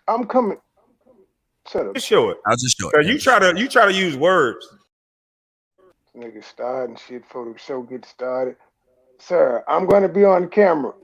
I'm coming. Shut up. Just show it. I'll just show it. You try to use words. Nigga starting shit before the show gets started. Sir, I'm going to be on camera.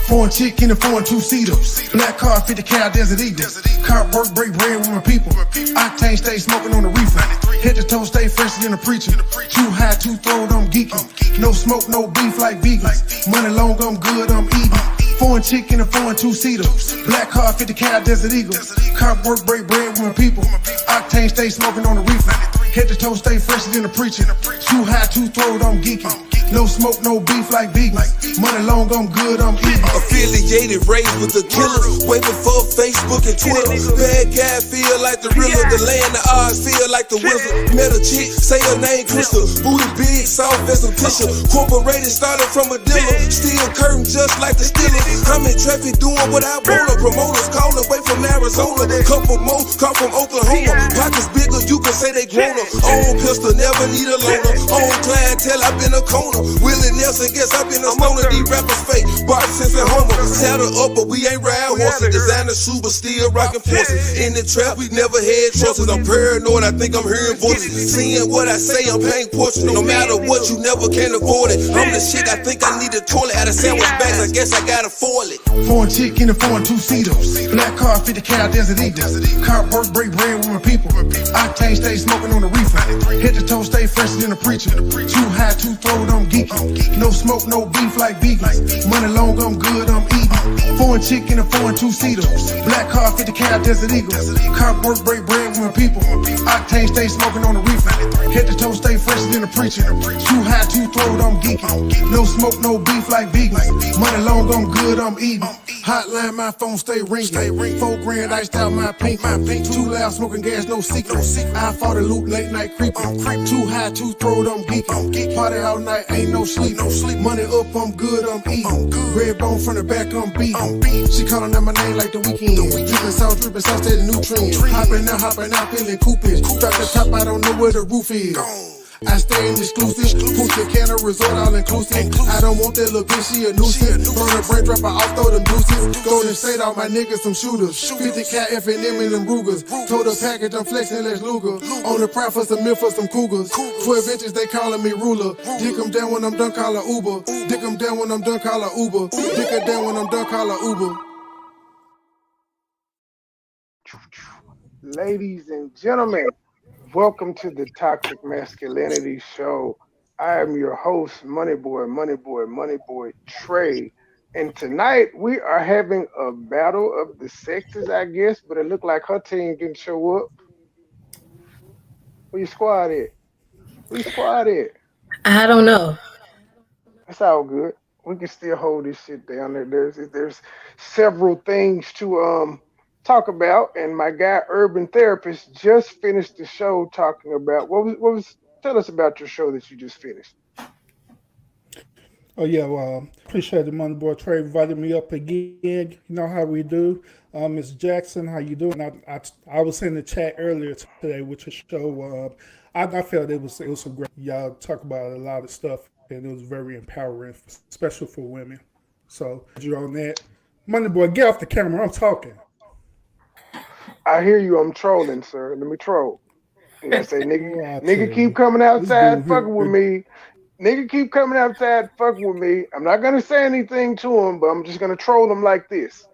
Foreign chick in a foreign two-seater. Black car, 50 cal, Desert Eagle. Car work, break bread with my people. Octane stay smoking on the reefer. Head to toe, stay fresher than a preacher. Too high, too throwed, I'm geeking. No smoke, no beef like vegans. Money long, I'm good, I'm eating. Foreign chick in a foreign two-seater. Black car, 50 cal, Desert Eagle. Car work, break bread with my people. Octane stay smoking on the reefer. Head to toe, stay fresher than a preacher. Too high, too throwed, I'm geeking. No smoke, no beef like vegans. Money long, I'm good, I'm eating. Affiliated, raised with the killers. Way before Facebook and Twitter. Bad guy feel like the realer. The land, the odds feel like the wizard. Met a chick, say her name Crystal. Booty big, soft as some tissue. Corporated, started from a dealer. Steel curtain just like the Steelers. I'm in traffic doing what I wanna. Promoters calling way from Arizona. Couple more come from Oklahoma. Pockets bigger, you can say they grown up. Own pistol, never need a loaner. Own clientele, I've been a corner. Willie Nelson, guess I've been a stoner. These rappers fake, Bart Simpson, Homer. Saddle up, but we ain't ride horses. Designer shoe, but still rockin' forces. In the trap, we never had choices. I'm paranoid, I think I'm hearing voices. Seeing what I say, I'm paying portraits. No matter what, you never can afford it. I'm the shit, I think I need a toilet. Out of sandwich bags, I guess I gotta foil it. Foreign chick in a foreign two-seater. Black car, 50 cal, Desert Eagle. Car work, break bread with my people. Octane stay smoking on the reefer. Head to toe, stay fresher than a preacher. Too high, too throwed, I'm geeking. No smoke, no beef like vegans. Money long, I'm good, I'm eating. Foreign chick in a foreign two-seater. Black car, 50 cal, Desert Eagle. Car work, break bread with my people. Octane stay smoking on the reefer. Head to toe, stay fresher than a preacher. Too high, too throwed, I'm geeking. No smoke, no beef like vegans. Money long, I'm good, I'm eating. Hotline, my phone stay ringing. 4 grand iced out my pink. Too loud, smoking gas, no secret. I fought a loop, late night creeping. Too high, too throwed, I'm geeking. Party all night, ain't no sleep. Money up, I'm good, I'm eating. Red bone from the back, I'm beating. She calling out my name like the weekend. Dripping sauce, steady new trend. Hopping out, feeling coopage. Drop the top, I don't know where the roof is. I stay in exclusive, Pussy Canada resort all inclusive. I don't want that little bitch, she a nuisance. Burn her brain, drop her off, throw them deuces. Golden State, all my niggas some shooters. 50 cat F&M in them Rugers. Told her package, I'm flexing Lex Luger. On the prowl for some milk for some cougars. 12 inches, they calling me ruler. Dick them down when I'm done, call her Uber. Dick them down when I'm done, call her Uber. Dick her down when I'm done, call her Uber. Ladies and gentlemen, welcome to the Toxic Masculinity Show. I am your host, MoneyBoy Trey. And tonight we are having a battle of the sexes, I guess, but it looked like her team didn't show up. Where your squad at? Where your squad at? I don't know. It's all good. We can still hold this shit down there. There's several things to talk about, and my guy Urban Therapist just finished the show talking about what was tell us about your show that you just finished. Oh yeah, well, appreciate the MoneyBoy Trey inviting me up again. You know how we do. Ms. Jackson, how you doing? I was in the chat earlier today with your show. I felt it was some great. Y'all talk about a lot of stuff, and it was very empowering, especially for women. So you're on that. MoneyBoy, get off the camera. I'm talking. I hear you. I'm trolling, sir. Let me troll. And I say, nigga, keep coming outside fucking with me. Nigga, keep coming outside fucking with me. I'm not gonna say anything to him, but I'm just gonna troll him like this.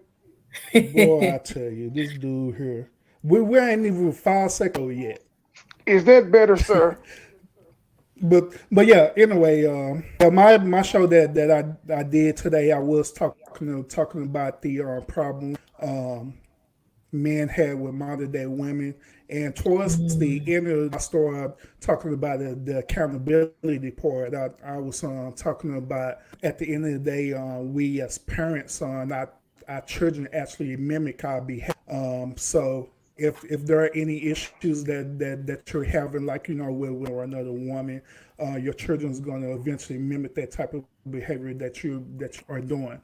Boy, I tell you, this dude here. We ain't even 5 seconds yet. Is that better, sir? But yeah. Anyway, my show that I did today, I was talking about the problem men had with modern day women, and towards the end of I started talking about the accountability part. I was talking about at the end of the day, we as parents, our children actually mimic our behavior. So if there are any issues that you're having, like with or another woman, your children's going to eventually mimic that type of behavior that you are doing.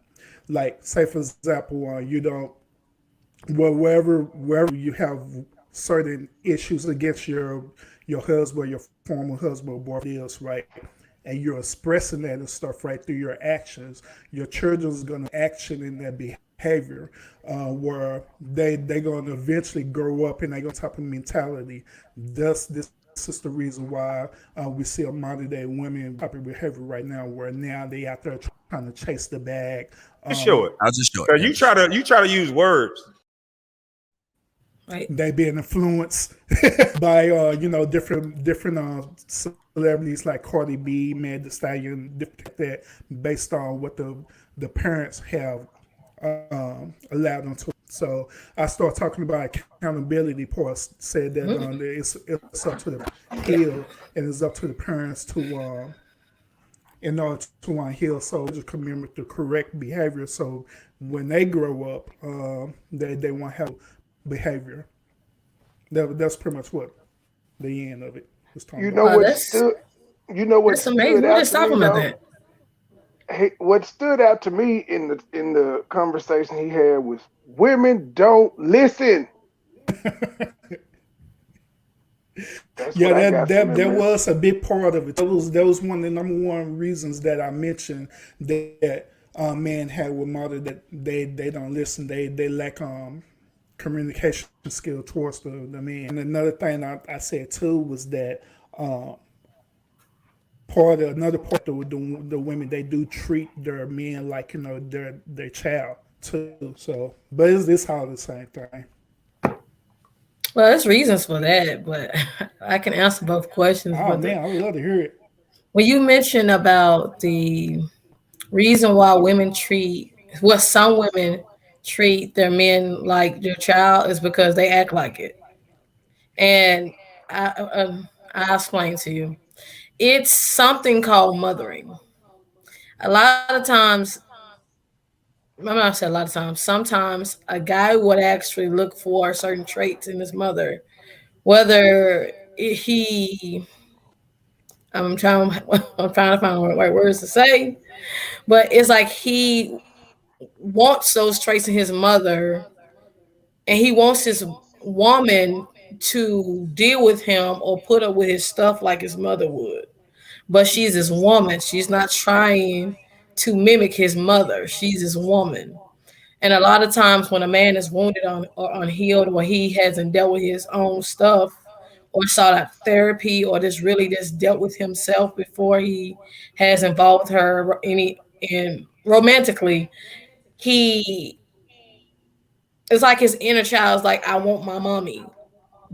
Like, say for example, you don't well, wherever you have certain issues against your husband, your former husband or boyfriend is, right, and you're expressing that and stuff right through your actions, your children's gonna action in that behavior, where they're gonna eventually grow up and they gonna type of mentality. Thus, this is the reason why we see a modern day women type of behavior right now, where now they out there trying to chase the bag. Just show it. I'll just show it. Because you try to use words. Right. They being influenced by different celebrities like Cardi B, Meg Thee Stallion, different that based on what the parents have allowed them to. So I start talking about accountability. Paul said that it's up to the heel and it's up to the parents to in order to unheal soldiers commit the correct behavior. So when they grow up, they won't have behavior. That's pretty much what the end of it was talking You about. know Wow, what that's stood? You know what that's amazing. stood We're out just to talking me about though? that. Hey, what stood out to me in the conversation he had was women don't listen. That's Yeah, what I got from that him. was a big part of it. That was one of the number one reasons that I mentioned that men had with mother, that they don't listen. They lack communication skill towards the man. And another thing I said too was that another part of the women, they do treat their men like their child too. So, but it's all the same thing. Well, there's reasons for that, but I can answer both questions. Oh But man, I would love to hear it. when you mentioned about the reason why some women treat their men like their child is because they act like it. And I'll explain to you. It's something called mothering. A lot of times, I'm not saying a lot of times, sometimes a guy would actually look for certain traits in his mother, whether he, I'm trying to find the right words to say, but it's like he wants those traits in his mother, and he wants his woman to deal with him or put up with his stuff like his mother would. But she's his woman. She's not trying to mimic his mother. She's his woman. And a lot of times when a man is wounded or unhealed, or he hasn't dealt with his own stuff or sought out therapy or just dealt with himself before he has involved her any in romantically, he it's like his inner child's like, I want my mommy.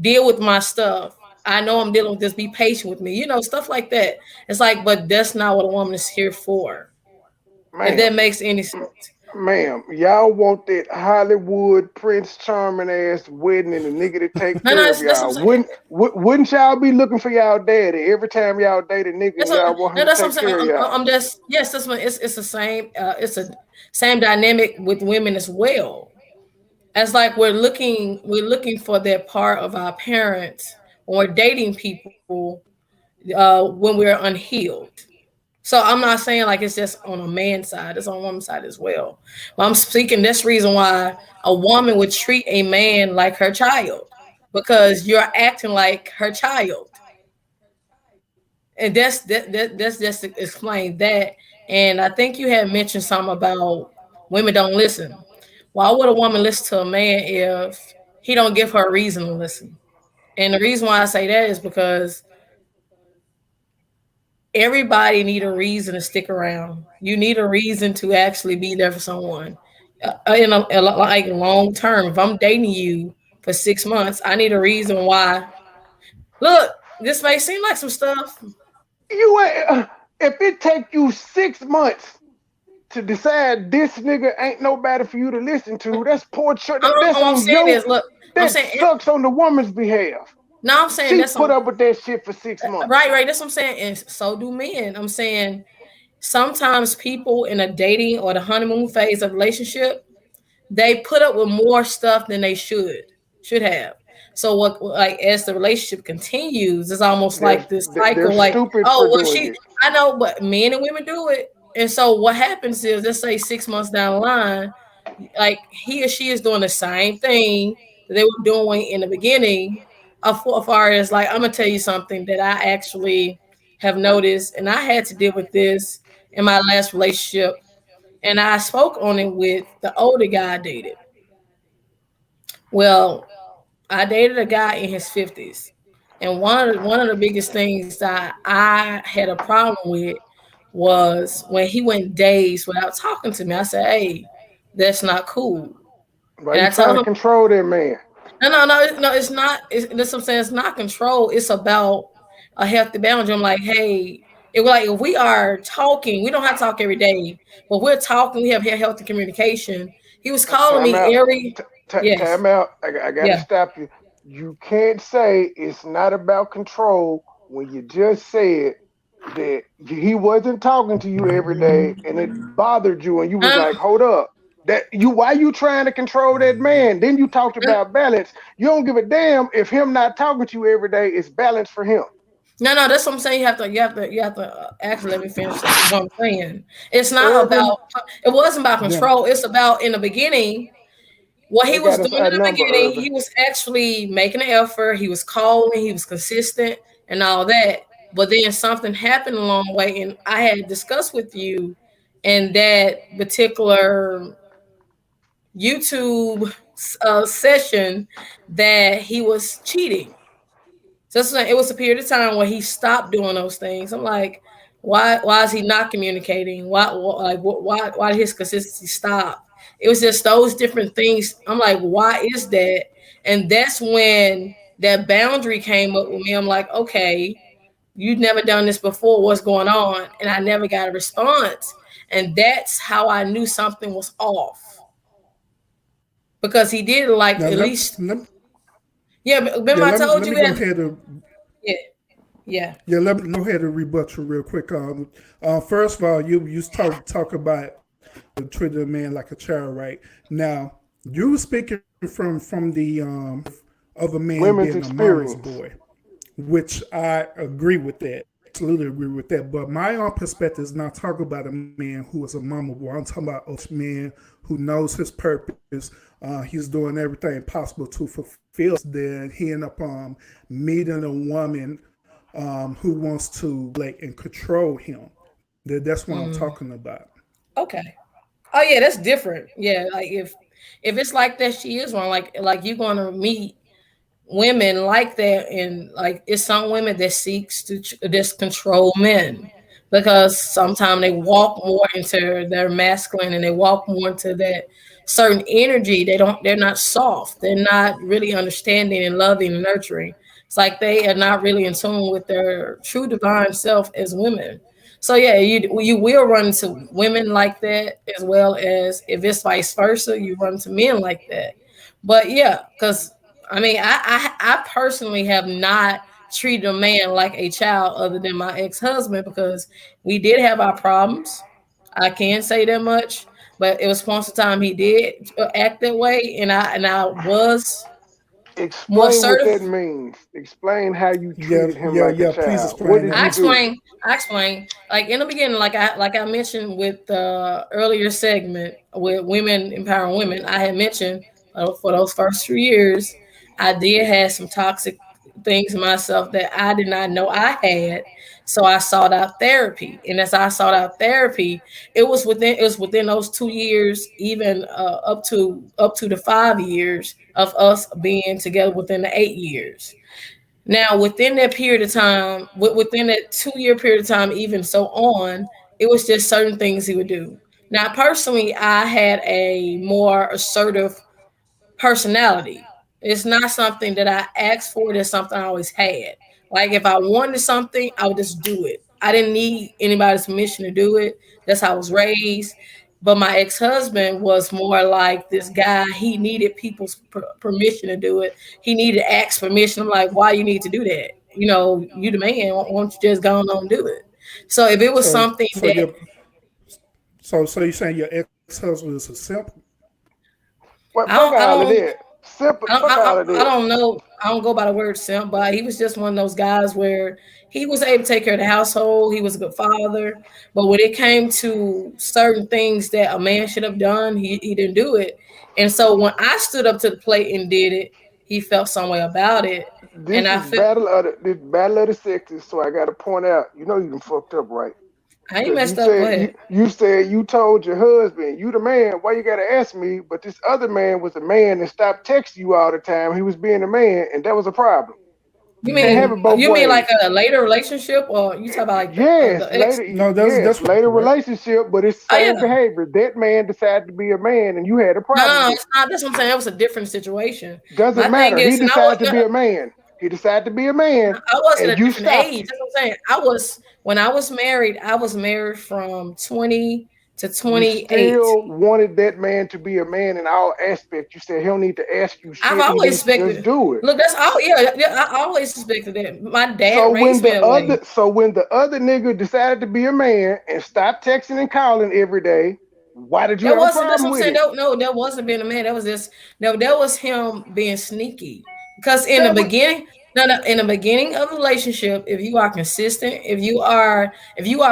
Deal with my stuff. I know I'm dealing with this. Be patient with me. Stuff like that. It's like, but that's not what a woman is here for. If Ma'am, that makes any sense. ma'am, y'all want that Hollywood Prince Charming ass wedding and the nigga to take No, no, care of that's what I'm y'all. saying. Wouldn't y'all be looking for y'all daddy every time y'all date a nigga That's and what, y'all want no, him to that's what I'm take saying. care of y'all? I'm just yes. That's what it's the same. It's a same dynamic with women as well. As like we're looking for that part of our parents when we're dating people when we're unhealed. So I'm not saying like it's just on a man's side; it's on a woman's side as well. But I'm speaking this reason why a woman would treat a man like her child because you're acting like her child, and that's just to explain that. And I think you had mentioned something about women don't listen. Why would a woman listen to a man if he don't give her a reason to listen? And the reason why I say that is because everybody need a reason to stick around. You need a reason to actually be there for someone in like long term. If I'm dating you for 6 months, I need a reason why. Look, this may seem like some stuff. You if it take you 6 months to decide this nigga ain't nobody for you to listen to, that's poor choice. That's All I'm on saying your. is, look, I'm That saying, sucks on the woman's behalf. no, I'm saying She that's put on up with that shit for 6 months. right. That's what I'm saying, and so do men. I'm saying sometimes people in a dating or the honeymoon phase of relationship, they put up with more stuff than they should have. So what, like, as the relationship continues, it's almost like this They're cycle. Like, stupid for oh well, doing it. I know, but men and women do it. And so what happens is, let's say 6 months down the line, like he or she is doing the same thing that they were doing in the beginning. Of far as like, I'm gonna tell you something that I actually have noticed, and I had to deal with this in my last relationship, and I spoke on it with the older guy I dated. Well, I dated a guy in his 50s, and one of the biggest things that I had a problem with was when he went days without talking to me. I said, "Hey, that's not cool." Why And you I trying told to him, control that man? no, it's not. That's what I'm saying. It's not control. It's about a healthy boundary. I'm like, hey, if we are talking, we don't have to talk every day, but we're talking. We have healthy communication. He was calling Time me out. every yes, Time out. I got to yeah. stop you. You can't say it's not about control when you just said that he wasn't talking to you every day and it bothered you and you was Um, like, hold up. That you why you trying to control that man? Then you talked about balance. You don't give a damn if him not talking to you every day is balance for him. no, that's what I'm saying. You have to actually let me finish what I'm saying. It's not Urban, about. It wasn't about Yeah. control. It's about in the beginning. What he they was got us doing in our the number, beginning, Urban. he was actually making an effort. He was calling. He was consistent and all that. But then something happened along the way, and I had discussed with you in that particular YouTube session that he was cheating. So it was a period of time where he stopped doing those things. I'm like, why is he not communicating? Why did his consistency stop? It was just those different things. I'm like, why is that? And that's when that boundary came up with me. I'm like, okay, you've never done this before. What's going on? And I never got a response. And that's how I knew something was off because he did like Now at least yeah. But yeah, remember I told let you me go that ahead and yeah yeah. let me go ahead and rebut you real quick. First of all, you talk about treating a man like a child, right? Now you were speaking from the of a man Women's being a mama's experience. boy, which I agree with that. Absolutely agree with that. But my own perspective is not talking about a man who is a mama boy. I'm talking about a man who knows his purpose. He's doing everything possible to fulfill. Then he end up meeting a woman who wants to like and control him. That's what I'm Mm, talking about. okay. Oh yeah, that's different. Yeah, like if it's like that, she is wrong. Like you're gonna meet women like that, and like it's some women that seeks to just control men because sometimes they walk more into their masculine and they walk more into that certain energy. They're not soft. They're not really understanding and loving and nurturing. It's like they are not really in tune with their true divine self as women. So yeah, you will run into women like that as well as if it's vice versa, you run into men like that. But yeah, because I mean, I personally have not treated a man like a child other than my ex husband because we did have our problems. I can say that much, but it was once a time he did act that way, and I was more Explain what assertive. that means. Explain how you Yeah, treated him yeah, like a yeah. Please child. What explain did that. I you do? explain. I explain. Like in the beginning, like I mentioned with the earlier segment with women empowering women, I had mentioned for those first 2 years, I did have some toxic things in myself that I did not know I had. So I sought out therapy, and as I sought out therapy, it was within those 2 years, even up to the 5 years of us being together within the 8 years. Now, within that period of time, within that 2 year period of time, even so on, it was just certain things he would do. Now, personally, I had a more assertive personality. It's not something that I asked for. It's something I always had. Like if I wanted something, I would just do it. I didn't need anybody's permission to do it. That's how I was raised. But my ex-husband was more like this guy. He needed people's permission to do it. He needed to ask permission. I'm like, why you need to do that? You know, you the man. Why don't you just go on and do it? So if it was So, something so that your so you're saying your ex husband is a simp? Well, I fuck don't, I all of don't that. Simple. I, Fuck all I, of I that. don't know. I don't go by the word simp, but he was just one of those guys where he was able to take care of the household. He was a good father. But when it came to certain things that a man should have done, he didn't do it. And so when I stood up to the plate and did it, he felt some way about it. And This I is felt battle of the sexes. So I got to point out, you know, you done fucked up, right? I ain't Because messed up. Go ahead. you said you told your husband, you the man, why you gotta ask me? But this other man was a man and stopped texting you all the time. He was being a man, and that was a problem. You can't have it both You mean like ways. a later relationship, or you talk about like Yes, the ex? later, No, yes, that's right. later relationship, but it's the Oh same yeah. behavior. That man decided to be a man, and you had a No, no, problem no, with it's not. That's what I'm saying. That was a different situation. Doesn't My thing matter. He is, and decided to be a man. He decided to be a man, I was at and a you different stopped age. it. That's what I'm saying. When I was married. I was married from 20 to You 28. still wanted that man to be a man in all aspects. You said he don't need to ask you I've shit. He always needs to just expected. do it. Look, that's all. Yeah, yeah. I always expected that. My dad raised me that way. So when the other nigga decided to be a man and stopped texting and calling every day, why did you That have a wasn't. That's problem what I'm with saying. it? No, that wasn't being a man. That was just no. That was him being sneaky. Because in the That was beginning, no, in the beginning of a relationship, if you are consistent, if you are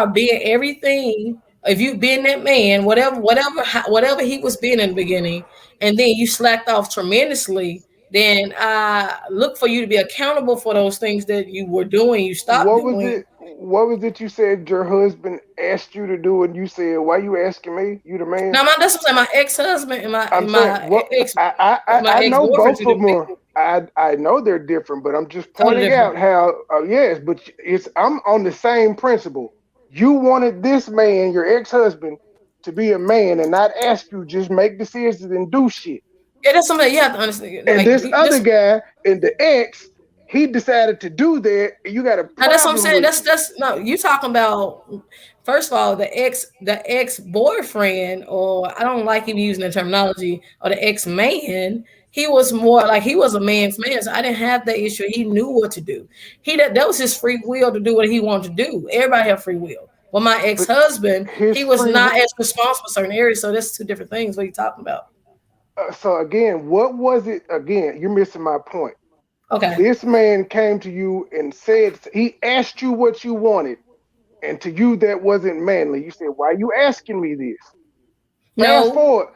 being everything, if you being that man, whatever he was being in the beginning, and then you slacked off tremendously, then I look for you to be accountable for those things that you were doing. You stopped what was doing. it? What was it you said your husband asked you to do, and you said, "Why you asking me? You the man." Now, that's what I'm saying. My ex husband and I'm saying what my I ex know boyfriend, both two of different them people, I know they're different, but I'm just totally pointing different. out how yes, but it's I'm on the same principle. You wanted this man, your ex-husband, to be a man and not ask you, just make decisions and do shit. Yeah, that's something that you have to understand. And Like this other this, guy and the ex, he decided to do that, and you got a now that's what I'm problem saying. with it. That's no. You talking about first of all the ex boyfriend, or I don't like even using the terminology, or the ex man. He was more like he was a man's man, so I didn't have that issue. He knew what to do. That was his free will to do what he wanted to do. Everybody have free will. Well, my ex But husband, his he was free not as responsible for certain areas. So that's two different things. What are you talking about? so again, what was it again? You're missing my point. Okay. This man came to you and said he asked you what you wanted, and to you that wasn't manly. You said, "Why are you asking me this?" Fast No, forward.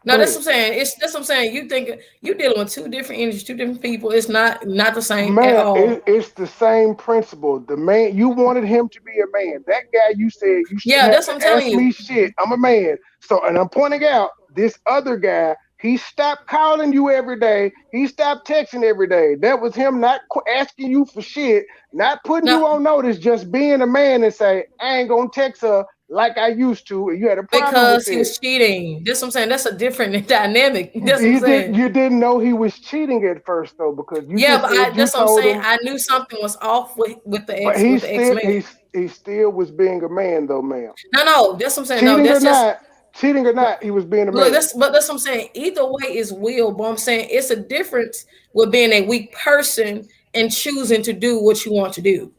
no, Go that's ahead, what I'm saying. That's what I'm saying. You think you dealing with two different energies, two different people. It's not the same at man. all. It's the same principle. The man you wanted him to be a man. That guy you said you shouldn't Yeah, have that's what I'm to telling ask you. me shit. I'm a man. So, and I'm pointing out this other guy. He stopped calling you every day. He stopped texting every day. That was him not asking you for shit, not putting No, you on notice, just being a man and say, "I ain't gonna text her like I used to." And you had a problem with because he it. was cheating. That's what I'm saying. That's a different dynamic. That's what I'm saying. You didn't know he was cheating at first though, because you Yeah, just but said you that's what I'm told saying. him, I knew something was off but with the ex man. he still was being a man though, ma'am. No, that's what I'm saying. No, Cheating or that's just not, cheating or not, he was being a look. man. That's what I'm saying. Either way is will, but I'm saying it's a difference with being a weak person and choosing to do what you want to do.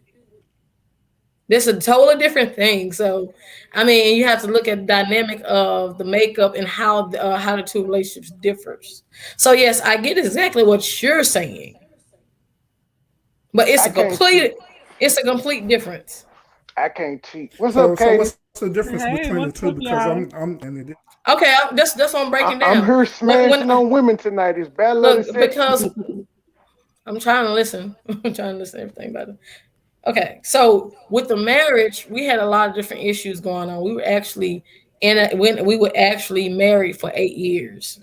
This is a totally different thing. So, I mean, you have to look at the dynamic of the makeup and how the two relationships differs. So, yes, I get exactly what you're saying, but I can't cheat. it's a complete difference. I can't cheat. What's up, So Katie? what's the difference Hey, between the what's two? up, Because y'all? I'm and it. Okay, that's what I'm breaking I'm down. here When smashing on women tonight. It's battle of the look sexes. because I'm trying to listen, I'm trying to listen to everything about it. Okay, so with the marriage, we had a lot of different issues going on. We were actually when we were actually married for 8 years.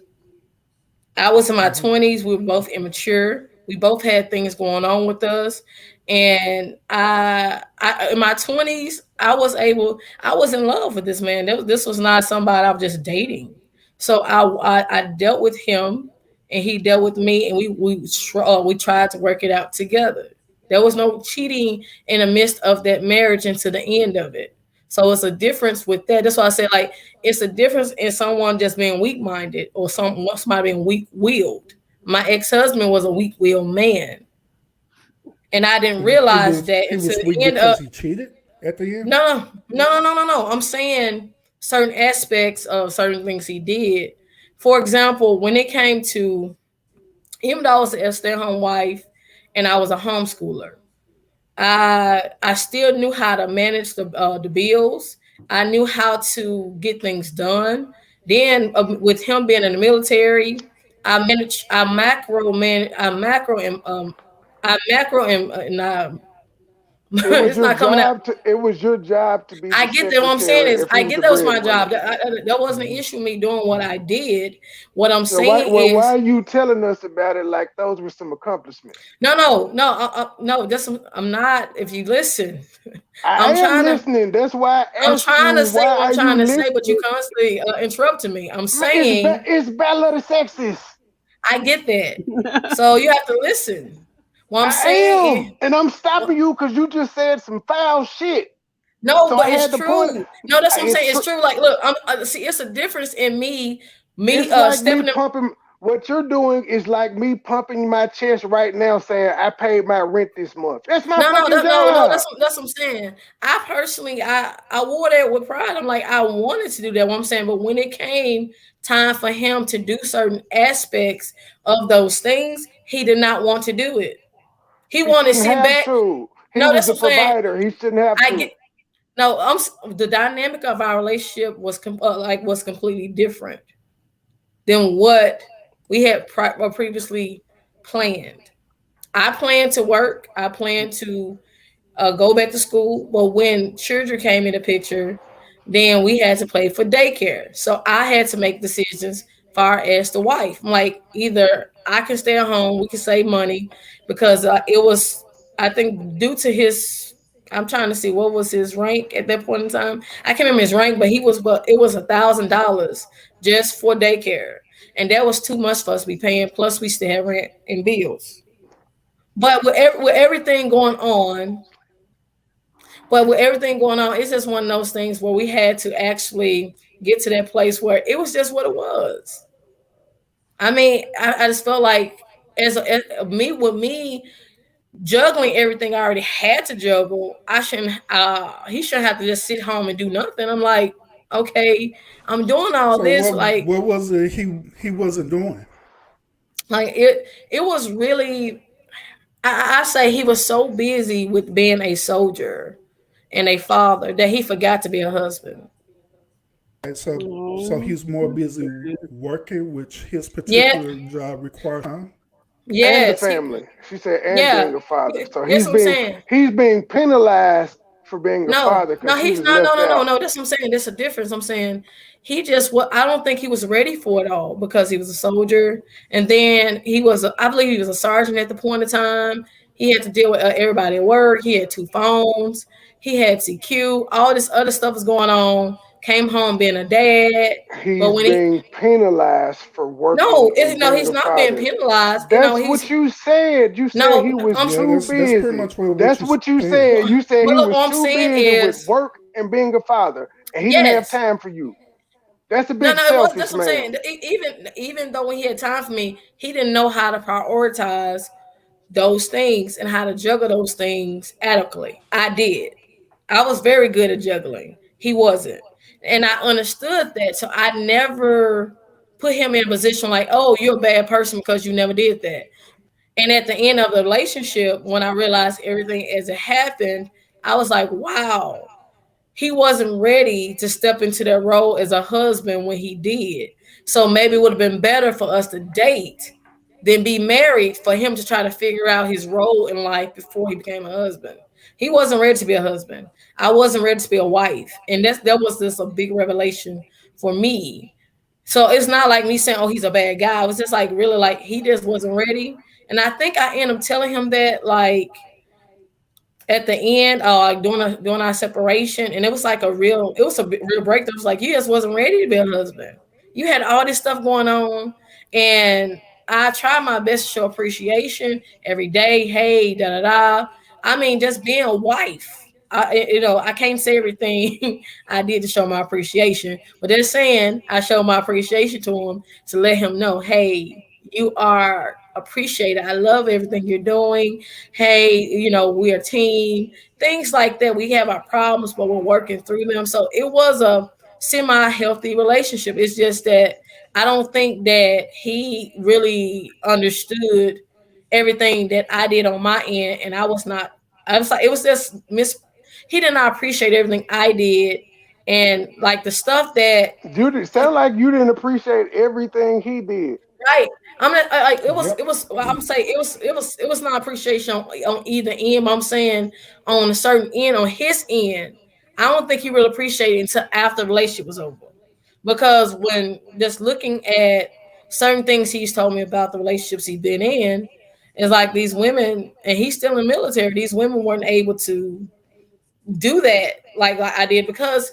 I was in my Mhm. 20s. We were both immature. We both had things going on with us. And I in my 20s, I was in love with this man. This was not somebody I was just dating. So I dealt with him and he dealt with me, and we tried to work it out together. There was no cheating in the midst of that marriage and to the end of it. So it's a difference with that. That's why I say, like, it's a difference in someone just being weak minded or somebody being weak willed. My ex husband was a weak willed man, and I didn't realize that He until was the weak end of because he cheated at the end. no. I'm saying certain aspects of certain things he did. For example, when it came to, even though I was a stay-at-home wife and I was a homeschooler, I still knew how to manage the bills. I knew how to get things done. Then with him being in the military, I macro and It was it's your not coming out. job to. It was your job to be I the get that. What I'm saying secretary is, if he I was get the that was my job. breadwinner. That wasn't an issue me doing what I did. What I'm So why? saying Well, why is, are you telling us about it like those were some accomplishments? no. I'm not. If you listen, I I'm am trying to. listening. That's why I I'm asked trying you. to say Why what are I'm you trying to say, but you listening? constantly interrupting me. I'm Man, saying it's battle of the sexes. I get that, so you have to listen. What I'm I saying is, am, and I'm well, stopping you because you just said some foul shit. no, So I but it's had to point. true. No, that's what I'm It's saying. It's true. true. Like, look, see, it's a difference in me It's like me stepping in. pumping. What you're doing is like me pumping my chest right now, saying I paid my rent this month. That's my fucking No. job. That's what I'm saying. I personally, I wore that with pride. I'm like, I wanted to do that. What I'm saying, but when it came time for him to do certain aspects of those things, he did not want to do it. He He wanted to shouldn't sit have back. to. He No, was that's the what I'm saying. provider. He shouldn't have I get to. no. The dynamic of our relationship was completely different than what we had previously planned. I planned to work. I planned to go back to school. But when children came in the picture, then we had to pay for daycare. So I had to make decisions far as the wife. I'm like, either I can stay at home, we can save money because it was, I think, due to his. I'm trying to see what was his rank at that point in time. I can't remember his rank, but it was $1,000 just for daycare, and that was too much for us to be paying. Plus, we still have rent and bills. But with everything going on, it's just one of those things where we had to actually get to that place where it was just what it was. I mean, I just felt like as me with me juggling everything I already had to juggle, I shouldn't. He shouldn't have to just sit home and do nothing. I'm like, okay, I'm doing all So this. what was it he wasn't doing? Like it was really. I say he was so busy with being a soldier and a father that he forgot to be a husband. Right, so he's more busy working, which his Yeah, particular job requires time. And the yes, family. She said, and yeah. being a father. So That's what I'm saying. he's being penalized for being a father No, because he he's was not. left out. No. That's what I'm saying. There's a difference. I'm saying he just what I don't think he was ready for it all because he was a soldier, and then I believe he was a sergeant at the point of time. He had to deal with everybody at work. He had two phones. He had CQ. All this other stuff was going on. Came home being a dad, but He's when he being penalized for working no, and no, being he's a not being father. penalized. That's He's what you said. You said no. he was I'm Yeah, too that's pretty busy. much what That's you what you said. said. You said but he look, was what I'm too saying busy with is work and being a father, and he didn't have yes. time for you. That's a bit No, it was. selfish, That's what I'm ma'am. saying. Even though when he had time for me, he didn't know how to prioritize those things and how to juggle those things adequately. I did. I was very good at juggling. He wasn't, and I understood that. So I never put him in a position like, "Oh, you're a bad person because you never did that." And at the end of the relationship, when I realized everything as it happened, I was like, "Wow." He wasn't ready to step into that role as a husband when he did. So maybe it would have been better for us to date than be married for him to try to figure out his role in life before he became a husband. He wasn't ready to be a husband. I wasn't ready to be a wife. And that was just a big revelation for me. So it's not like me saying, oh, he's a bad guy. It was just like really like he just wasn't ready. And I think I ended up telling him that like at the end, like doing our separation, and it was like it was a real breakthrough. It was like you just wasn't ready to be a husband. You had all this stuff going on, and I tried my best to show appreciation every day. Hey, da da da. I mean, just being a wife. I can't say everything I did to show my appreciation, but they're saying I showed my appreciation to him to let him know, hey, you are appreciated. I love everything you're doing. Hey, we're a team, things like that. We have our problems, but we're working through them. So it was a semi-healthy relationship. It's just that I don't think that he really understood everything that I did on my end, and I was not. I was like, it was just mis. He did not appreciate everything I did, and like the stuff that You did sound like you didn't appreciate everything he did. right. I'm not like it Yep. was. Well, I'm saying it was not appreciation on either end. But I'm saying on a certain end, on his end, I don't think he really appreciated it until after the relationship was over. Because when just looking at certain things he's told me about the relationships he's been in, it's like these women, and he's still in the military. These women weren't able to do that like I did because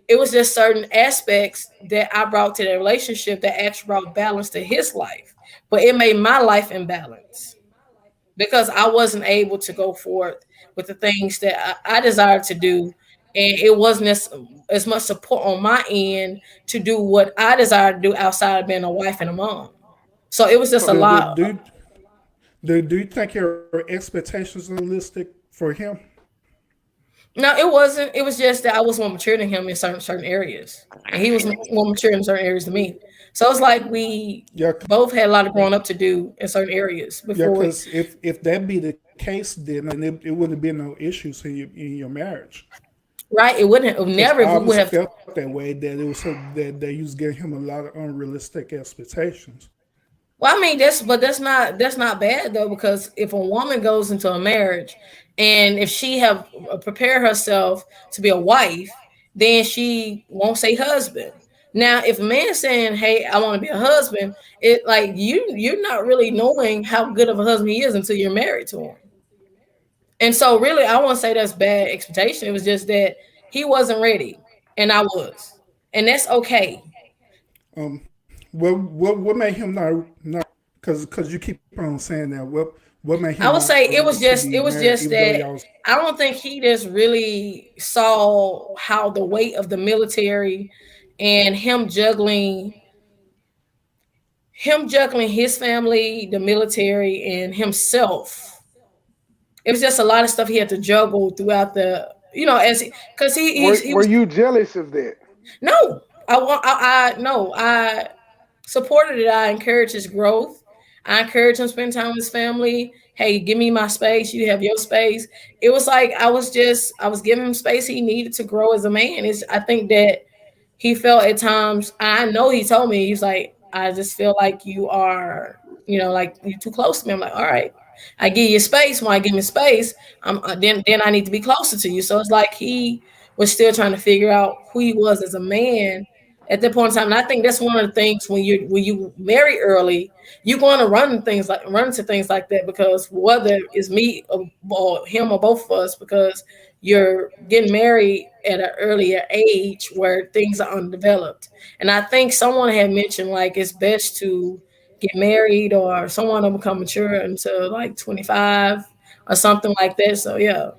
it was just certain aspects that I brought to the relationship that actually brought balance to his life. But it made my life imbalanced because I wasn't able to go forth with the things that I desired to do. And it wasn't as much support on my end to do what I desired to do outside of being a wife and a mom. So it was just a So, Do, lot. do, do you think your expectations are realistic for him? No, it wasn't. It was just that I was more mature than him in certain areas, and he was more mature in certain areas than me. So it's like we Yeah, both had a lot of growing up to do in certain areas yeah. before we. Because if that be the case, then it wouldn't have been no issues in your marriage. Right, it wouldn't have Because never if we would obviously have. felt that way that it was that you was giving him a lot of unrealistic expectations. Well, I mean, that's not bad though, because if a woman goes into a marriage and if she have prepared herself to be a wife, then she won't say husband. Now, if a man's saying, "Hey, I want to be a husband," it like you're not really knowing how good of a husband he is until you're married to him. And so, really, I won't say that's bad expectation. It was just that he wasn't ready, and I was, and that's okay. What made him not? Because you keep on saying that. What made I him would not say ready to be it was married, just even though that y'all was I don't think he just really saw how the weight of the military and him juggling his family, the military, and himself. It was just a lot of stuff he had to juggle throughout the as because he were was you jealous of that? no I no I supported it. I encouraged his growth. I encouraged him to spend time with his family. Hey, give me my space. You have your space. It was like I was giving him space he needed to grow as a man. I think that he felt at times, I know he told me, he's like, I just feel like you are, like you're too close to me. I'm like, all right. I give you space. When I give me space, then I need to be closer to you. So it's like he was still trying to figure out who he was as a man at that point in time. And I think that's one of the things when you marry early, you're going to run into things like that because whether it's me or him or both of us, because you're getting married at an earlier age where things are undeveloped. And I think someone had mentioned like it's best to get married or someone to become mature until like 25 or something like that. So yeah.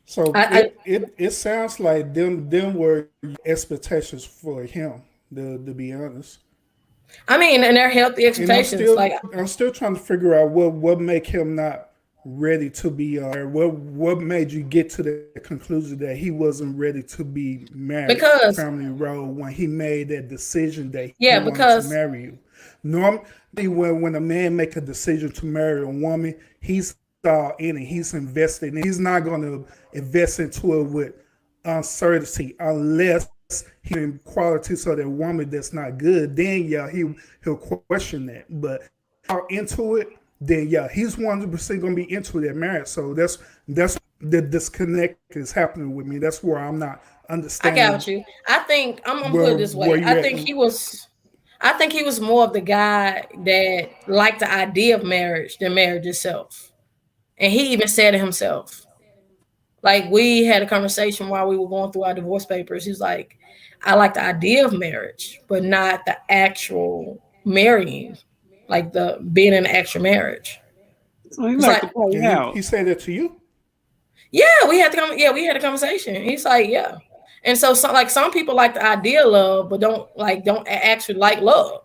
so I it sounds like them were expectations for him. To be honest, I mean, and they're healthy and expectations. Like I'm still trying to figure out what make him not ready to be what made you get to the conclusion that he wasn't ready to be married because family role when he made that decision that he yeah, wanted to because marry you. Normally when a man make a decision to marry a woman, he's all in it, he's invested in it. He's not going to invest into it with uncertainty unless he in qualities of that woman that's not good. Then yeah, he'll question that. But are into it, then yeah, he's 100% gonna be into that marriage. So that's the disconnect is happening with me. That's where I'm not I understanding got you. I think I'm gonna put where it this where way. you at. I think he was more of the guy that liked the idea of marriage than marriage itself. And he even said it himself. Like we had a conversation while we were going through our divorce papers. He was like, I like the idea of marriage, but not the actual marrying, like the being in an actual marriage. So he It's like like, to play And he out. said that to you. yeah, we had a conversation. He's like, yeah. And so like some people like the idea of love, but don't actually like love.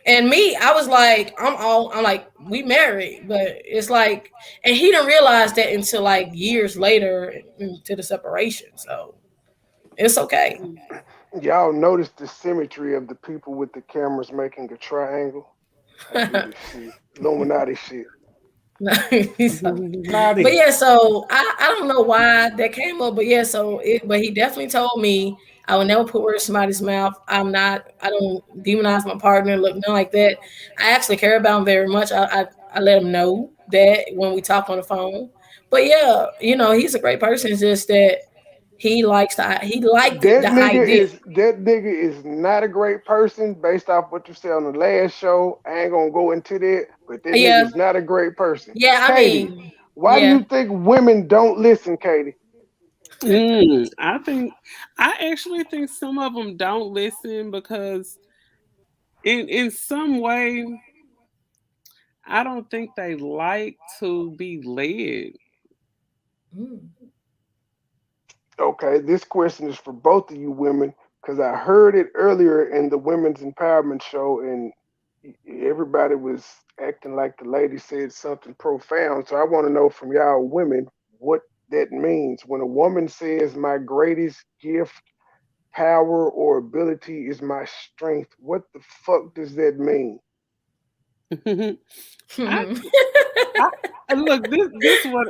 And me, I was like, I'm like, we married, but it's like, and he didn't realize that until like years later into the separation. So it's okay. Y'all notice the symmetry of the people with the cameras making a triangle? I do this shit. Illuminati shit. So, but Naughty. yeah, so I don't know why that came up, but yeah, but he definitely told me I would never put words in somebody's mouth. I don't demonize my partner, look nothing like that. I actually care about him very much. I let him know that when we talk on the phone. But yeah, he's a great person. It's just that he liked the idea. That nigga is not a great person based off what you said on the last show. I ain't gonna go into that, but that nigga Yeah, is not a great person. yeah. I Katie, mean, why do yeah. you think women don't listen, Katie? I actually think some of them don't listen because in some way I don't think they like to be led. Mm. Okay, this question is for both of you women because I heard it earlier in the women's empowerment show, and everybody was acting like the lady said something profound. So I want to know from y'all women what that means when a woman says, "My greatest gift, power, or ability is my strength." What the fuck does that mean? I I look, this what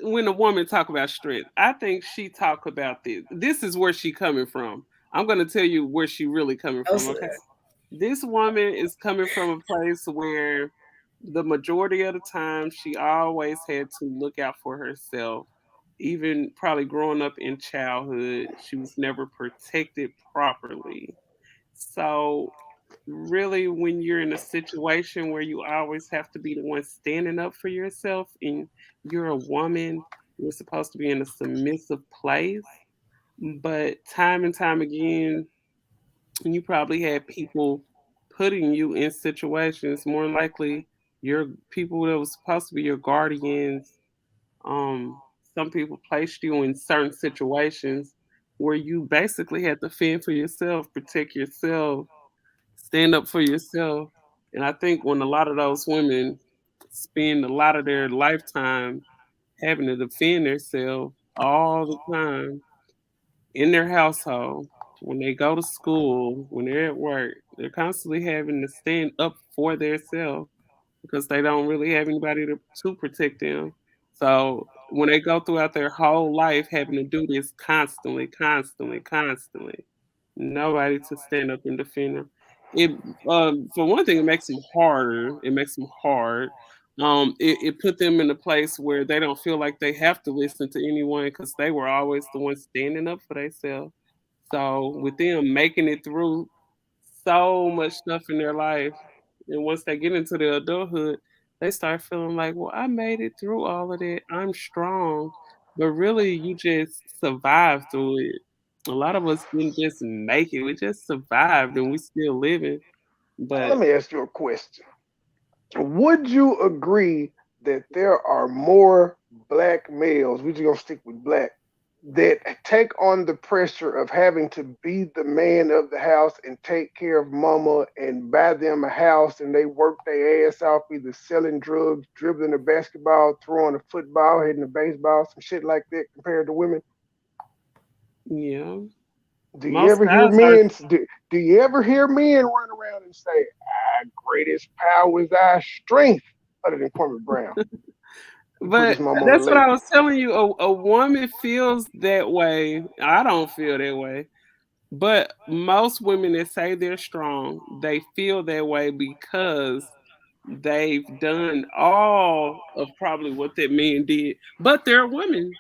when a woman talk about strength, I think she talk about this. This is where she coming from. I'm gonna tell you where she really coming from. Okay, Houses. this woman is coming from a place where the majority of the time she always had to look out for herself. Even probably growing up in childhood, she was never protected properly. So really when you're in a situation where you always have to be the one standing up for yourself and you're a woman, you're supposed to be in a submissive place. But time and time again, you probably had people putting you in situations, more likely your people that was supposed to be your guardians. Some people placed you in certain situations where you basically had to fend for yourself, protect yourself, stand up for yourself. And I think when a lot of those women spend a lot of their lifetime having to defend themselves all the time in their household, when they go to school, when they're at work, they're constantly having to stand up for themselves because they don't really have anybody to protect them. So when they go throughout their whole life having to do this constantly, constantly, constantly, nobody to stand up and defend them. It for one thing, it makes them harder. It makes them hard. It put them in a place where they don't feel like they have to listen to anyone because they were always the ones standing up for themselves. So with them making it through so much stuff in their life, and once they get into their adulthood, they start feeling like, well, I made it through all of that. I'm strong. But really, you just survived through it. A lot of us didn't just make it, we just survived and we still living. Let But me ask you a question. Would you agree that there are more black males, we're just gonna stick with black, that take on the pressure of having to be the man of the house and take care of mama and buy them a house and they work their ass off either selling drugs, dribbling a basketball, throwing a football, hitting a baseball, some shit like that compared to women? yeah, Do you most ever hear guys are. men do you ever hear men run around and say, our greatest power is our strength, other than Kwame Brown? He put his But mom on the that's what lake. I was telling you. A woman feels that way. I don't feel that way. But most women that say they're strong, they feel that way because they've done all of probably what that man did. But they're women.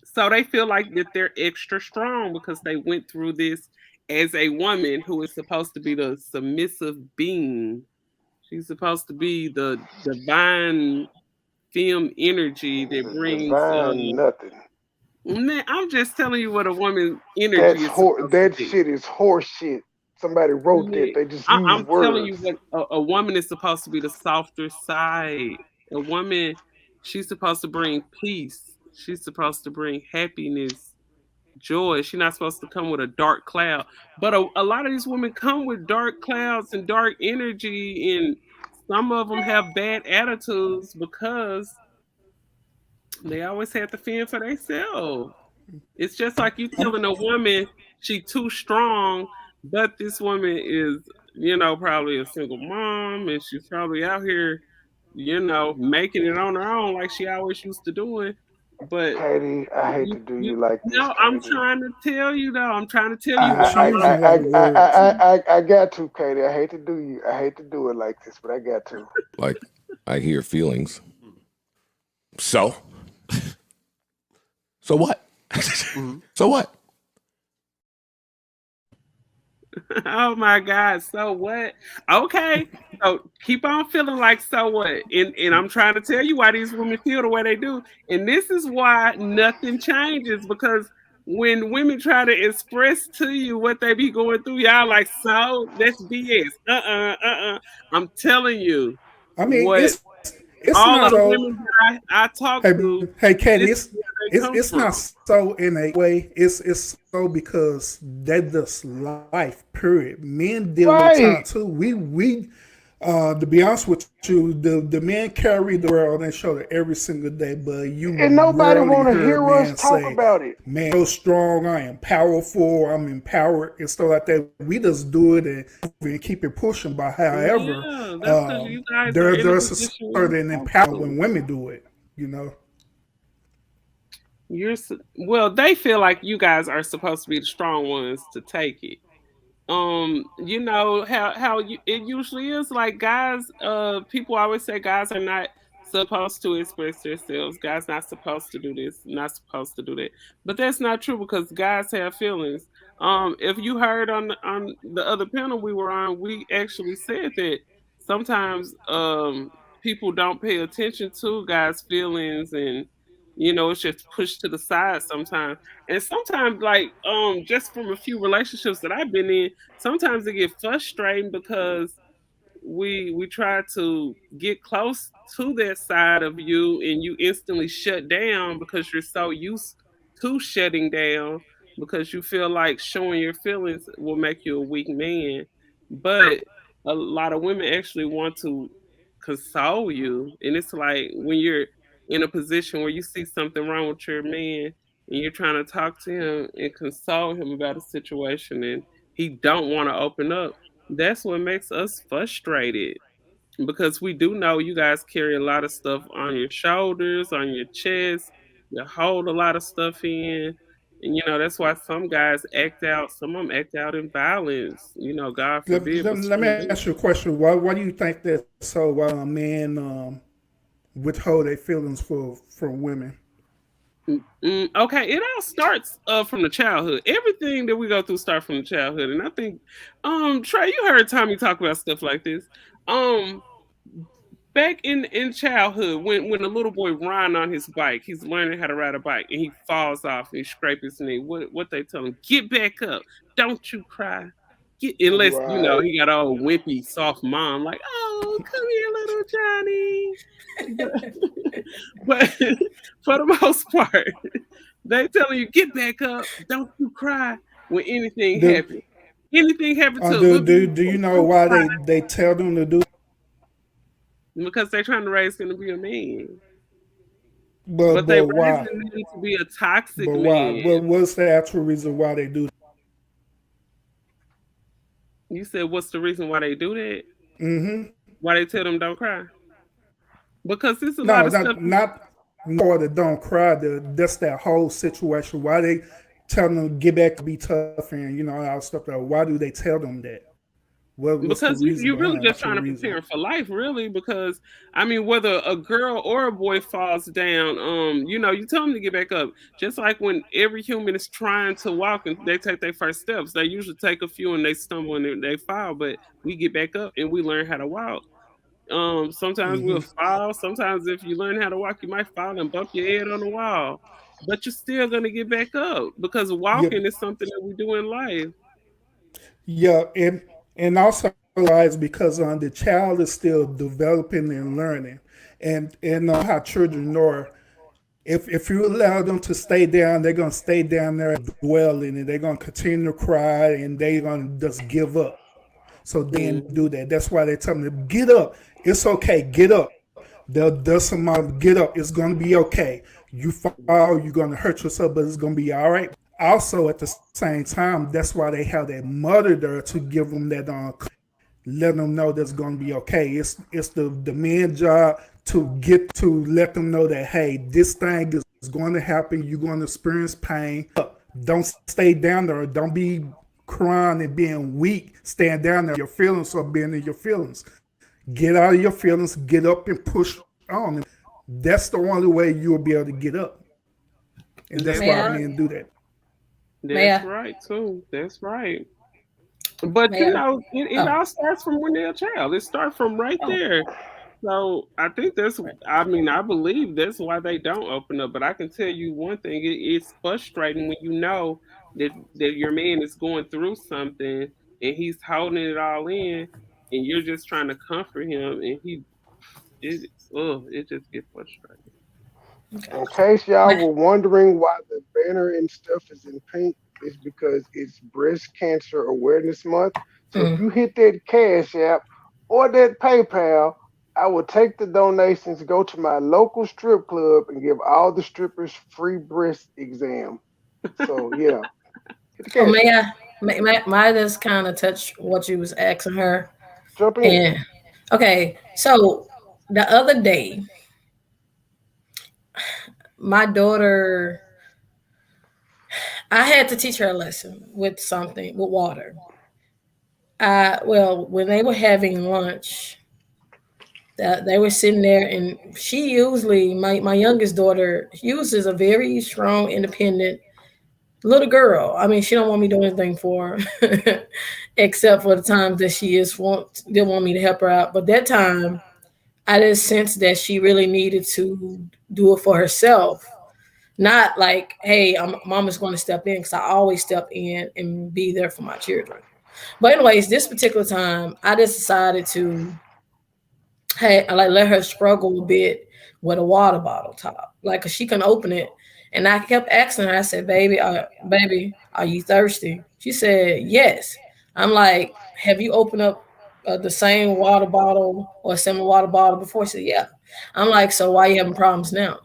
So they feel like that they're extra strong because they went through this as a woman who is supposed to be the submissive being. She's supposed to be the divine femme energy that The brings divine nothing. man, I'm just telling you what a woman energy is supposed to That be. shit is horse shit. Somebody wrote that. Man, They just use I'm telling you words. what a woman is supposed to be the softer side. A woman, she's supposed to bring peace. She's supposed to bring happiness. joy. She's not supposed to come with a dark cloud. But a lot of these women come with dark clouds and dark energy, and some of them have bad attitudes because they always have to fend for themselves. It's just like you telling a woman she too strong, but this woman is, probably a single mom, and she's probably out here, making it on her own like she always used to doing. But Katie, I hate to do you like this, no, I'm Katie. trying to tell you though. I'm trying to tell I, you Yeah, what she I I, using learned. a lot of words. I got to, Katie. I hate to do you. I hate to do it like this, but I got to. Like, I hear feelings. So? So what? So what? Oh my God. So what? Okay. So keep on feeling like so what? And I'm trying to tell you why these women feel the way they do. And this is why nothing changes, because when women try to express to you what they be going through, y'all like, so that's BS. I'm telling you I mean, what it's all not of the so. women that I talk to, Hey, Katie, this is where they come it's not from. so in a way. It's so because that's just life. Period. Men deal with Right. time too. We to be honest with you, the men carry the world and show it every single day. But you And nobody rarely want to hear a hear us man talk say, about it. "Man, I'm so strong. I am powerful. I'm empowered," and stuff like that. We just do it and keep it pushing. But however, Yeah, that's because you guys are in a there's a position where you're certain supposed empowerment when to. women do it. You know. Well, they feel like you guys are supposed to be the strong ones to take it. You know how it usually is, like, guys, people always say guys are not supposed to express themselves, guys not supposed to do this, not supposed to do that, but that's not true because guys have feelings. If you heard on the other panel we were on, we actually said that sometimes people don't pay attention to guys feelings, and it's just pushed to the side sometimes. And sometimes, like, just from a few relationships that I've been in, sometimes it get frustrating because we try to get close to that side of you, and you instantly shut down because you're so used to shutting down, because you feel like showing your feelings will make you a weak man. But a lot of women actually want to console you, and it's like when you're in a position where you see something wrong with your man and you're trying to talk to him and console him about a situation, and he don't want to open up, that's what makes us frustrated, because we do know you guys carry a lot of stuff on your shoulders, on your chest. You hold a lot of stuff in. And that's why some guys act out, some of them act out in violence, God forbid, but Let me some ask you a question. Why do you think that so men withhold their feelings from women? Okay, it all starts from the childhood. Everything that we go through starts from the childhood, and I think, Trey, you heard Tommy talk about stuff like this. Um, Back in childhood, when a little boy riding on his bike, he's learning how to ride a bike, and he falls off and he scrape his knee. What they tell him? Get back up! Don't you cry! Unless Right. he got all wimpy, soft mom, like, oh, come here, little Johnny. But for the most part, they telling you get back up, don't you cry when anything Do happens. Anything happened to a little baby, do you know don't why cry, they tell them to do? because they're trying to raise him to be a man. But they But why? raising him to be a toxic But why? man. What's the actual reason why they do? You said, what's the reason why they do that? Mm-hmm. Why they tell them don't cry? Because there's a lot No, of stuff. not more that don't cry. That's that whole situation. Why they tell them to get back, be tough, and all stuff. Like, why do they tell them that? What's the Because reason you're really behind? just Actual trying to reason? prepare for life, really. Because I mean, whether a girl or a boy falls down, you tell them to get back up. Just like when every human is trying to walk and they take their first steps, they usually take a few and they stumble and they fall, but we get back up and we learn how to walk. Sometimes we'll fall. Sometimes if you learn how to walk, you might fall and bump your head on the wall, but you're still gonna get back up because Yep. walking is something that we do in life. Yeah, and also realize because the child is still developing and learning, and how children are. If you allow them to stay down, they're gonna stay down there dwelling, and they're gonna continue to cry, and they're gonna just give up. So then Mm. do that. That's why they tell me, get up. It's okay. Get up. There's some get up. It's gonna be okay. You fall, you're gonna hurt yourself, but it's gonna be all right. Also, at the same time, that's why they have that mother there to give them that let them know that's gonna be okay. It's the man's job to get to let them know that hey, this thing is going to happen. You're going to experience pain. Don't stay down there. Don't be crying and being weak. Stand down there. Your feelings are being in your feelings. Get out of your feelings. Get up and push on. That's the only way you'll be able to get up. And that's That's why Yeah. right. men do that. That's Maya. right too. That's right. But you Maya. know, it Oh, all starts from when they're a child. It starts from right oh, there. So I think that's, right. I mean, I believe that's why they don't open up. But I can tell you one thing, it's frustrating when you know that your man is going through something and he's holding it all in and you're just trying to comfort him and it just gets frustrating. Okay. In case y'all Ma- were wondering why the banner and stuff is in pink, it's because it's Breast Cancer Awareness Month. So if mm. you hit that Cash App or that PayPal, I will take the donations, go to my local strip club, and give all the strippers free breast exam. So yeah, hit the Oh, Cash App. may I just kind of touch what you was asking her? Jump in. And okay, so the other day, my daughter, I had to teach her a lesson with something with water. Well, when they were having lunch, they were sitting there, and she usually, my youngest daughter, uses a very strong, independent little girl. I mean, she don't want me to do anything for her, except for the times that she is didn't want me to help her out. But that time, I just sensed that she really needed to do it for herself. Not like, hey, mama's going to step in because I always step in and be there for my children. But anyways, this particular time, I just decided to, hey, I like let her struggle a bit with a water bottle top, like 'cause she can open it. And I kept asking her. I said, baby, are you thirsty?" She said, "Yes." I'm like, "Have you opened up the same water bottle or a similar water bottle before?" She said, "Yeah." I'm like, "So why are you having problems now?"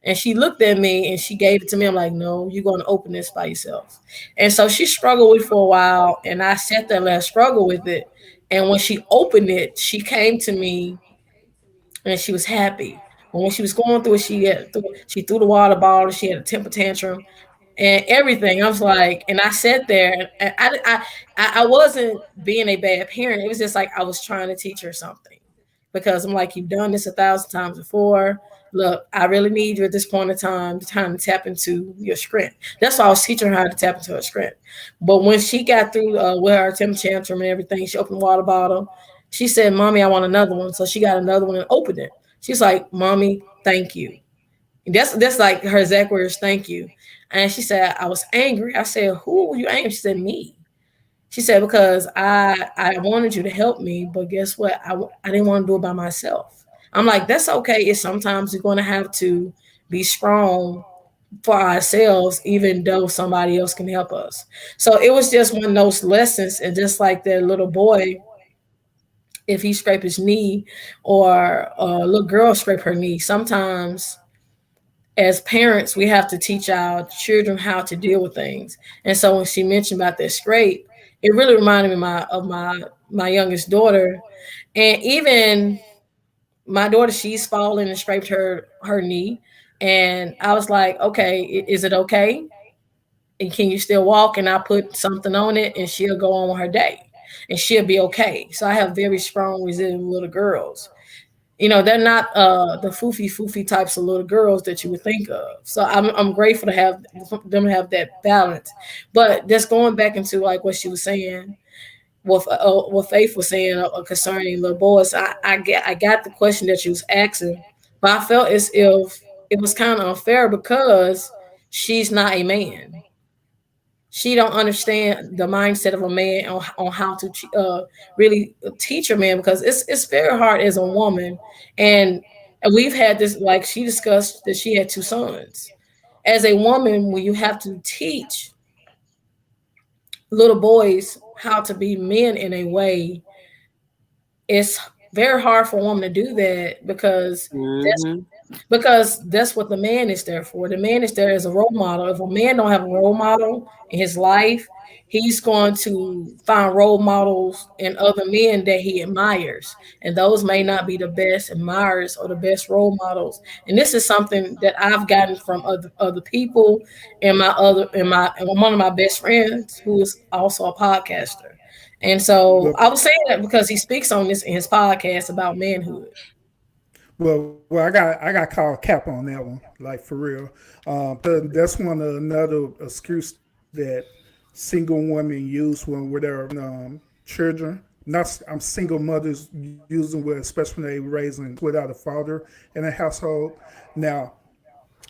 And she looked at me and she gave it to me. I'm like, "No, you're going to open this by yourself." And so she struggled with it for a while, and I sat there and let her struggle with it. And when she opened it, she came to me and she was happy. But when she was going through it, she threw the water bottle. She had a temper tantrum and everything. I was like, and I sat there, and I wasn't being a bad parent. It was just like I was trying to teach her something because I'm like, you've done this 1,000 times before. Look, I really need you at this point in time to tap into your strength. That's why I was teaching her how to tap into her strength. But when she got through with her temper tantrum and everything, she opened the water bottle. She said, "Mommy, I want another one." So she got another one and opened it. She's like, "Mommy, thank you." That's like her exact words, "Thank you." And she said, "I was angry." I said, "Who were you angry?" She said, "Me." She said, "Because I wanted you to help me, but guess what? I didn't want to do it by myself." I'm like, "That's okay. It's sometimes we're going to have to be strong for ourselves, even though somebody else can help us." So it was just one of those lessons. And just like that little boy, if he scrape his knee or a little girl scrape her knee, sometimes as parents, we have to teach our children how to deal with things. And so when she mentioned about that scrape, it really reminded me of my youngest daughter. And even my daughter, she's fallen and scraped her knee. And I was like, "Okay, is it okay? And can you still walk?" And I put something on it and she'll go on with her day and she'll be okay. So I have very strong, resilient little girls. They're not the foofy types of little girls that you would think of. So I'm grateful to have them have that balance. But just going back into like what she was saying, what Faith was saying concerning little boys, I got the question that she was asking, but I felt as if it was kind of unfair because she's not a man. She don't understand the mindset of a man on how to really teach a man because it's very hard as a woman. And we've had this, like she discussed that she had two sons. As a woman, when you have to teach little boys how to be men in a way, it's very hard for a woman to do that Mm-hmm. because that's what the man is there for. The man is there as a role model. If a man don't have a role model in his life, he's going to find role models in other men that he admires, and those may not be the best admirers or the best role models. And this is something that I've gotten from other people, and one of my best friends who is also a podcaster. And so Well, I was saying that because he speaks on this in his podcast about manhood. well, I got called cap on that one, like for real. That's one of another excuse that single women use when with their children. Not I'm single mothers using with, especially when they raising without a father in a household. Now,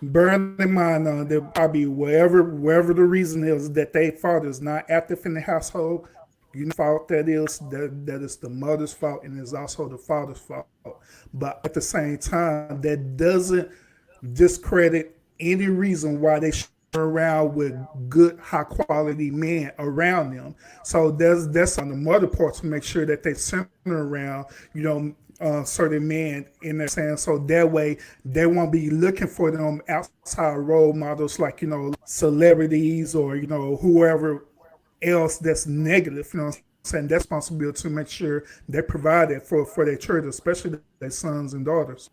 bear in mind that probably wherever the reason is that their father is not active in the household, you know fault that is that is the mother's fault and is also the father's fault. But at the same time, that doesn't discredit any reason why they should around with good high quality men around them. So that's on the mother part to make sure that they center around, certain men in their saying, so that way they won't be looking for them outside role models like celebrities or whoever else that's negative. You know what I'm saying? That's responsibility to make sure they provide it for their children, especially their sons and daughters.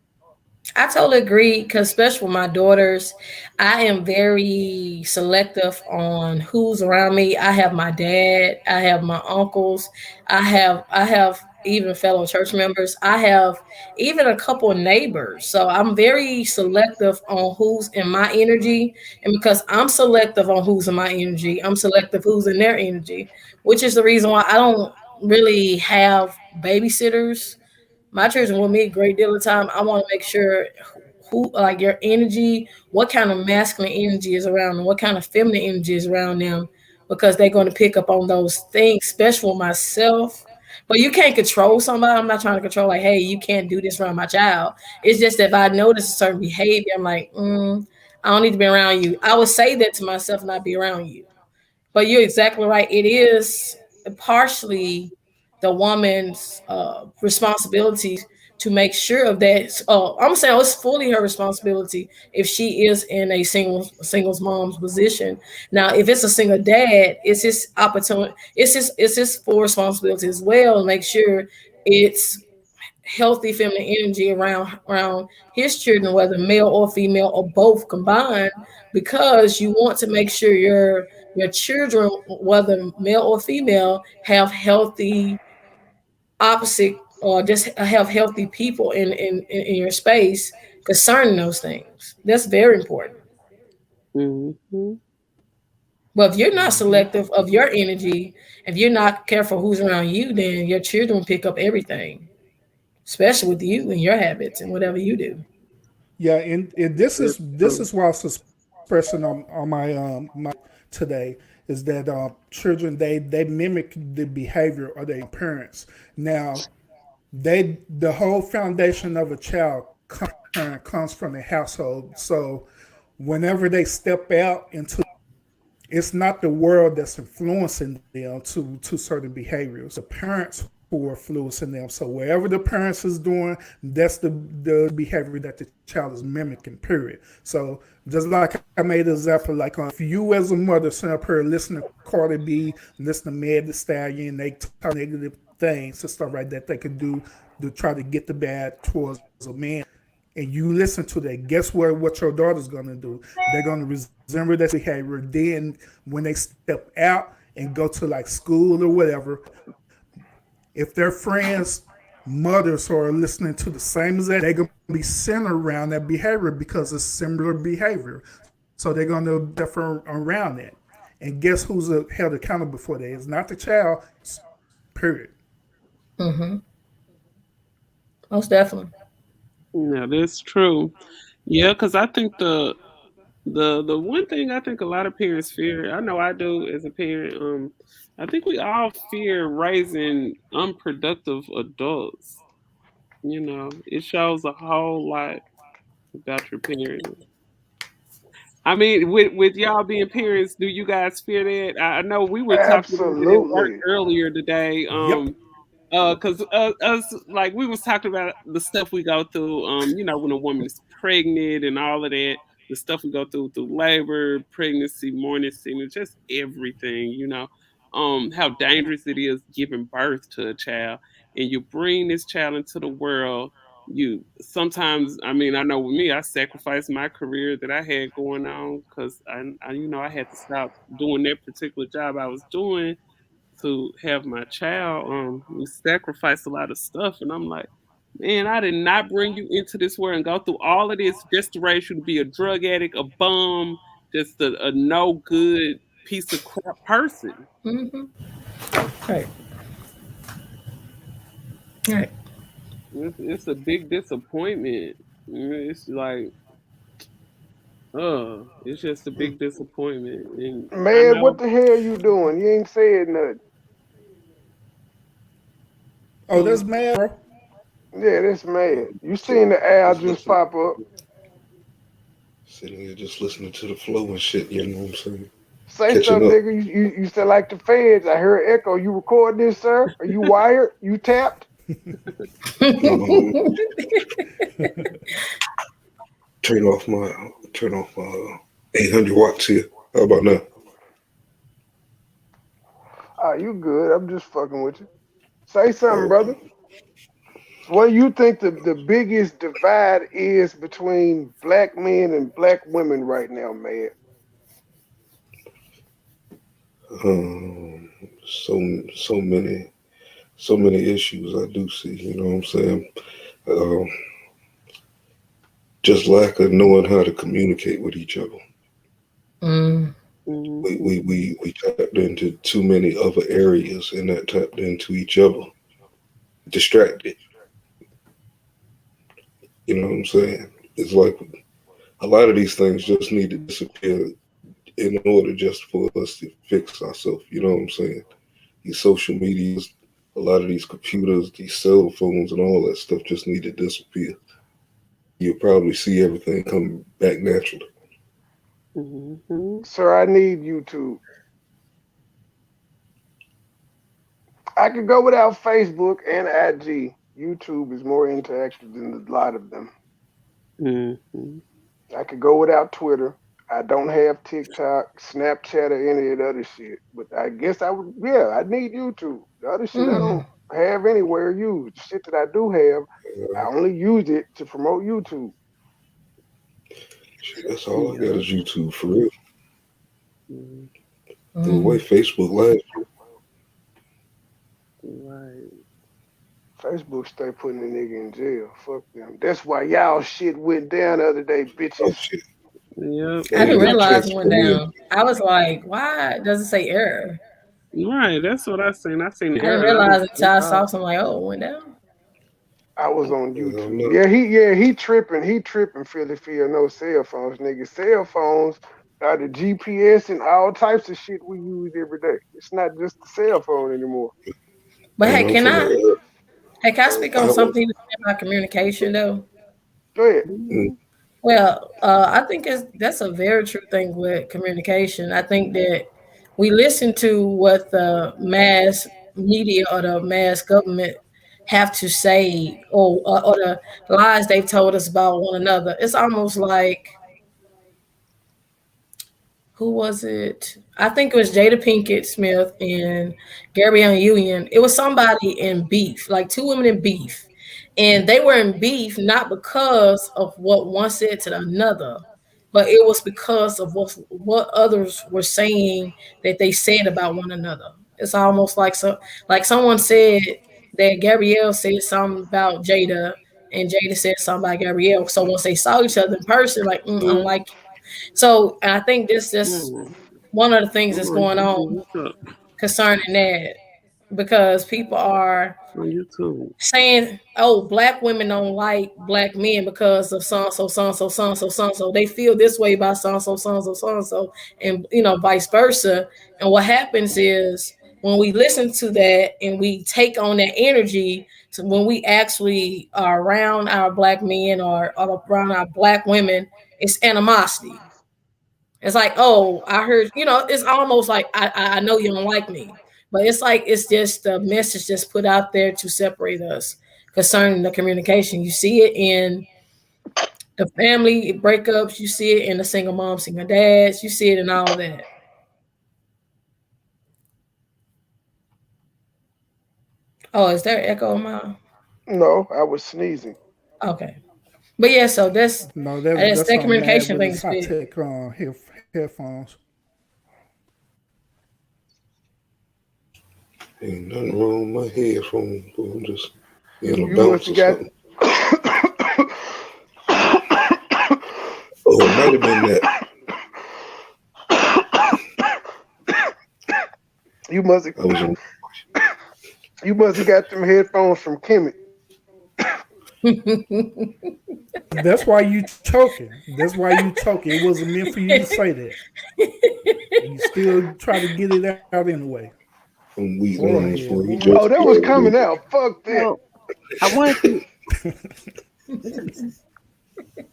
I totally agree because, especially with my daughters, I am very selective on who's around me. I have my dad, I have my uncles, I have even fellow church members. I have even a couple of neighbors. So I'm very selective on who's in my energy. And because I'm selective on who's in my energy, I'm selective who's in their energy, which is the reason why I don't really have babysitters. My children with me a great deal of time. I want to make sure who like your energy, what kind of masculine energy is around them, what kind of feminine energy is around them, because they're going to pick up on those things, especially with myself. But you can't control somebody. I'm not trying to control like, hey, you can't do this around my child. It's just that if I notice a certain behavior, I'm like, I don't need to be around you. I would say that to myself, not be around you. But you're exactly right. It is partially the woman's responsibilities to make sure of that. I'm saying it's fully her responsibility if she is in a singles mom's position. Now, if it's a single dad, it's his opportunity. It's his full responsibility as well to make sure it's healthy feminine energy around his children, whether male or female or both combined, because you want to make sure your children, whether male or female, have healthy opposite or just have healthy people in your space concerning those things. That's very important. Mm-hmm. But if you're not selective of your energy, if you're not careful who's around you, then your children pick up everything, especially with you and your habits and whatever you do. Yeah, and this That's is this true. is why I was expressing on my today is that children they mimic the behavior of their parents. Now the whole foundation of a child comes from the household. So whenever they step out into, it's not the world that's influencing them to certain behaviors. The parents who are influencing them. So wherever the parents is doing, that's the behavior that the child is mimicking. Period. So just like I made an example, like if you as a mother sit up here listening to Cardi B, listen to Meg Thee Stallion, they talk negative things and stuff like that they could do to try to get the bad towards a man, and you listen to that, guess what your daughter's gonna do? They're gonna resemble that behavior. Then when they step out and go to like school or whatever, if their friends mothers are listening to the same as that, they're gonna be centered around that behavior because it's similar behavior. So they're gonna differ around that. And guess who's held accountable for that? It's not the child, period. Mm-hmm. Most definitely. Yeah, that's true. Yeah, because I think the one thing I think a lot of parents fear, I know I do as a parent, I think we all fear raising unproductive adults. It shows a whole lot about your parents. I mean, with y'all being parents, do you guys fear that? I know we were talking about it at work Absolutely. earlier today. Yep. Cause us like we was talking about the stuff we go through. When a woman is pregnant and all of that, the stuff we go through labor, pregnancy, morning sickness, just everything. How dangerous it is giving birth to a child, and you bring this child into the world. You sometimes, I mean, I know with me, I sacrificed my career that I had going on because I had to stop doing that particular job I was doing to have my child. We sacrificed a lot of stuff, and I'm like, man, I did not bring you into this world and go through all of this just to raise you to be a drug addict, a bum, just a no good piece of crap person. Mm-hmm. Right. Right. It's a big disappointment. It's like, it's just a big disappointment, and I Man, what know. the hell you doing? You ain't said nothing. Oh, that's mad, bro. Yeah, that's mad. You seen the Al Just just listen, pop up. sitting here just listening to the flow and shit. You know what I'm saying? Say Catching something, up. nigga. You said like the feds. I heard echo. You record this, sir? Are you wired? You tapped? Um, turn off my 800 watts here. How about now? Ah, you good. I'm just fucking with you. Say something, brother. Okay. What do you think the biggest divide is between black men and black women right now, man? Um, so so many so many issues I do see. You know what I'm saying? Um, just lack of knowing how to communicate with each other. Mm. We Mhm. we we we tapped into too many other areas and not tapped into each other. Distracted. You know what I'm saying? It's like a lot of these things just need to disappear in order just for us to fix ourselves. You know what I'm saying? These social medias, a lot of these computers, these cell phones, and all that stuff just need to disappear. You'll probably see everything come back naturally. Mhm. Sir, I need YouTube. I could go without Facebook and IG. YouTube is more interactive than a lot of them. Mhm. I could go without Twitter. I don't have TikTok, Snapchat, or any of the other shit. But I guess I would, yeah, I need YouTube. The other shit I Mm. don't have anywhere used. Shit that I do have, I Uh, only use it to promote YouTube. Shit, that's all I got Yeah. is YouTube for real. Mhm. The way Mm. Facebook Live, Right. Facebook stay putting the nigga in jail. Fuck them. That's why y'all shit went down the other day, oh bitches. shit, Yep. I that didn't nigga realize it catch went for real. down. I was like, why does it say error? Right. That's what I seen. I seen the I didn't error. I was realize it until pissed I off. saw something like, oh, it went down. I was on Hell YouTube. no. Yeah, he tripping. He tripping, Philly for no cell phones, nigga. Cell phones are the GPS and all types of shit we use every day. It's not just the cell phone anymore. But And hey, I'm from the can I speak on I was something you said about communication though? Go ahead. mm, Mhm. Well, I think that's a very true thing with communication. I think that we listen to what the mass media or the mass government have to say, or the lies they've told us about one another. It's almost like, who was it? I think it was Jada Pinkett Smith and Gabrielle Union. It was somebody in beef, like two women in beef. And they were in beef not because of what one said to another, but it was because of what others were saying that they said about one another. It's almost like like someone said that Gabrielle said something about Jada and Jada said something about Gabrielle. So once they saw each other in person, like, I don't like you. So and I think this Mhm. one of the things I'm that's on going on YouTube. What's up? concerning that because people are On YouTube. saying, "Oh, black women don't like black men because of so and so, so and so, so and so, so and so." They feel this way about so and so, so and so, so and so, and vice versa. And what happens is when we listen to that and we take on that energy, so when we actually are around our black men or around our black women, it's animosity. It's like, oh, I heard, it's almost like I know you don't like me. But it's like it's just a message just put out there to separate us concerning the communication. You see it in the family breakups, you see it in the single moms, single dads, you see it in all that. Oh, is there echo in my No, I was sneezing. okay. But yeah, so No, that's that's that on Mad communication with thing his is high big. tech headphones. Ain't nothing wrong with my headphones, but I'm just in a You must bounce have or got something. Oh, it might have been that. you must have I was in, you must have got them headphones from Kimmy. That's why you choking. That's why you choking. It wasn't meant for you to say that. You still try to get it out anyway. from Wheat Go Loans ahead. for you Oh, just that was coming out. Fuck that. So I wanted to,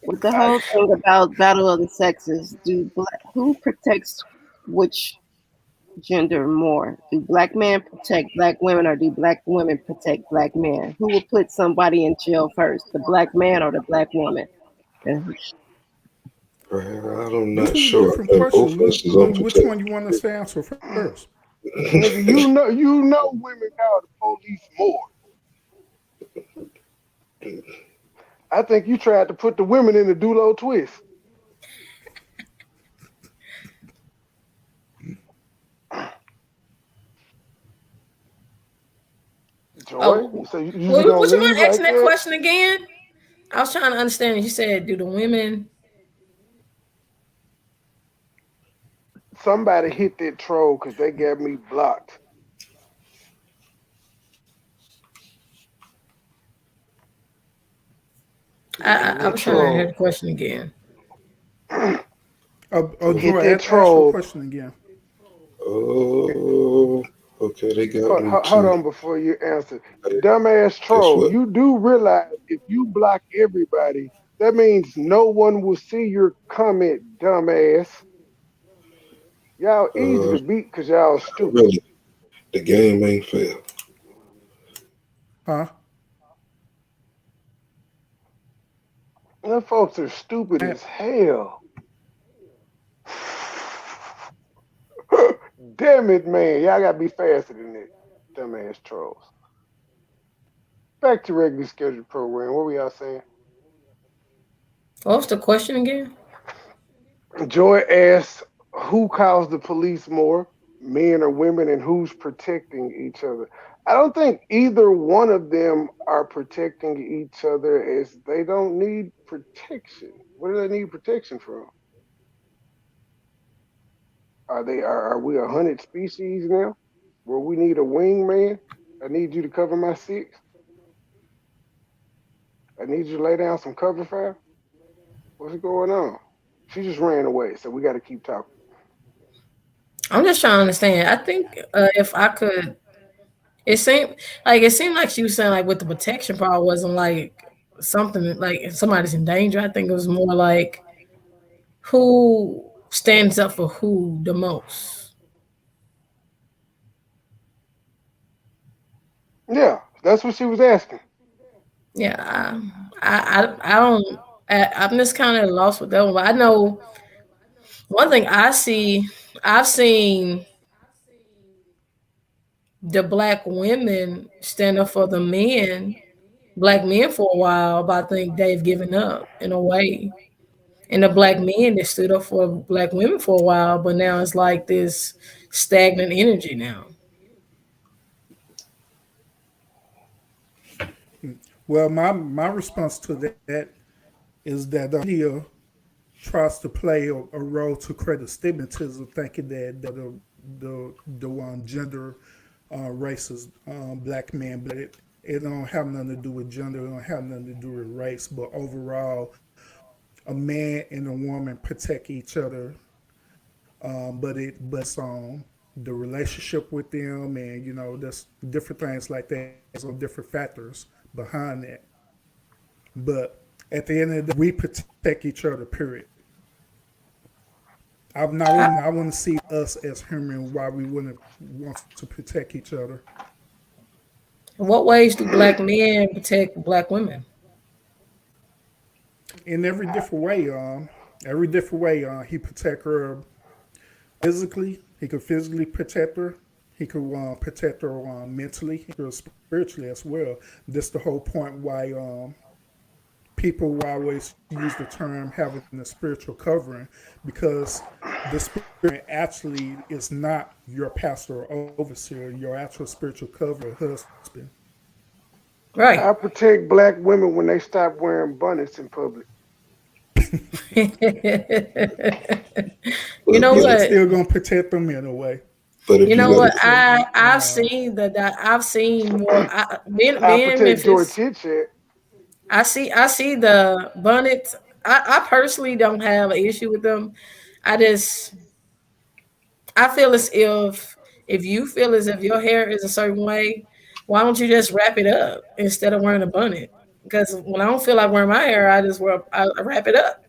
with the I, whole thing about battle of the sexes, who protects which gender more? Do black men protect black women, or do black women protect black men? Who will put somebody in jail first, the black man or the black woman? And I'm Them not two sure. different I think both questions. of us is Which one unprotected. you want us to answer first? nigga, you know women call the police more. I think you tried to put the women in the Dulo twist. Joy, Oh, so you just well, gonna would you leave mind like asking that that? question again? I was trying to understand. You said, do the women? Somebody hit that troll because they got me blocked. I, Hit I that was trying to hear troll. the question again. Hit Joy, that ask your troll. question again. Oh, okay, they got me Hold too. on before you answer. Dumbass Guess troll, what? you do realize if you block everybody, that means no one will see your comment, dumbass. Y'all easy to beat because y'all stupid. Really, the game ain't fair. Huh? Them folks are stupid as hell. Damn it, man. Y'all gotta be faster than that. Dumbass trolls. Back to regular scheduled program. What were y'all saying? What was the question again? Joy asks, who calls the police more, men or women, and who's protecting each other? I don't think either one of them are protecting each other as they don't need protection. What do they need protection from? Are we 100 species now? Where we need a wingman? I need you to cover my six. I need you to lay down some cover fire. What's going on? She just ran away, so we got to keep talking. I'm just trying to understand. I think if I could, it seemed like she was saying like with the protection part wasn't like something like if somebody's in danger. I think it was more like who stands up for who the most. Yeah, that's what she was asking. Yeah, I don't. I'm just kind of lost with that one. But I know one thing I see. I've seen the black women stand up for the men, black men for a while, but I think they've given up in a way. And the black men that stood up for black women for a while, but now it's like this stagnant energy now. Well, my response to that is that media tries to play a role to create a stigmatism, thinking that the one gender races, black men, but it don't have nothing to do with gender. It don't have nothing to do with race. But overall, a man and a woman protect each other. But it's on. the relationship with them, and there's different things like that. There's different factors behind that. But at the end of the day, we protect each other. Period. I want to see us as human. Why we wouldn't want to protect each other. In what ways do black men protect black women? In every different way. He protect her physically. He could physically protect her. He could protect her mentally. He could spiritually as well. That's the whole point why people always use the term having a spiritual covering, because the spirit actually is not your pastor or overseer. Your actual spiritual covering, husband. Right. I protect black women when they stop wearing bonnets in public. You know what? Still gonna protect them in a way. You know what? I've seen more. Being in Memphis, Chit. I see the bonnets. I personally don't have an issue with them. I feel as if you feel as if your hair is a certain way, why don't you just wrap it up instead of wearing a bonnet? Because when I don't feel like wearing my hair, I wrap it up,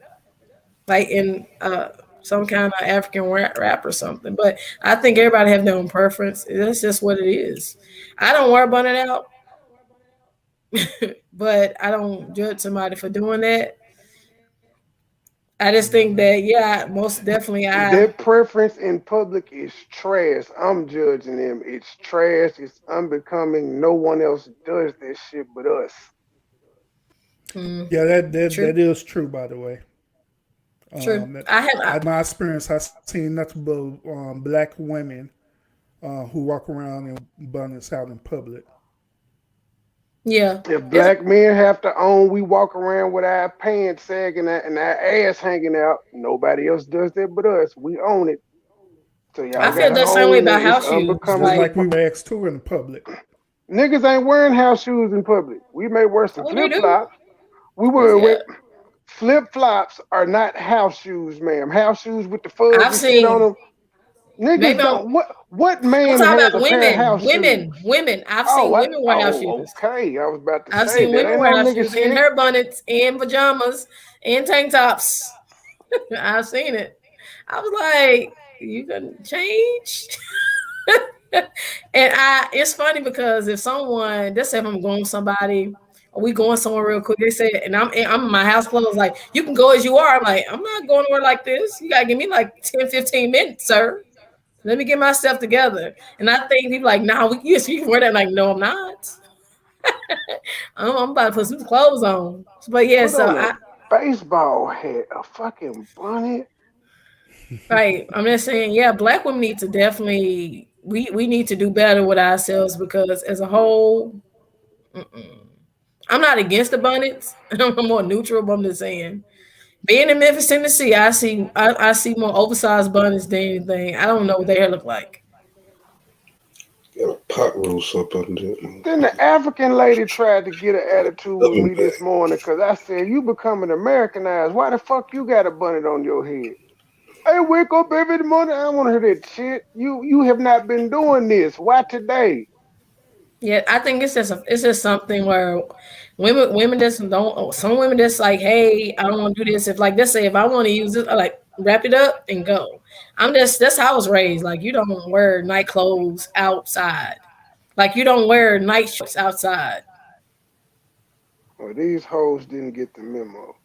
like in some kind of African wrap or something. But I think everybody have their own preference. That's just what it is. I don't wear a bonnet out, but I don't judge somebody for doing that. I just think that, most definitely Their preference in public is trash. I'm judging them. It's trash. It's unbecoming. No one else does that shit but us. Yeah, that is true, by the way. True. My experience, I've seen nothing but black women who walk around in bonnets out in public. Yeah. If black men have to own, we walk around with our pants sagging and our ass hanging out. Nobody else does that but us. We own it. So y'all I feel the same way about house shoes. Like we wear X2 in public. Niggas ain't wearing house shoes in public. We may wear some flip flops. We wear flip flops are not house shoes, ma'am. House shoes with the fuzz and shit on them. Niggas don't. What man has a pair of house shoes? Women. I've seen women wear house shoes. Okay, I was about to I've say seen women wear house shoes in hair bonnets, in pajamas, in tank tops. I've seen it. I was like, you can change. And it's funny because if someone, let's say if I'm going with somebody, or we going somewhere real quick, they say, and I'm in my house clothes, like, you can go as you are. I'm like, I'm not going nowhere like this. You gotta give me like 10, 15 minutes, sir. Let me get myself together. And I think people like, nah, you can wear that. Like, no, I'm not. I'm about to put some clothes on. But yeah, baseball hat, a fucking bonnet. Right. I'm just saying, black women need to definitely, we need to do better with ourselves, because as a whole, I'm not against the bonnets. I'm more neutral, but I'm just saying, being in Memphis, Tennessee, I see more oversized bonnets than anything. I don't know what their hair look like. Got a pot roast up under it. Then the African lady tried to get an attitude with me this morning because I said, you becoming Americanized. Why the fuck you got a bonnet on your head? I wake up every morning. I don't want to hear that shit. You have not been doing this. Why today? Yeah, I think it's just something where women just don't. Some women just like, hey, I don't want to do this. If like, let's say if I want to use it, I like wrap it up and go. That's how I was raised. Like, you don't wear night clothes outside. Like, you don't wear night shorts outside. Well, these hoes didn't get the memo.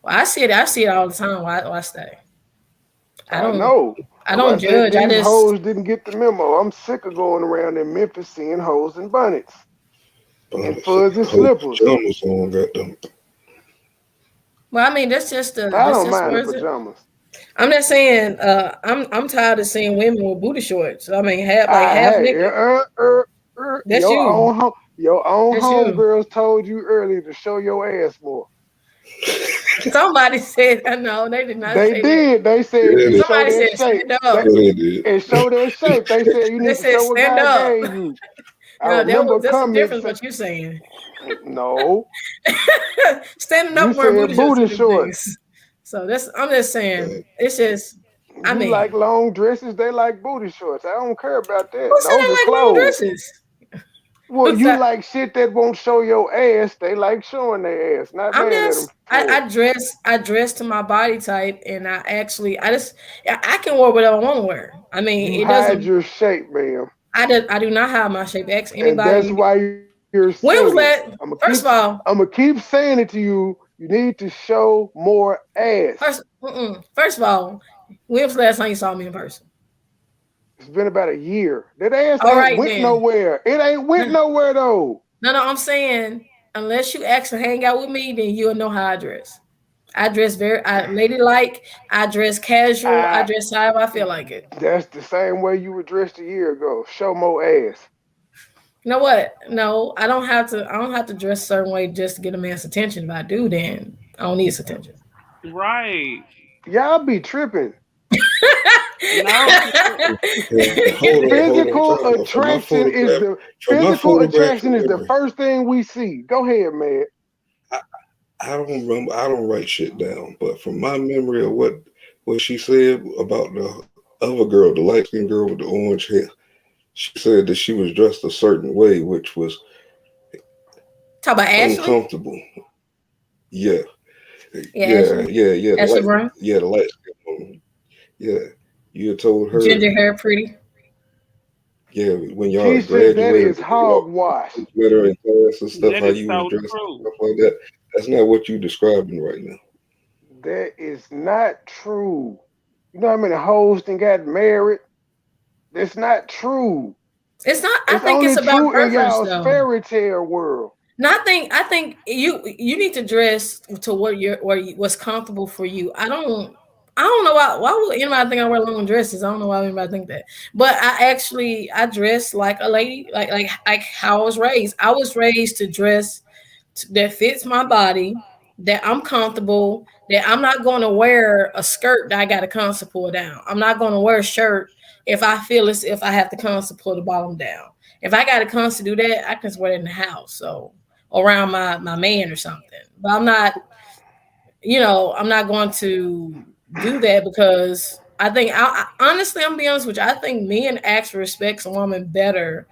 Well, I see it all the time. Why I stay? I don't know. I don't judge. These hoes didn't get the memo. I'm sick of going around in Memphis seeing hoes in bonnets and fuzzy slippers. Well, I mean, that's just I don't mind the pajamas. I'm not saying I'm tired of seeing women with booty shorts. I mean, half naked. That's you. Your own homegirls told you earlier to show your ass more. Somebody said, no, they did not. They did. They said, somebody said, stand up. And show their shape. They said, you need to show what God gave you. No, that's a difference what you're saying. No. Standing up wearing booty shorts. So I'm just saying, it's just. I You mean, like long dresses, they like booty shorts. I don't care about that. who said Those are I like long clothes. dresses? Well, Who's you that? like shit that won't show your ass. They like showing their ass. Not I'm mad at them just for it. I dress to my body type, and I can wear whatever I want to wear. I mean, You it hide doesn't. your shape, ma'am, I do not have my shape. X and that's anybody. why you're When was single. that? First of all, I'm gonna keep saying it to you. You need to show more ass. first of all, when was the last time you saw me in person? It's been about a year. That ass All ain't right went then. nowhere. It ain't went nowhere though. No, I'm saying unless you actually hang out with me, then you'll know how I dress. I dress ladylike. I dress casual. I I dress however I feel like it. That's the same way you were dressed a year ago. Show more ass. You know what? No, I don't have to. I don't have to dress a certain way just to get a man's attention. If I do, then I don't need his attention. Right. Y'all be tripping. No. Physical attraction is the memory. first thing we see. Go ahead, man. I don't remember. I don't write shit down, but from my memory of what she said about the other girl, the light skinned girl with the orange hair, she said that she was dressed a certain way, which was Talk about Ashley. uncomfortable. Yeah. Ashley. Ashley Brown. The light skinned woman. Yeah. You had told her Ginger hair, pretty. Yeah, when y'all She said that graduated, is hogwash. with her in class and stuff, That how is you so was dressed true. and stuff like that. That's not what you describing right now. That is not true. You know how many hoes that got married? That's not true. It's not. I It's think only it's about true in preference, y'all's though. fairy tale world. No, I think you need to dress to what's comfortable for you. I don't know why would anybody think I wear long dresses? I don't know why anybody think that. But I dress like a lady, like how I was raised. I was raised to dress that fits my body, that I'm comfortable, that I'm not going to wear a skirt that I got to constantly pull down. I'm not going to wear a shirt if I feel as if I have to constantly pull the bottom down. If I got to constantly do that, I can wear it in the house. So around my man or something. But I'm not going to do that because I think honestly, I'm being honest with you. I think men actually respects a woman better.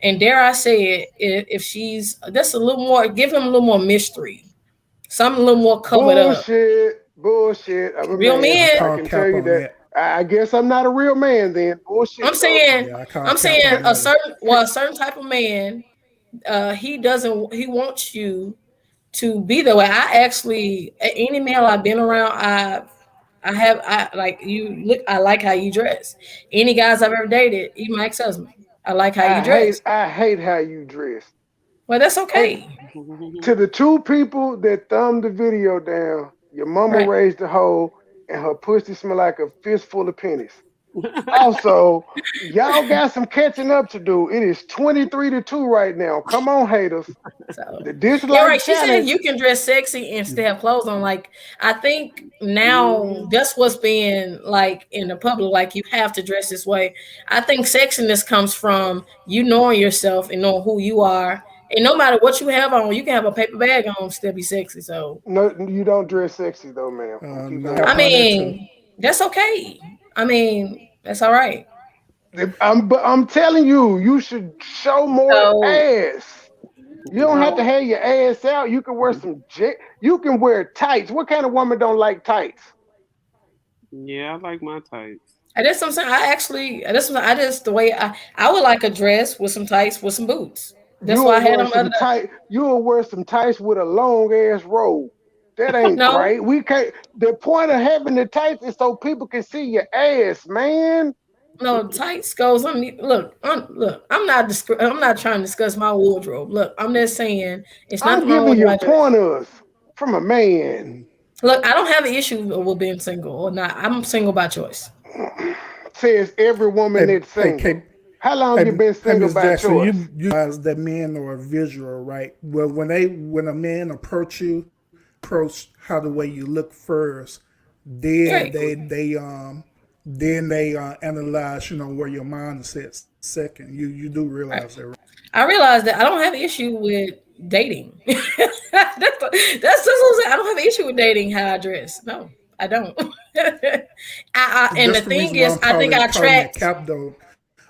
And dare I say it, if she's just a little more, give him a little more mystery, something a little more covered up. Bullshit. I'm a Real man. men. I can tell you that. I guess I'm not a real man then. Bullshit. I'm saying a certain type of man. He wants you to be the way. I actually, any male I've been around, I like you look. I like how you dress. Any guys I've ever dated, even my ex-husband, I like how you dress. I hate how you dress. Well, that's okay. To the two people that thumbed the video down, your mama raised a hoe and her pussy smell like a fistful of pennies. Also, y'all got some catching up to do. It is 23-2 right now. Come on, haters. So, the dislike you're right. She challenge. said you can dress sexy and still have clothes on. Like, I think now that's what's being like in the public. Like, you have to dress this way. I think sexiness comes from you knowing yourself and knowing who you are. And no matter what you have on, you can have a paper bag on and still be sexy. So no, you don't dress sexy though, man. I mean, that's okay. I mean, that's all right. I'm telling you, you should show more ass. You don't have to have your ass out. You can wear you can wear tights. What kind of woman don't like tights? Yeah, I like my tights. And that's what I'm saying. I just the way I would like a dress with some tights with some boots. That's why I had them tight. You'll wear some tights with a long ass robe. That ain't right. We can't. The point of having the tights is so people can see your ass, man. No, tights goes on me. Look, I'm not trying to discuss my wardrobe. Look, I'm just saying it's not. I'm giving you pointers from a man. Look, I don't have an issue with being single or not. I'm single by choice. Says every woman that's single. How long you been single by choice? You realize that men are visual, right? Well, when a man approach how the way you look first, then they analyze, where your mind is at second. You do realize that, right? I realize that I don't have an issue with dating. that's what I'm saying. I don't have an issue with dating how I dress. No, I don't. And the That's the thing reason why is, I'm I think I calling that attract. cap though.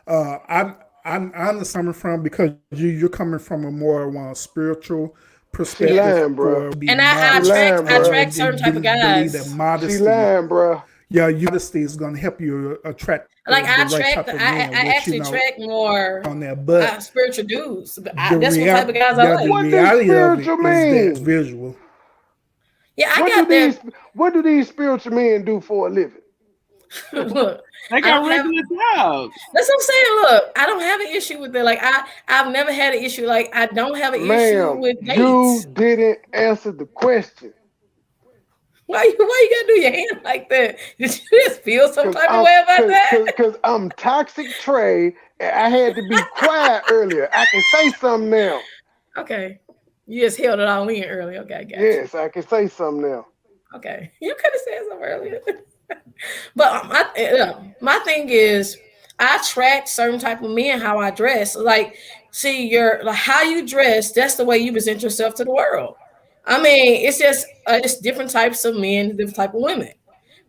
I understand from because you're coming from a more spiritual She perspective lying, for bro. be And She modest. lying, I bro. attract certain type of Believe that guys. She modesty, lying, bro. yeah, modesty is going to help you attract Like the I right attract, type of man. I Which actually attract more on that, but spiritual dudes. the That's what type of guys I yeah, the like. What does reality of it spiritual is that it's mean? visual. Yeah, I What do got that. these spiritual men do for a living? Look, They I got don't have. regular jobs. That's what I'm saying. Look, I don't have an issue with it. Like I've never had an issue. Like I don't have an issue Ma'am, with you dates. didn't answer the question. Why you gotta do your hand like that? Did you just feel some Cause type of I'm way about that? cause I'm toxic Trey and I had to be quiet earlier. I can say something now. Okay, you just held it all in earlier. Okay, I got you. Yes, I can say something now. Okay, you could have said something earlier. But my thing is, I track certain type of men how I dress. Like, see, your like how you dress. That's the way you present yourself to the world. I mean, it's just it's different types of men, different type of women.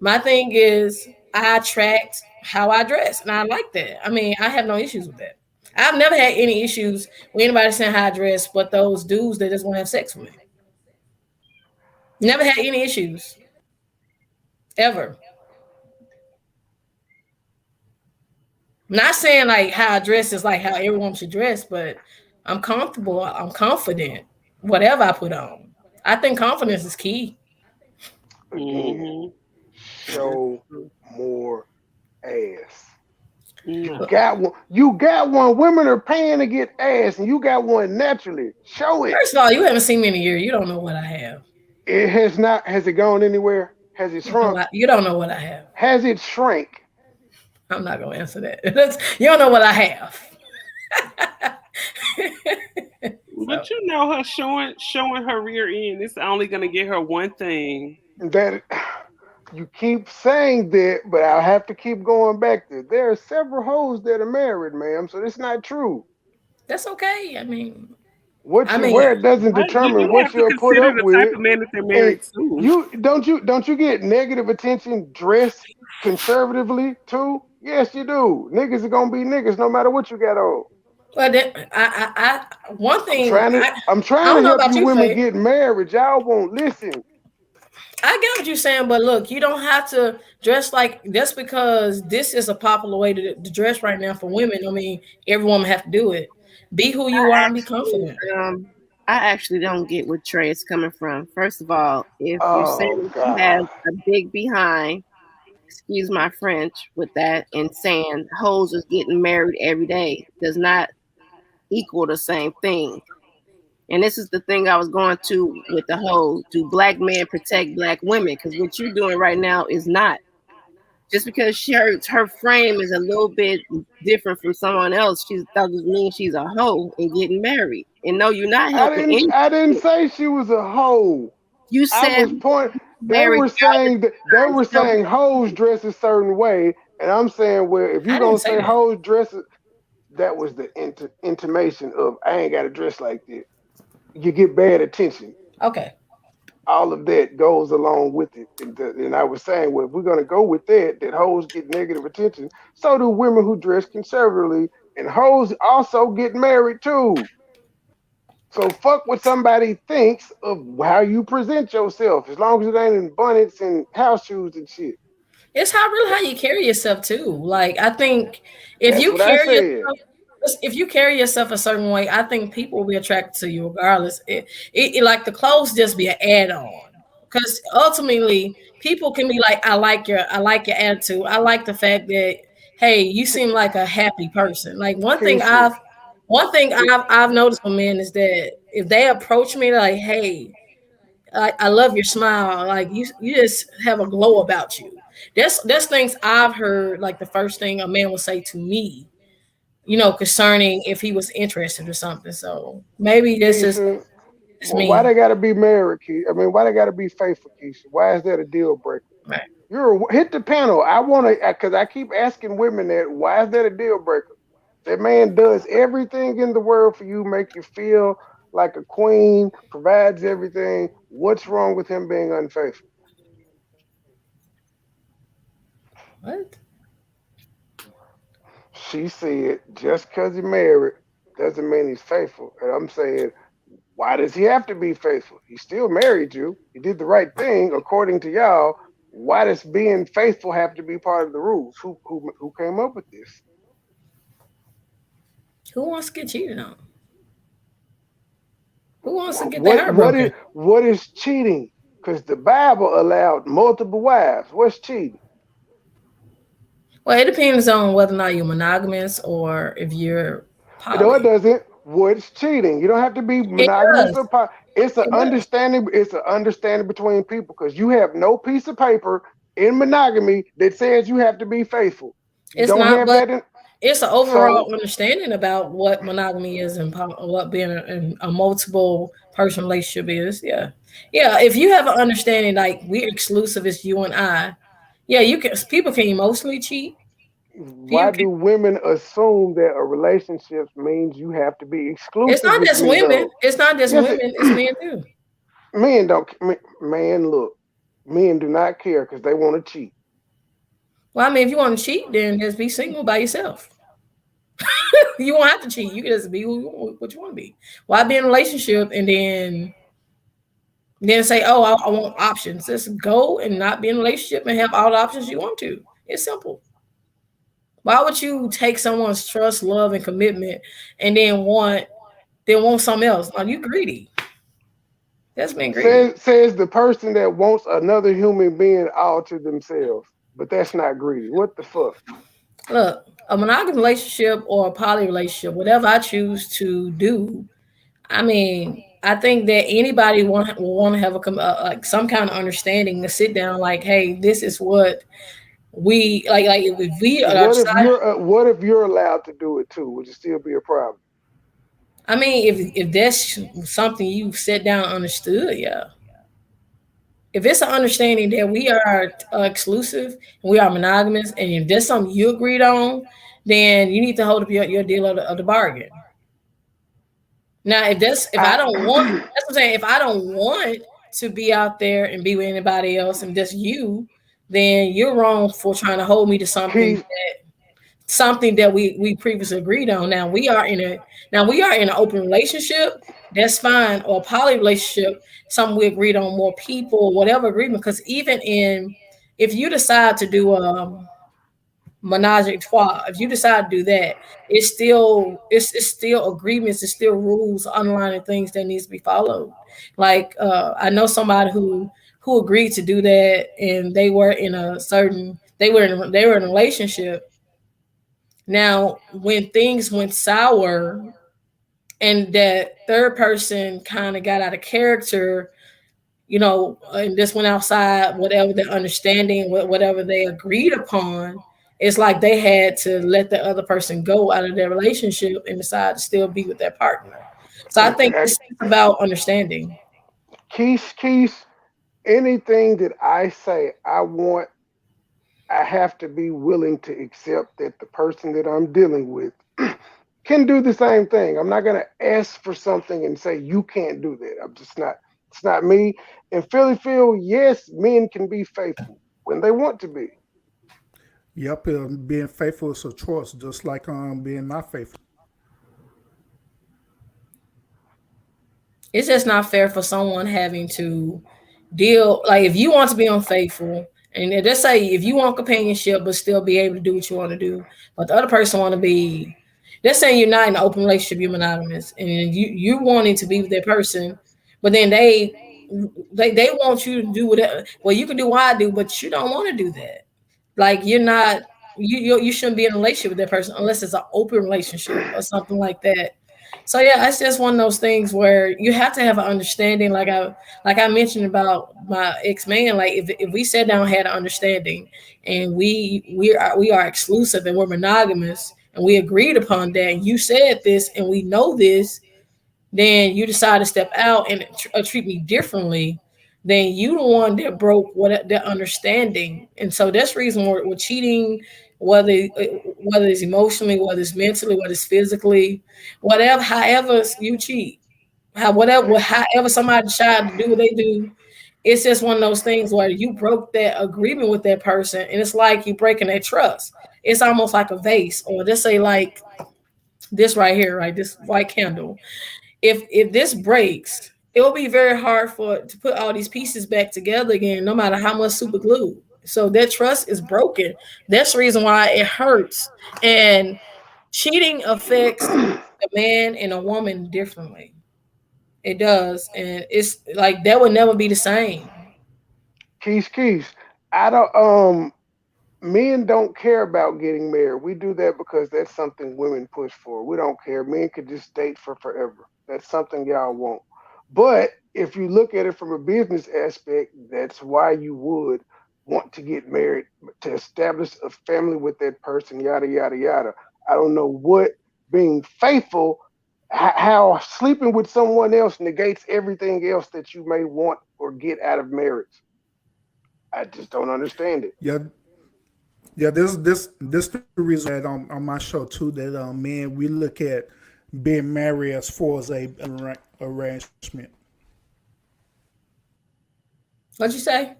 My thing is, I attract how I dress, and I like that. I mean, I have no issues with that. I've never had any issues with anybody saying how I dress, but those dudes that just want to have sex with me. Never had any issues ever. Not saying like how I dress is like how everyone should dress, but I'm comfortable. I'm confident. Whatever I put on, I think confidence is key. Again, Mm-hmm. show more ass. You No. got one. You got one. Women are paying to get ass, and you got one naturally. Show it. First of all, you haven't seen me in a year. You don't know what I have. It has not. Has it gone anywhere? Has it shrunk? You don't know what I have. Has it shrank? I'm not gonna answer that. You don't know what I have. But you know her showing her rear end. It's only gonna get her one thing. That you keep saying that, but I'll have to keep going back there. There are several hoes that are married, ma'am, so it's not true. That's okay. I mean, What you wear doesn't But you determine do what have to you'll put consider up the type with. of man that they're And married to. you get negative attention dressed conservatively too? Yes, you do. Niggas are gonna be niggas no matter what you got on. well, then, one thing I'm I trying don't to know help about you you, women Faye. get married. Y'all won't listen. I get what you're saying, but look, you don't have to dress like just because this is a popular way to dress right now for women. I mean, every woman have to do it. Be who you are I and be actually, confident. um, I actually don't get where Trey is coming from. First of all, if you're saying Oh that she has God. a big behind, excuse my French with that, and saying hoes is getting married every day does not equal the same thing. And this is the thing I was going to with the whole do black men protect black women? Because what you're doing right now is not. Just because her frame is a little bit different from someone else, she doesn't mean she's a hoe and getting married. And no, you're not helping any. I didn't say she was a hoe. You I said was point. They married were saying that they were don't saying hoes dress a certain way, and I'm saying, well, if you're I didn't gonna say say that. hoes dress, that was the intimation of I ain't got to dress like that. You get bad attention. Okay. All of that goes along with it. And I was saying, well, if we're gonna go with that hoes get negative attention, so do women who dress conservatively, and hoes also get married too. So fuck what somebody thinks of how you present yourself, as long as it ain't in bonnets and house shoes and shit. It's how you carry yourself too. Like I think if That's you what I carry said. yourself if you carry yourself a certain way, I think people will be attracted to you regardless. Like the clothes just be an add on because ultimately people can be like, I like your attitude. I like the fact that hey, you seem like a happy person. Like Keisha, one thing I've noticed with men is that if they approach me like, hey, I love your smile. Like you just have a glow about you. That's things I've heard. Like the first thing a man would say to me, concerning if he was interested or something. So maybe this is Keisha, it's well, why me. they gotta be married, Keisha? I mean, why they gotta be faithful, Keisha? Why is that a deal breaker? Right. Hit the panel. I want to, because I keep asking women that. Why is that a deal breaker? That man does everything in the world for you, make you feel like a queen, provides everything. What's wrong with him being unfaithful? What? She said, just because he's married doesn't mean he's faithful. And I'm saying, why does he have to be faithful? He still married you. He did the right thing according to y'all. Why does being faithful have to be part of the rules? Who came up with this? Who wants to get cheated on? Who wants to get their What heart what is broken? what is cheating? Because the Bible allowed multiple wives. What's cheating? Well, it depends on whether or not you're monogamous or if you're No, it poly. doesn't. What's cheating? You don't have to be It monogamous does. or it's an It does. understanding. It's an understanding between people because you have no piece of paper in monogamy that says you have to be faithful. You It's don't not, have but that in. it's an So overall understanding about what monogamy is and what being a multiple person relationship is. Yeah, yeah. If you have an understanding like we're exclusive, it's you and I. Yeah, you can. People can emotionally cheat. why People do can. women assume that a relationship means you have to be It's exclusive not with just me women. though? It's not just Yes, women. It's men too. men don't. Man, look, men do not care because they want to cheat. Well, I mean, if you want to cheat, then just be single by yourself. You won't have to cheat. You can just be what you want to be. Why be in a relationship and then say, "Oh, I want options." Just go and not be in a relationship and have all the options you want to. It's simple. Why would you take someone's trust, love, and commitment and then want something else? Are you greedy? That's being greedy. Says the person that wants another human being all to themselves. But that's not greedy. What the fuck? Look, a monogamous relationship or a poly relationship, whatever I choose to do, I mean, I think that anybody will want to have like some kind of understanding to sit down, like, hey, this is what we like if we are deciding. What if you're allowed to do it too? Would it still be a problem? I mean, if that's something you sit down and understood, yeah. If it's an understanding that we are exclusive and we are monogamous, and if that's something you agreed on, then you need to hold up your deal of the bargain. Now, if I don't want, I that's what I'm saying. If I don't want to be out there and be with anybody else, and just you, then you're wrong for trying to hold me to Keith, something that we previously agreed on. Now we are in an open relationship. That's fine, or a poly relationship. Something we agreed on, more people, whatever agreement. Because even in if you decide to do menage a trois, if you decide to do that, it's still agreements, it's still rules, underlying things that needs to be followed. Like I know somebody who agreed to do that, and they were in a relationship. Now, when things went sour and that third person kind of got out of character, and this went outside whatever the understanding, whatever they agreed upon, it's like they had to let the other person go out of their relationship and decide to still be with their partner. So I think okay, it's about understanding. Keith, anything that I say I want, I have to be willing to accept that the person that I'm dealing with can do the same thing. I'm not gonna ask for something and say you can't do that. I'm just not. It's not me. In Philly field, yes, men can be faithful when they want to be. Yep, being faithful is a choice, just like being not faithful. It's just not fair for someone having to deal, like, if you want to be unfaithful, and let's say if you want companionship but still be able to do what you want to do, but the other person want to be, let's say you're not in an open relationship, you're monogamous, and you wanting to be with that person, but then they want you to do whatever. Well, you can do what I do, but you don't want to do that. Like, you're not, you shouldn't be in a relationship with that person unless it's an open relationship or something like that. So yeah, it's just one of those things where you have to have an understanding. Like I mentioned about my ex-man. Like, if we sat down and had an understanding, and we are exclusive and we're monogamous, and we agreed upon that, and you said this and we know this, then you decide to step out and treat me differently, then you the one that broke what that understanding. And so that's the reason we're cheating, whether it's emotionally, whether it's mentally, whether it's physically, whatever, however you cheat, however somebody decide to do what they do, it's just one of those things where you broke that agreement with that person, and it's like you breaking their trust. It's almost like a vase, or just say like this right here, right? This white candle. If this breaks, it will be very hard for to put all these pieces back together again, no matter how much super glue. So that trust is broken. That's the reason why it hurts. And cheating affects a man and a woman differently. It does, and it's like that would never be the same. Keys. I don't. Men don't care about getting married. We do that because that's something women push for. We don't care. Men could just date for forever. That's something y'all want. But if you look at it from a business aspect, that's why you would want to get married to establish a family with that person, yada, yada, yada. I don't know what being faithful, how sleeping with someone else negates everything else that you may want or get out of marriage. I just don't understand it. Yeah, yeah. This the reason that on my show too that man we look at being married as far as a arrangement. What'd you say?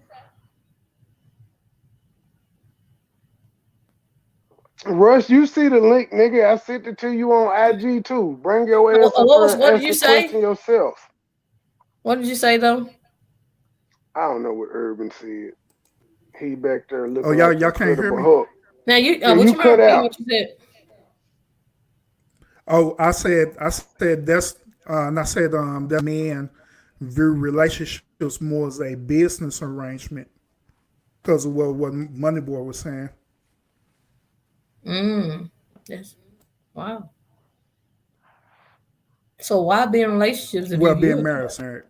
Russ, you see the link, nigga. I sent it to you on IG too. Bring your ass up What here was and what did ask you the say? question yourself. What did you say though? I don't know what Urban said. He back there Oh, looking y'all like the y'all can't hear Incredible me. Hulk. Now you Yeah, what you you remember cut repeating out. what you said? Oh, I said that's and I said that man view relationships more as a business arrangement because of what Moneyball was saying. Yes. Wow. So why be in relationships if you Well, view being it that married, way? sorry.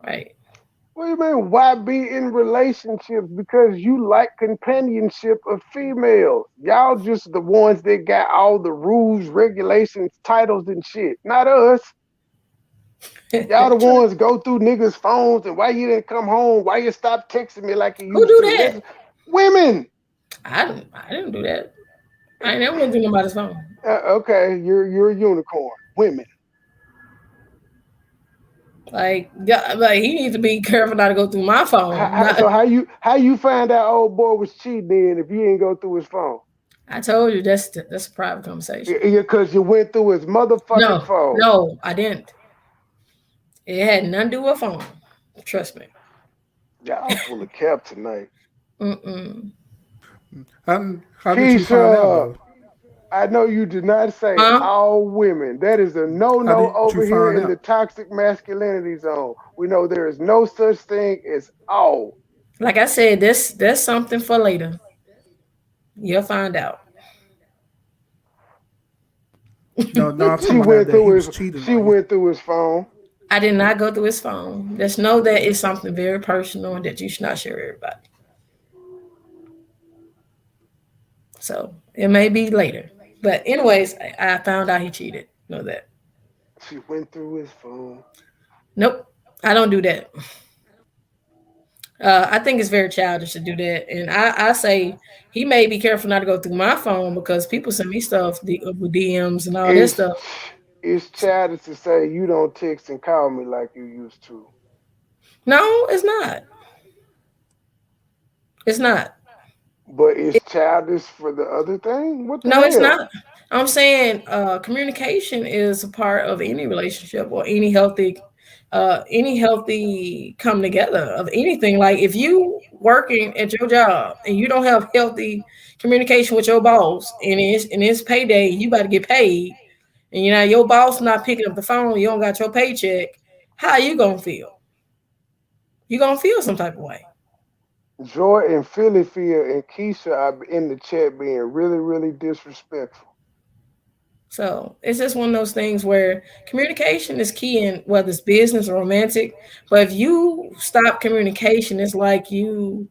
Right. What do you mean? Why be in relationships? Because you like companionship of females. Y'all just the ones that got all the rules, regulations, titles, and shit. Not us. Y'all the True. ones go through niggas' phones and why you didn't come home? Why you stopped texting me like you Who used do to? That's that? women. I didn't do that. I ain't never went through nobody's phone. Okay, you're a unicorn. Women. Like, yeah, like he needs to be careful not to go through my phone. Not, So how you find out old boy was cheating then if you ain't go through his phone? I told you that's a private conversation. Yeah, because you went through his motherfucking No, phone. no, I didn't. It had nothing to do with phone. Trust me. Y'all full of cap tonight. Mm-mm. How did you find out Keisha, though? I know you did not say Huh? all women. That is a How no-no did you over here find in the out? toxic masculinity zone. We know there is no such thing as all. Like I said, that's something for later. You'll find out. No, no, I'm She talking about went that he through was his cheating she on you. went through his phone. I did not go through his phone. Just know that it's something very personal and that you should not share with everybody. So it may be later. But anyways, I found out he cheated. Know that. She went through his phone. Nope. I don't do that. I think it's very childish to do that. And I say he may be careful not to go through my phone because people send me stuff with DMs and all that It's stuff. it's childish to say you don't text and call me like you used to. No, it's not. It's not. But it's childish for the other thing? What the No, it's hell? not. I'm saying communication is a part of any relationship or any healthy come together of anything. Like if you working at your job and you don't have healthy communication with your boss and it's payday, you about to get paid, and your boss not picking up the phone, you don't got your paycheck, how you gonna feel? You gonna feel some type of way. Joy and Philly Fear and Keisha are in the chat being really, really disrespectful. So it's just one of those things where communication is key in whether it's business or romantic. But if you stop communication, it's like you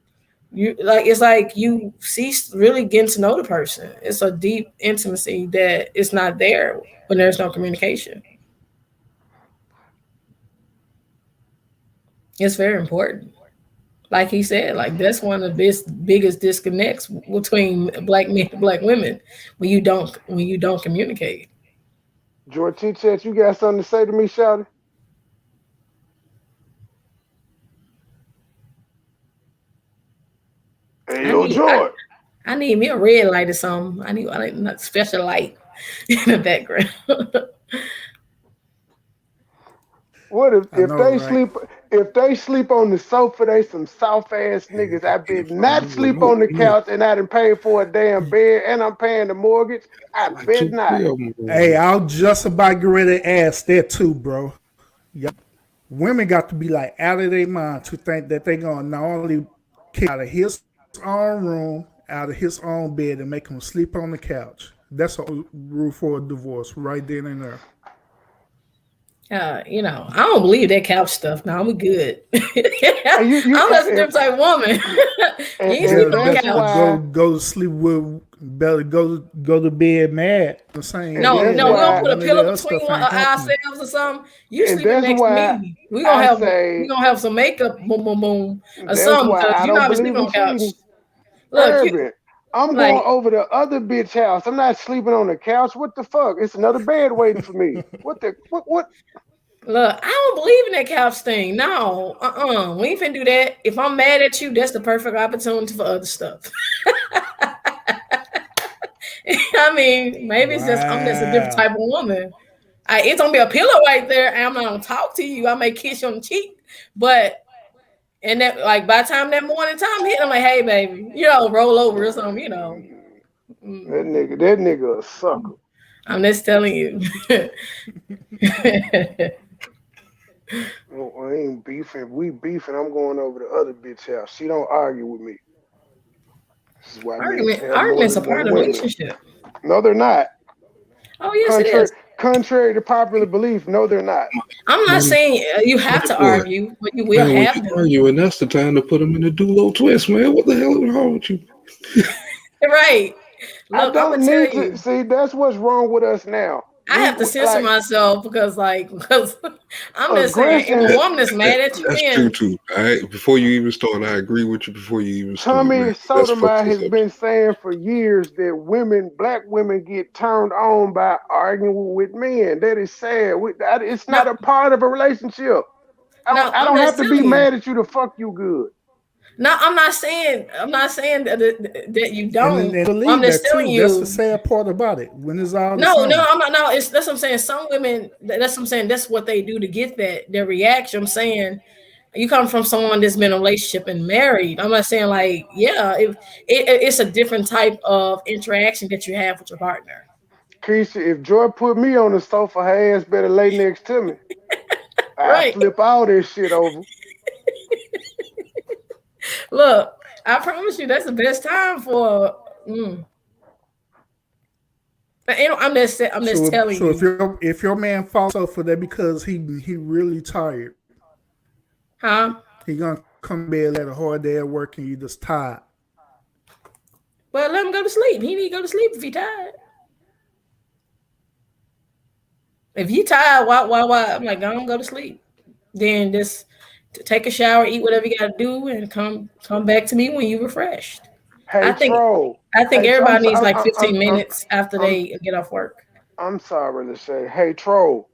cease really getting to know the person. It's a deep intimacy that is not there when there's no communication. It's very important. Like he said, like that's one of the biggest disconnects between black men and black women when you don't communicate. Joy Chit Chat, you got something to say to me, Shouty? Joy. I need me a red light or something. I need a special light in the background. What I if know, they right? sleep on the sofa? They some soft ass niggas. I bet not sleep on the couch, and I done paid for a damn bed, and I'm paying the mortgage. I Like bet two, not. three of them. Hey, I was just about get ready to ask that too, bro. Yep. Women got to be like out of their mind to think that they gonna not only kick out of his own room, out of his own bed, and make him sleep on the couch. That's a rule for a divorce, right then and there. I don't believe that couch stuff. No, I'm good. And you I'm just a different type of woman. You ain't and sleeping on the that's couch. why Go to sleep with better go to bed mad. The same and No, that's bed. no, we gonna why put a None of that pillow other between stuff ain't happening. ourselves or something. You and sleeping that's next to why me. I We say gonna have some makeup, boom, boom, boom, or that's something, why because I you're don't not believe sleeping in on the couch. cheating. Look, you Urban. I'm going like over the other bitch house. I'm not sleeping on the couch. What the fuck? It's another bed waiting for me. What? look. I don't believe in that couch thing. No, we ain't finna do that. If I'm mad at you, that's the perfect opportunity for other stuff. I mean, maybe it's just I'm just a different Wow. type of woman. It's gonna be a pillow right there, and I'm not gonna talk to you. I may kiss you on the cheek, but and that like by the time that morning time hit, I'm like, hey baby, roll over or something. That nigga a sucker. I'm just telling you. Well, I ain't beefing. If we beefing, I'm going over the other bitch house. She don't argue with me. This is why men have more Arguments are than part one of the woman. relationship. No, they're not. Oh yes, it Contrary is. contrary to popular belief, no, they're not. I'm not Money, saying you have money to boy. argue, but you will Man, when have you them. arguing, that's the time to put them in the dulo twist, man. What the hell is wrong with you? Right. I Look, I'm gonna don't tell need to you. see. That's what's wrong with us now. I We have to censor like myself because I'm just saying if a aggression. That, woman is mad at you, that's true then too. Before you even start, I agree with you. Before you even start, Tommy man, let's Sotomayor focus has up. been saying for years that black women get turned on by arguing with men. That is sad. It's no, not a part of a relationship. no, I I'm don't have just to be telling you. mad at you to fuck you good. No, I'm not saying that you And don't. I'm believe just that telling too. That's the you. sad part about it. When it's all the No, same. I'm not. No, that's what I'm saying. Some women. That's what I'm saying. That's what they do to get their reaction. I'm saying you come from someone that's been in a relationship and married. I'm not saying like if it's a different type of interaction that you have with your partner. Keisha, if Joy put me on the sofa, her ass better lay next to me. I Right. flip all this shit over. Look, I promise you, that's the best time for. Mm. I'm just telling So you, if your man falls off for that because he really tired, huh? he gonna come to bed at a hard day at work and you just tired. Well, let him go to sleep. He need to go to sleep if he tired. If you tired, why? I'm like, go to sleep. Then just take a shower, eat whatever you got to do, and come back to me when you refreshed. I Hey think troll. I think Hey, I'm everybody so- needs like 15 minutes after I'm they get off work. I'm sorry to say. Hey troll.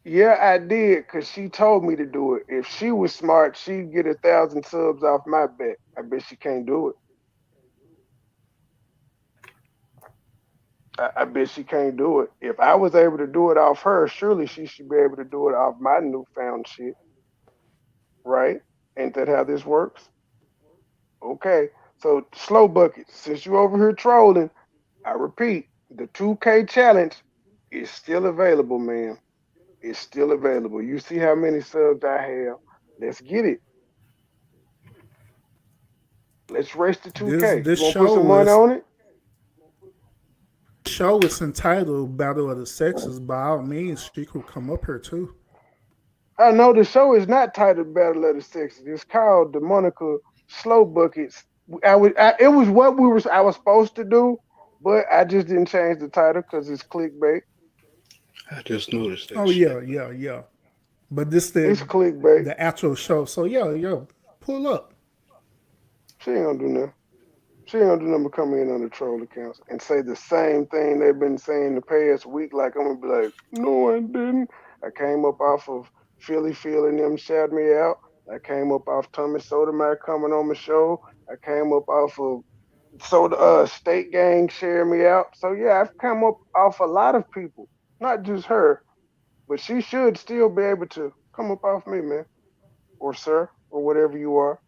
Yeah, I did because she told me to do it. If she was smart, she'd get 1,000 subs off my bet. I bet she can't do it. I bet she can't do it. If I was able to do it off her, surely she should be able to do it off my newfound shit, right? Ain't that how this works? Okay. So slow buckets. Since you over here trolling, I repeat, the 2K challenge is still available, man. It's still available. You see how many subs I have. Let's get it. Let's race to This 2K. this You want to put some show money is on it? entitled Battle of the Sexes. By all means, she could come up here too. I know the show is not titled Battle of the Sexes. It's called the Monica Slow Buckets. It was what I was supposed to do, but I just didn't change the title because it's clickbait. I just noticed that Oh shit. yeah. But this It's clickbait. the actual show. So yeah, pull up. She ain't gonna do nothing. She ain't gonna do nothing but come in on the troll accounts and say the same thing they've been saying the past week. Like I'm gonna be like, no, I didn't. I came up off of Philly Phil and them shout me out. I came up off Tommy Sotomayor coming on my show. I came up off of State Gang sharing me out. So yeah, I've come up off a lot of people, not just her, but she should still be able to come up off me, man, or sir, or whatever you are,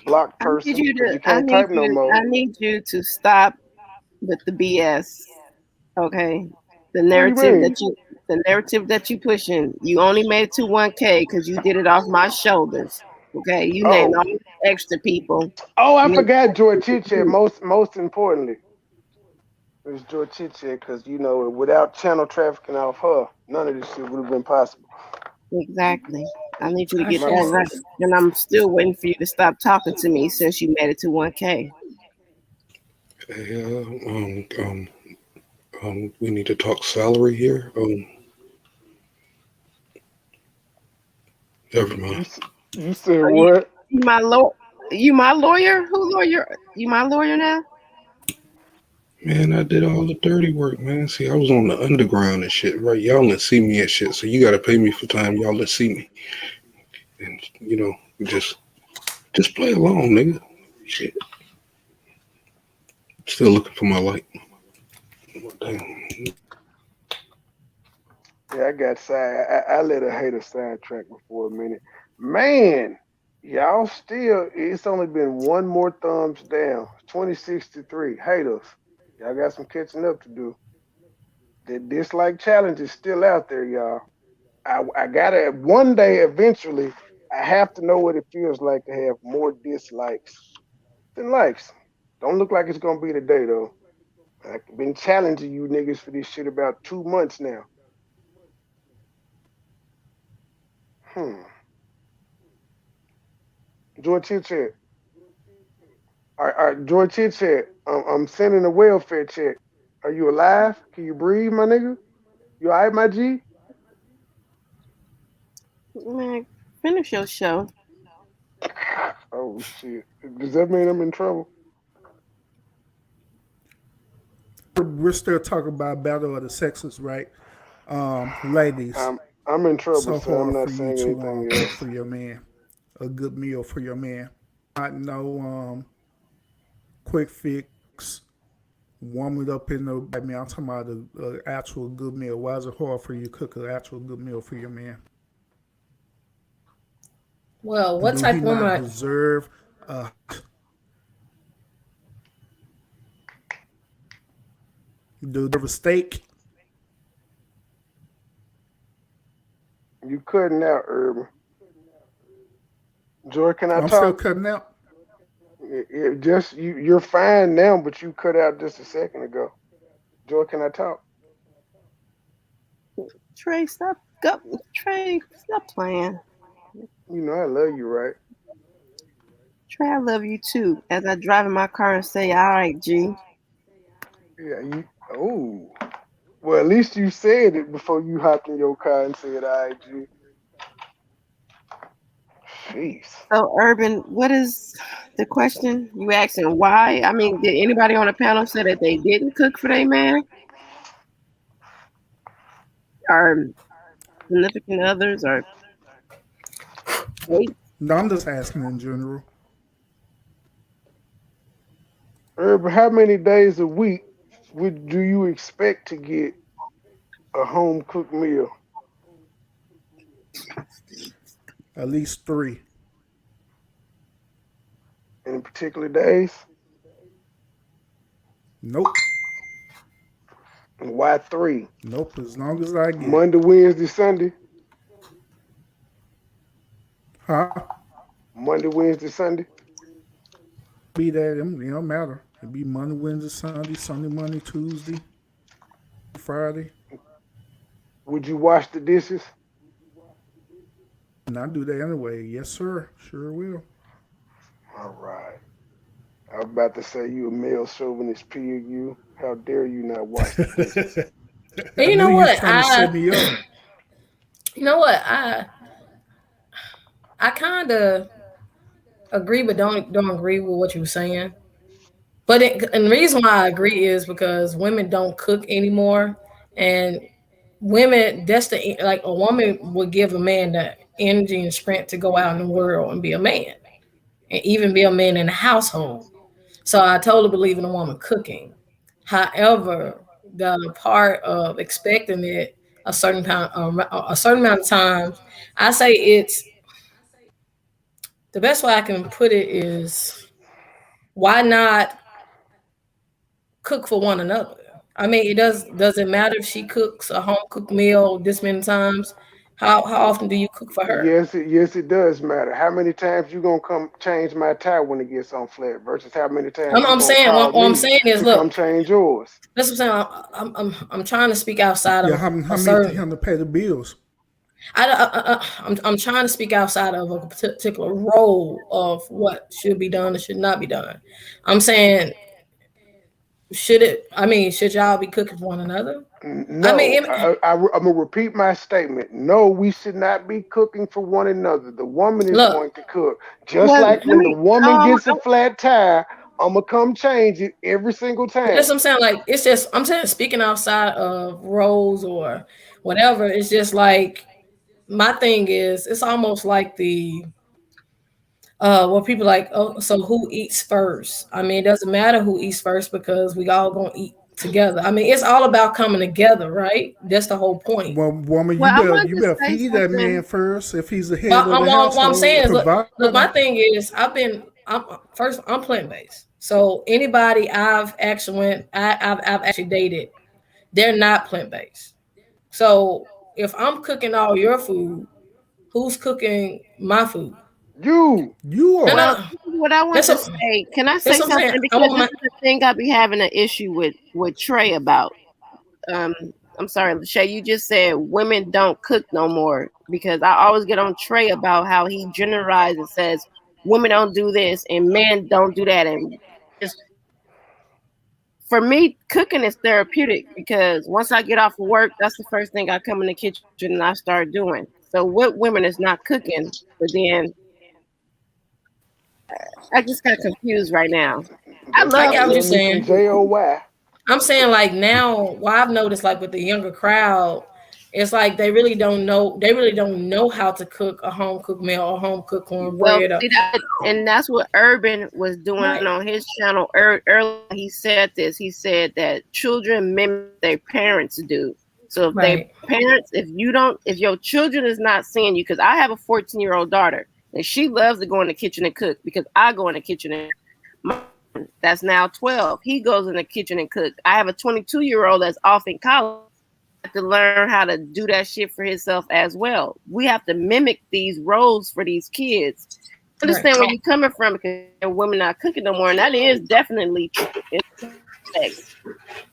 blocked I need person, you because to. you can't type no more. I need you to stop with the BS. Okay, the What do you narrative that mean? you pushing. You only made it to 1K because you did it off my shoulders. Okay, you named Oh, all these extra people. oh, I You made forgot Joy Chiche. Most importantly, it was Joy Chiche because without channel trafficking off her, none of this shit would have been possible. exactly. I need you to get My that fault. right. And I'm still waiting for you to stop talking to me since you made it to 1K. Yeah, we need to talk salary here. Never You mind. s- you said Are what? you my lawyer? You my lawyer? Who lawyer? You my lawyer now? Man, I did all the dirty work, man. See, I was on the underground and shit, right? Y'all didn't see me and shit, so you gotta pay me for time y'all didn't see me. And just play along, nigga. Shit. Still looking for my light. Damn. Yeah, I got side. I let a hater sidetrack me for a minute. Man, y'all still. It's only been one more thumbs down. 2063 haters. Y'all got some catching up to do. The dislike challenge is still out there, y'all. I gotta one day eventually. I have to know what it feels like to have more dislikes than likes. Don't look like it's gonna be today though. I've been challenging you niggas for this shit about 2 months now. Hmm. George Chit said, George Chit said, I'm sending a welfare check. Are you alive? Can you breathe, my nigga? You alright, my G? Man, finish your show. Oh shit. Does that mean I'm in trouble? We're still talking about battle of the sexes, right? Ladies, I'm in trouble, so sir. I'm hard not for you saying to anything cook else. for your man, a good meal for your man. Not no quick fix, warm it up in the. I mean, I'm talking about a actual good meal. Why is it hard for you to cook an actual good meal for your man? Well, what Do he type of not woman? deserve uh, do deserve a steak? You cutting out, Urban. Joy, can I I'm still talk? cutting out. Just you're fine now, but you cut out just a second ago. Joy, can I talk? Trey, stop. Go. Trey, stop playing. You know I love you, right? Trey, I love you too. As I drive in my car and say, all right, G. Yeah, you. Oh, well, at least you said it before you hopped in your car and said, "I G." Jeez. So, Urban, what is the question? You asking why? I mean, did anybody on the panel say that they didn't cook for their man? Or significant others? Or wait? No, I'm just asking in general. Herb, how many days a week do you expect to get a home cooked meal? At least 3. In particular days? Nope. And why 3? Nope. As long as I get it. Monday, Wednesday, Sunday? Huh? Monday, Wednesday, Sunday? Be that, it don't matter. It be Monday, Wednesday, Sunday, Sunday, Monday, Tuesday, Friday. Would you wash the dishes? And I do that anyway. Yes, sir. Sure will. All right. I was about to say you a male chauvinist pig, you. How dare you not wash the dishes? And I you knew know you was what? trying to set me up. You know what? I kind of agree, but don't agree with what you were saying. And the reason why I agree is because women don't cook anymore, and women, that's the like a woman would give a man energy and strength to go out in the world and be a man, and even be a man in the household. So I totally believe in a woman cooking. However, the part of expecting it a certain amount of times, I say it's the best way I can put it is why not cook for one another? I mean, doesn't matter if she cooks a home cooked meal this many times. How often do you cook for her? Yes, it does matter. How many times you gonna come change my tire when it gets on flat versus how many times you I'm gonna saying call what I'm me saying is to come look, change yours? that's what I'm saying. I'm trying to speak outside Yeah, of how a many to certain. him to pay the bills? I'm trying to speak outside of a particular role of what should be done and should not be done. I'm saying should it? I mean, should y'all be cooking for one another? I No, mean, I'm gonna repeat my statement. No, we should not be cooking for one another. The woman is look, going to cook. Just Well, like let when the me. woman gets a flat tire, I'm gonna come change it every single that's time. what I'm saying. Like, it's just I'm saying speaking outside of roles or whatever. It's just like my thing is it's almost like the where people like, oh, so who eats first? I mean, it doesn't matter who eats first because we all gonna eat together. I mean, it's all about coming together, right? That's the whole point. Well, woman, Well, I wanted you to better say feed that man something. first if he's the head Well, of the what I'm household. saying is, Provide look, my him. thing is, I'm plant based. So anybody I've actually dated, they're not plant based. So if I'm cooking all your food, who's cooking my food? You, You No, no, are. Well, no. this is what I want That's to what, say. Can I that's say what I'm saying. something? I Because want this my is the thing I be having an issue with Trey about. Um, I'm sorry, Lachey, you just said women don't cook no more because I always get on Trey about how he generalizes and says women don't do this and men don't do that. And just for me, cooking is therapeutic because once I get off of work, that's the first thing I come in the kitchen and I start doing. So what women is not cooking, but then I just got confused right now. I that's I love I get what you're love cooking. me some saying. JOY. I'm saying like now, what I've noticed like with the younger crowd, it's like they really don't know. They really don't know how to cook a home cooked meal or home cooked Well, cornbread. Or, see that, and that's what Urban was doing right, on his channel earlier. He said this. He said that children mimic their parents do. So if they right, parents, if your children is not seeing you, because I have a 14-year-old daughter and she loves to go in the kitchen and cook because I go in the kitchen and my that's now 12. He goes in the kitchen and cook. I have a 22-year-old that's off in college to learn how to do that shit for himself as well. We have to mimic these roles for these kids. right, Understand where you're coming from because women not cooking no more, and that is definitely true.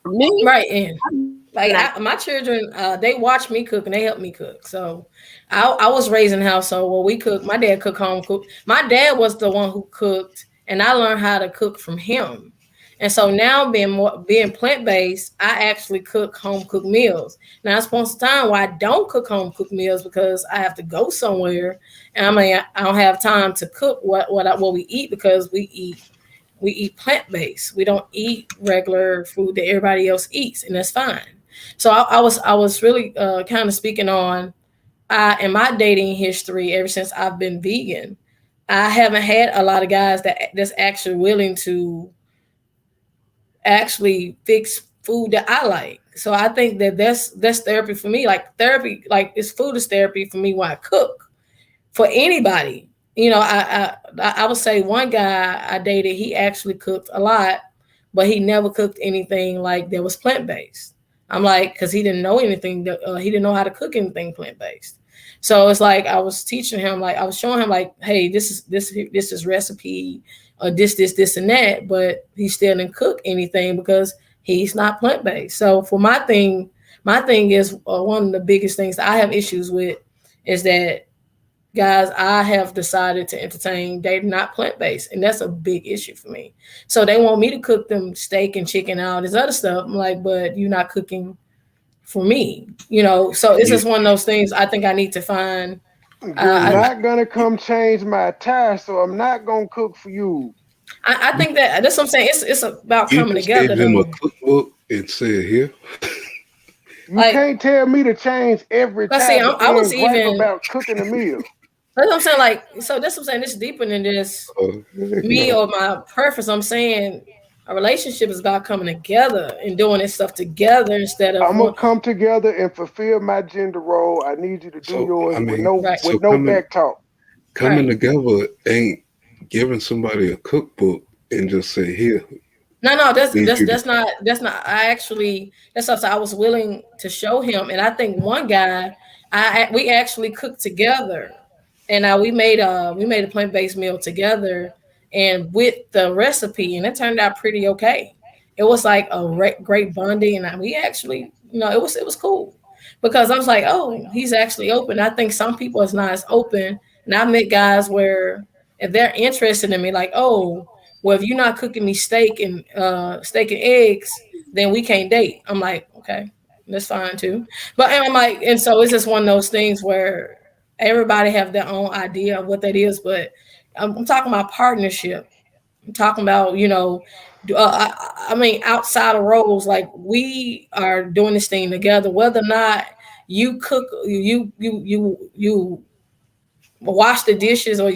Me, right. And I'm like not. my children, they watch me cook and they help me cook. So I was raised in a household where we cook. My dad cooked home cook. My dad was the one who cooked, and I learned how to cook from him. And so now being plant based, I actually cook home cooked meals. Now it's most of the time why I don't cook home cooked meals because I have to go somewhere, and I mean I don't have time to cook what we eat because we eat plant based. We don't eat regular food that everybody else eats, and that's fine. So I was really kind of speaking on in my dating history ever since I've been vegan. I haven't had a lot of guys that's actually willing to actually fix food that I like. So I think that's therapy for me. Like therapy, like it's food is therapy for me when I cook for anybody. You know, I would say one guy I dated, he actually cooked a lot, but he never cooked anything like that was plant based. I'm like, because he didn't know anything. He didn't know how to cook anything plant based. So it's like I was teaching him, like I was showing him, like, hey, this is recipe, or this and that, but he still didn't cook anything because he's not plant based. So for my thing is one of the biggest things that I have issues with is that guys I have decided to entertain, they're not plant-based, and that's a big issue for me. So they want me to cook them steak and chicken and all this other stuff. I'm like, but you're not cooking for me, you know. So it's Yeah. just one of those things I think I need to find. You're uh, not gonna come change my tire, so I'm not gonna cook for you. I think that's what I'm saying. It's about You coming just gave together him a though. cookbook and said, "Here, You can't tell me to change every time, but I was then gripe even. about cooking a meal. That's what I'm saying. Like, so that's what I'm saying. This is deeper than this. Me or my preference. I'm saying a relationship is about coming together and doing this stuff together instead of I'm gonna come together and fulfill my gender role. I need you to do yours with no back talk. Coming together ain't giving somebody a cookbook and just say here. No, that's not I actually that's something I was willing to show him, and I think one guy we actually cooked together, and we made a plant-based meal together, and with the recipe, and it turned out pretty okay. It was like a great bonding, and we actually it was cool because I was like, oh, he's actually open. I think some people is not as open, and I met guys where if they're interested in me, like, oh, well, if you're not cooking me steak and eggs, then we can't date. I'm like, okay, that's fine too. But I'm like, and so it's just one of those things where everybody have their own idea of what that is. But I'm talking about partnership. I'm talking about, I mean, outside of roles, like we are doing this thing together, whether or not you cook, you wash the dishes or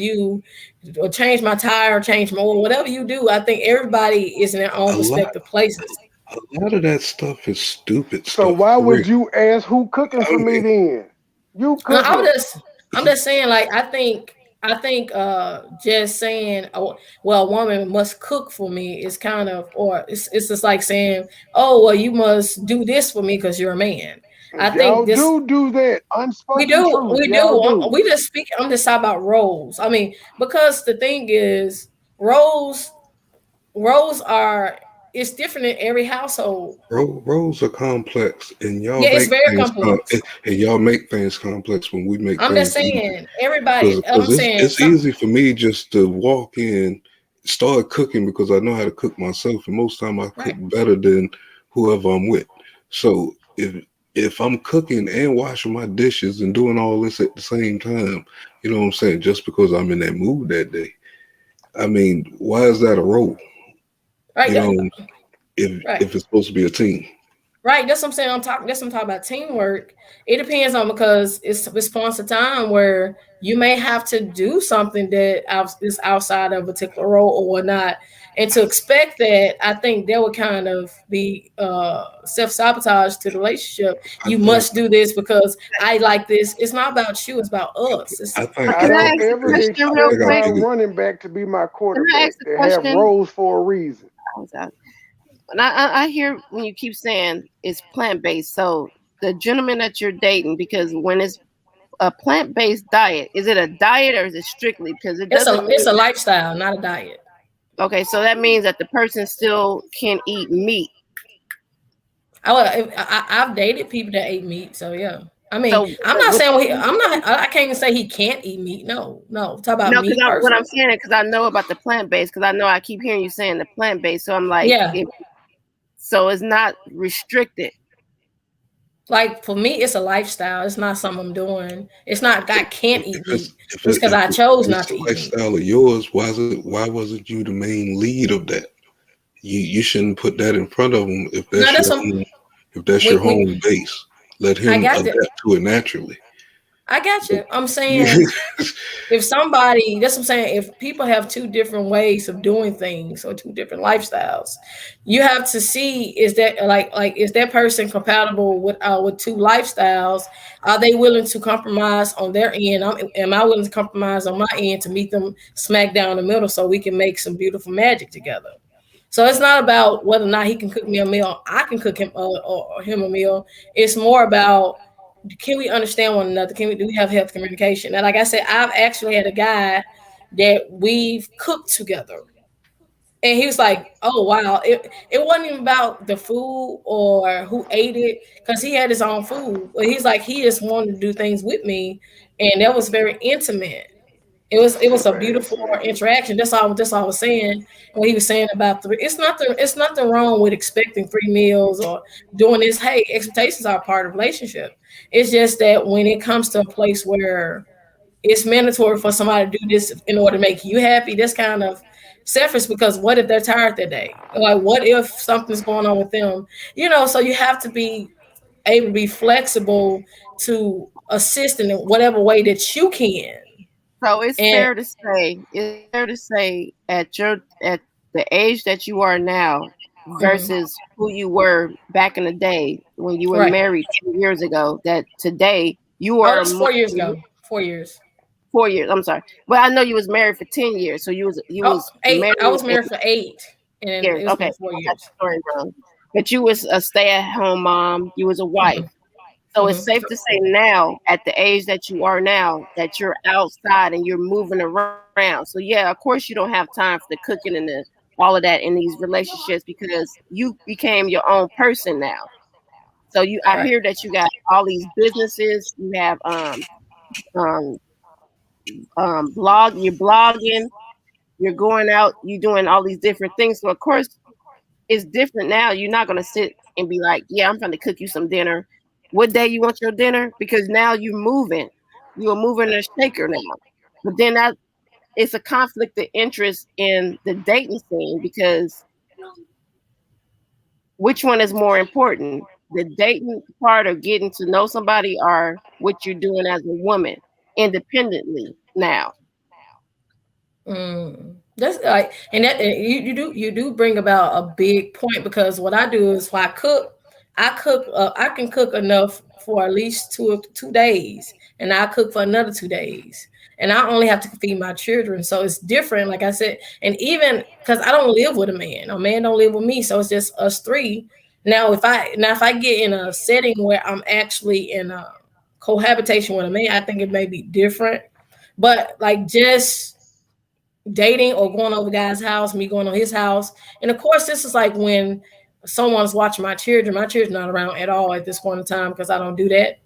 change my tire, change my oil, whatever you do. I think everybody is in their own respective places. A lot of that stuff is stupid. So why would you ask who cooking for me then? You cooking? I'm just saying, like, I think just saying, oh, well, a woman must cook for me is kind of, or it's just like saying, oh, well, you must do this for me because you're a man. I think this do that unspoken we do. truth. We do. We just speak. I'm just talking about roles. I mean, because the thing is, roles are it's different in every household. Roles are complex, and y'all it's very complex. And y'all make things complex when we make. I'm just saying, everybody. It's easy for me just to walk in, start cooking because I know how to cook myself, and most time I cook better than whoever I'm with. So if I'm cooking and washing my dishes and doing all this at the same time, you know what I'm saying? Just because I'm in that mood that day. I mean, why is that a role? Right. If it's supposed to be a team. Right. That's what I'm saying. That's what I'm talking about teamwork. It depends on, because it's response to time where you may have to do something that is outside of a particular role or whatnot. And to expect that, I think that would kind of be self-sabotage to the relationship. You must do this because I like this. It's not about you. It's about us. I don't ever expect my running back to be my quarterback. They have roles for a reason. And I hear when you keep saying it's plant-based. So the gentleman that you're dating, because when it's a plant-based diet, is it a diet or is it strictly? Because it's a lifestyle, not a diet. Okay, so that means that the person still can eat meat. I've dated people that ate meat, so yeah. I mean, I'm not saying I can't even say he can't eat meat. No. Talk about meat. What I'm saying is because I know about the plant-based, because I know I keep hearing you saying the plant-based, so I'm like, so it's not restricted. Like for me, it's a lifestyle. It's not something I'm doing. It's not I can't eat meat. It's because I chose not to eat meat. Lifestyle of yours, why wasn't you the main lead of that? You shouldn't put that in front of him if that's your home base. Let him adapt to it naturally. I got you. I'm saying if somebody, that's what I'm saying, if people have two different ways of doing things or two different lifestyles, you have to see, is that like is that person compatible with two lifestyles? Are they willing to compromise on their end? Am I willing to compromise on my end to meet them smack down the middle so we can make some beautiful magic together? So it's not about whether or not he can cook me a meal. I can cook him or him a meal. It's more about, can we understand one another? Do we have healthy communication? And like I said, I've actually had a guy that we've cooked together. And he was like, oh, wow. It wasn't even about the food or who ate it, because he had his own food. But he's like, he just wanted to do things with me. And that was very intimate. It was a beautiful interaction. That's all I was saying. What he was saying about it's nothing wrong with expecting 3 meals or doing this. Hey, expectations are a part of relationship. It's just that when it comes to a place where it's mandatory for somebody to do this in order to make you happy, that's kind of selfish, because what if they're tired that day? Like, what if something's going on with them? So you have to be able to be flexible to assist in whatever way that you can. So it's And fair to say at the age that you are now versus who you were back in the day when you were right. married 2 years ago, that today you Oh, are that's 4 years ago. 4 years. 4 years. I'm sorry, but I know you was married for 10 years, so you Oh, was 8. married I was 8 married for 8, and years. it's Okay, been I four got years. the story wrong. But you was a stay-at-home mom. You was a wife. So it's safe to say now, at the age that you are now, that you're outside and you're moving around. So yeah, of course you don't have time for the cooking and all of that in these relationships because you became your own person now. So I Right. hear that you got all these businesses. You have um you're blogging, you're going out, you're doing all these different things. So of course it's different now. You're not gonna sit and be like, yeah, I'm trying to cook you some dinner. What day you want your dinner? Because now you're moving. You're moving a shaker now. But then that it's a conflict of interest in the dating scene because which one is more important? The dating part of getting to know somebody or what you're doing as a woman independently now. That's like, and that and you do bring about a big point because what I do is when I cook. I can cook enough for at least 2 days, and I cook for another 2 days, and I only have to feed my children. So it's different, like I said, and even because I don't live with a man don't live with me, so it's just us three. Now if I get in a setting where I'm actually in a cohabitation with a man, I think it may be different. But like just dating or going over guy's house, me going on his house. And of course, this is like when someone's watching my children. My children not around at all at this point in time because I don't do that.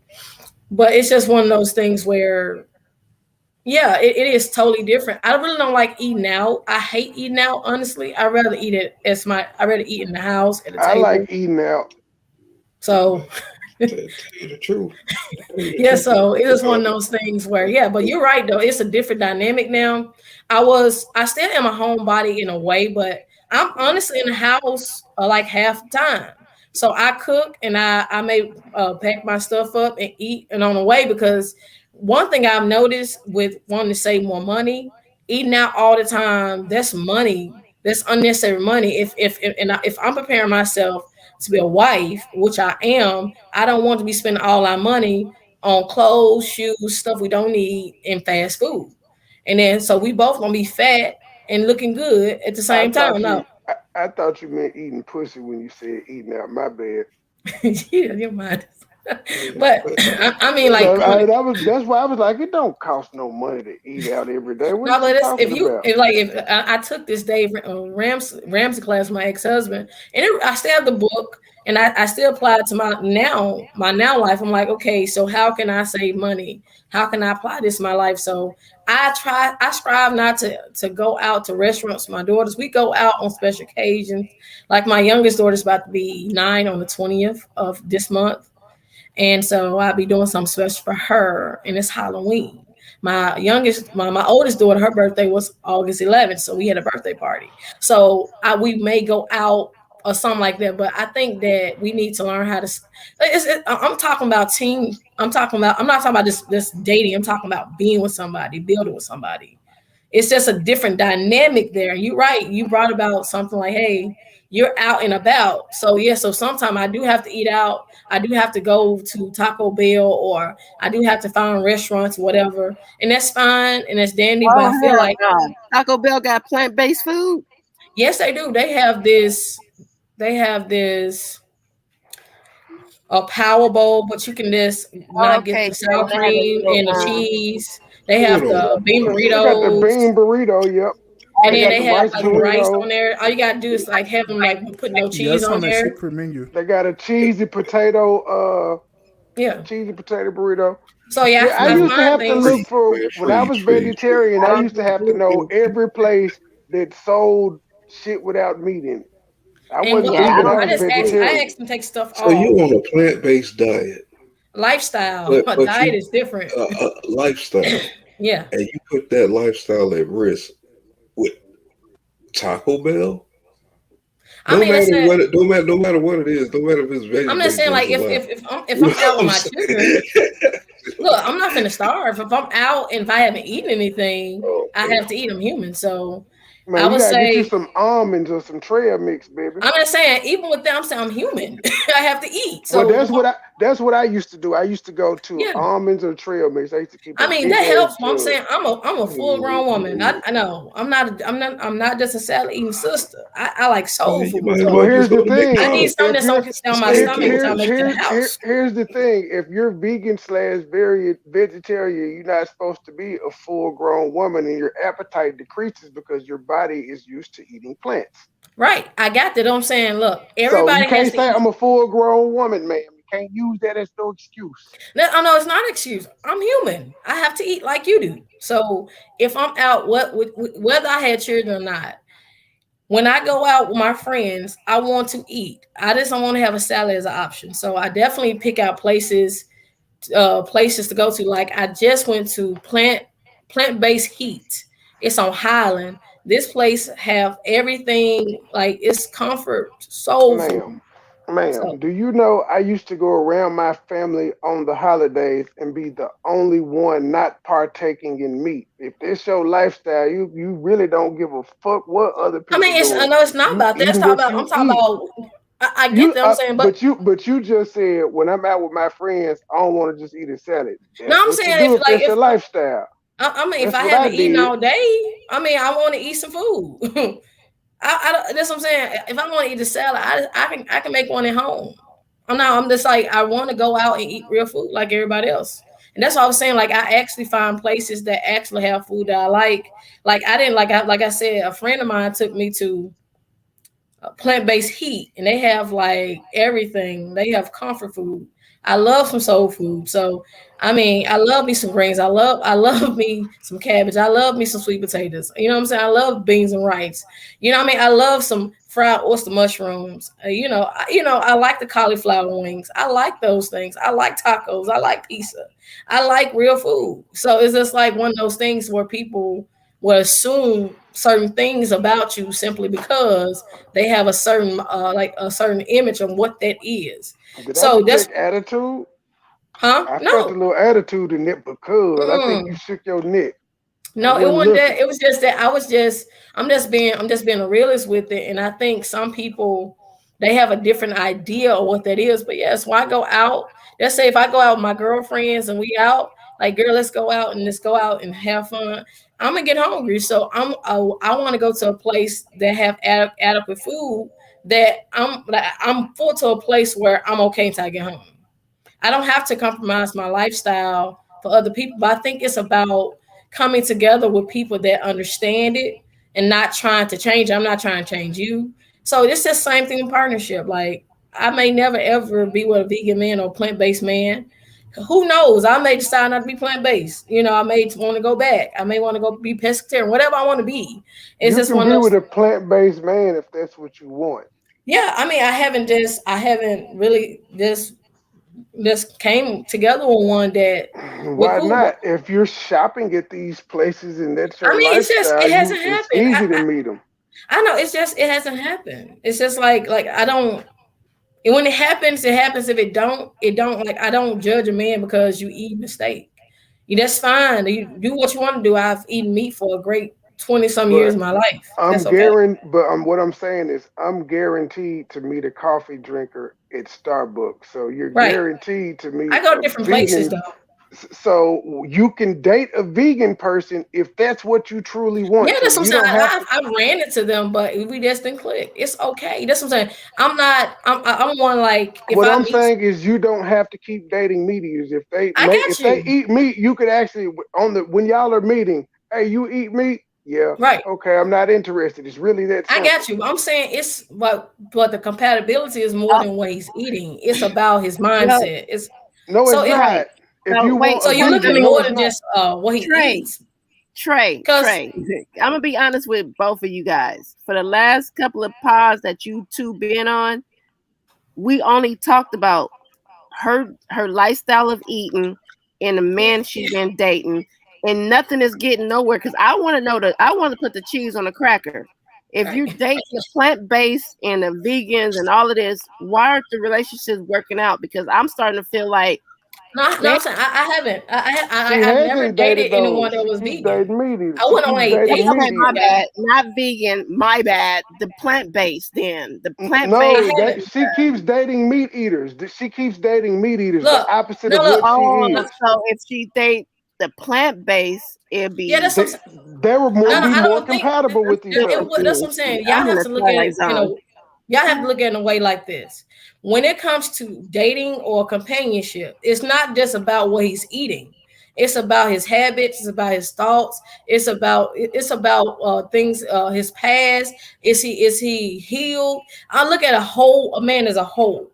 But it's just one of those things where, yeah, it is totally different. I really don't like eating out. I hate eating out, honestly. I'd rather eat in the house at a I table. like eating out. So Tell you the truth. yeah, so it is one of those things where, yeah, but you're right though. It's a different dynamic now. I still am a homebody in a way, but I'm honestly in the house like half the time. So I cook and I may pack my stuff up and eat and on the way because one thing I've noticed with wanting to save more money, eating out all the time, that's money. That's unnecessary money. If I'm preparing myself to be a wife, which I am, I don't want to be spending all our money on clothes, shoes, stuff we don't need, and fast food. And then so we both gonna be fat and looking good at the I same time. thought No, you I thought you meant eating pussy when you said eating out. My bad. yeah, your mind. Yeah, But but I mean, like going. That's why I was like, it don't cost no money to eat out every day. What No, is but you it's, talking about? if I took this Dave Ramsey class, with my ex husband, and I still have the book, and I still apply it to my now life. I'm like, okay, so how can I save money? How can I apply this in my life? So I strive not to go out to restaurants with my daughters. We go out on special occasions. Like my youngest daughter's about to be 9 on the 20th of this month. And so I'll be doing something special for her, and it's Halloween. My oldest daughter, her birthday was August 11th, so we had a birthday party. So we may go out or something like that. But I think that we need to learn how to. I'm talking about team. I'm not talking about this dating. I'm talking about being with somebody, building with somebody. It's just a different dynamic there. You're right. You brought about something like, hey, you're out and about. So yeah, so sometimes I do have to eat out. I do have to go to Taco Bell or I do have to find restaurants, whatever. And that's fine and that's dandy. But Oh I feel hell like, no. Taco Bell got plant-based food. yes, they do. They have this a power bowl, but you can just not get Okay, the so sour they have a cream little and the cheese. They hold have on. the bean They got the burritos. bean burrito. Yep. And They then got they the have rice like rice burrito. on there. All you gotta do is like have them like put no Yeah, cheese it's on on that there. secret menu. They got a Yeah. cheesy potato burrito. So yeah, Yeah, I I Man, used to find have to things. look for when I was vegetarian. I all used to the have to know gluten. every place that sold shit without meat in it. I And wasn't what I Yeah, I vegan. I do, don't was eat I vegetarian. ask them to take stuff so you off. on a plant-based diet, Lifestyle, but a but diet you is different. lifestyle, Yeah. and you put that lifestyle at risk with Taco Bell. I mean, that's it. No matter what it is, no matter if it's vegetable. I'm just saying, like, if I'm out with my children, look, I'm not gonna starve. If I'm out and if I haven't eaten anything, I have to eat. I'm human, so Man, I would gotta get you say some almonds or some trail mix, baby. I'm just saying, even with that, I'm saying I'm human. I have to eat. So well, that's what I used to do. I used to go to Yeah. almonds or trail mix. I used to keep. I a mean, big that ass helps. I'm tub. saying I'm a full grown woman. I know I'm not just a salad eating sister. I like soul food. Well, here's the thing. I need something that's gonna stay on my stomach until I make it to the house. Here's the thing. If you're vegan / vegetarian, you're not supposed to be a full grown woman, and your appetite decreases because your body is used to eating plants. Right. I got that. I'm saying, look, So everybody you can't has to say eat. I'm a full grown woman, ma'am. You can't use that as no excuse. No, it's not an excuse. I'm human. I have to eat like you do. So if I'm out, whether I had children or not, when I go out with my friends, I want to eat. I just don't want to have a salad as an option. So I definitely pick out places to go to. Like I just went to plant-based Heat. It's on Highland. This place have everything, like it's comfort soul food. Ma'am, So, do you know I used to go around my family on the holidays and be the only one not partaking in meat? If this your lifestyle, you really don't give a fuck what other people I know it's not about that. I'm talking about. I get that. I'm saying, but you just said when I'm out with my friends, I don't want to just eat a salad. That's no, I'm what saying you do if like that's your lifestyle. I mean, if That's I what haven't eaten did. all day, I mean, I want to eat some food. That's what I'm saying. If I want to eat a salad, I can make one at home. I'm just like I want to go out and eat real food like everybody else. And that's what I was saying. Like I actually find places that actually have food that I like. Like I didn't like I said, a friend of mine took me to plant-based Heat, and they have like everything. They have comfort food. I love some soul food. So I mean, I love me some greens. I love me some cabbage. I love me some sweet potatoes. You know what I'm saying? I love beans and rice. You know what I mean? I love some fried oyster mushrooms. I like the cauliflower wings. I like those things. I like tacos. I like pizza. I like real food. So it's just like one of those things where people will assume certain things about you simply because they have a certain like a certain image of what that is. Did So I that's detect attitude? huh? I felt a No. little attitude in it because I think you shook your neck. No, it wasn't that. It was just that I'm just being a realist with it. And I think some people they have a different idea of what that is. But yes, when I go out, let's say if I go out with my girlfriends and we out, like girl, let's go out and have fun. I'm gonna get hungry. So I want to go to a place that have adequate food that I'm full to a place where I'm okay until I get home. I don't have to compromise my lifestyle for other people, but I think it's about coming together with people that understand it and not trying to change. I'm not trying to change you. So it's the same thing in partnership. Like I may never ever be with a vegan man or plant-based man. Who knows? I may decide not to be plant-based. I may want to go back. I may want to go be pescatarian, whatever I want to be. It's You just can one of be those. with a plant-based man if that's what you want. Yeah, I mean, I haven't really just came together with one that we're Why cool. not? If you're shopping at these places and that's your I mean, lifestyle, it hasn't it's happened. easy to meet them. I know it hasn't happened. It's just like I don't. And when it happens, it happens. If it don't, it don't. Like I don't judge a man because you eat mistake. That's fine. You do what you want to do. I've eaten meat for a great 20-some years But of my life. I'm That's okay. guaranteed. But what I'm saying is, I'm guaranteed to meet a coffee drinker at Starbucks. So you're Right. guaranteed to meet I go to a different vegan. places though. So you can date a vegan person if that's what you truly want. Yeah, that's so what you I'm don't saying. have to. I ran into them, but we just didn't click. It's okay. That's what I'm saying. I'm one like if What I I'm meet. saying is you don't have to keep dating meat eaters. If they I got they you. eat meat, you could actually when y'all are meeting, hey, you eat meat? Yeah. Right. Okay, I'm not interested. It's really that I simple. got you. I'm saying it's but the compatibility is more than what he's eating. It's about his mindset. It's No, so it's not. If So you wait, want so a you're looking vegan, at no, more it's than not. just what he eats. Trey, I'm gonna be honest with both of you guys. For the last couple of pods that you two been on, we only talked about her lifestyle of eating and the man she's been dating, and nothing is getting nowhere. Because I want to know I want to put the cheese on a cracker. If you date the plant-based and the vegans and all of this, why aren't the relationships working out? Because I'm starting to feel like No, I'm saying I haven't. She I've never hasn't dated dated anyone those. that She was keeps vegan. dating meat eaters. I She went on keeps a dating date. meat okay, my eaters. bad, not vegan, my bad. The plant-based, then the I plant-based. No, haven't. she keeps dating meat eaters. She keeps dating meat eaters. The Look, opposite no, of look. what she Oh, is. so if she date the plant-based, it'd Yeah, be that's what They, I'm saying. they would No, more no, be I more don't think compatible with each still other. that's what I'm confused. saying. Y'all I'm in have a to look at twilight it, zone. y'all have to look at it in a way like this. When it comes to dating or companionship, it's not just about what he's eating. It's about his habits. It's about his thoughts. It's about things. His past. Is he healed? I look at a man as a whole.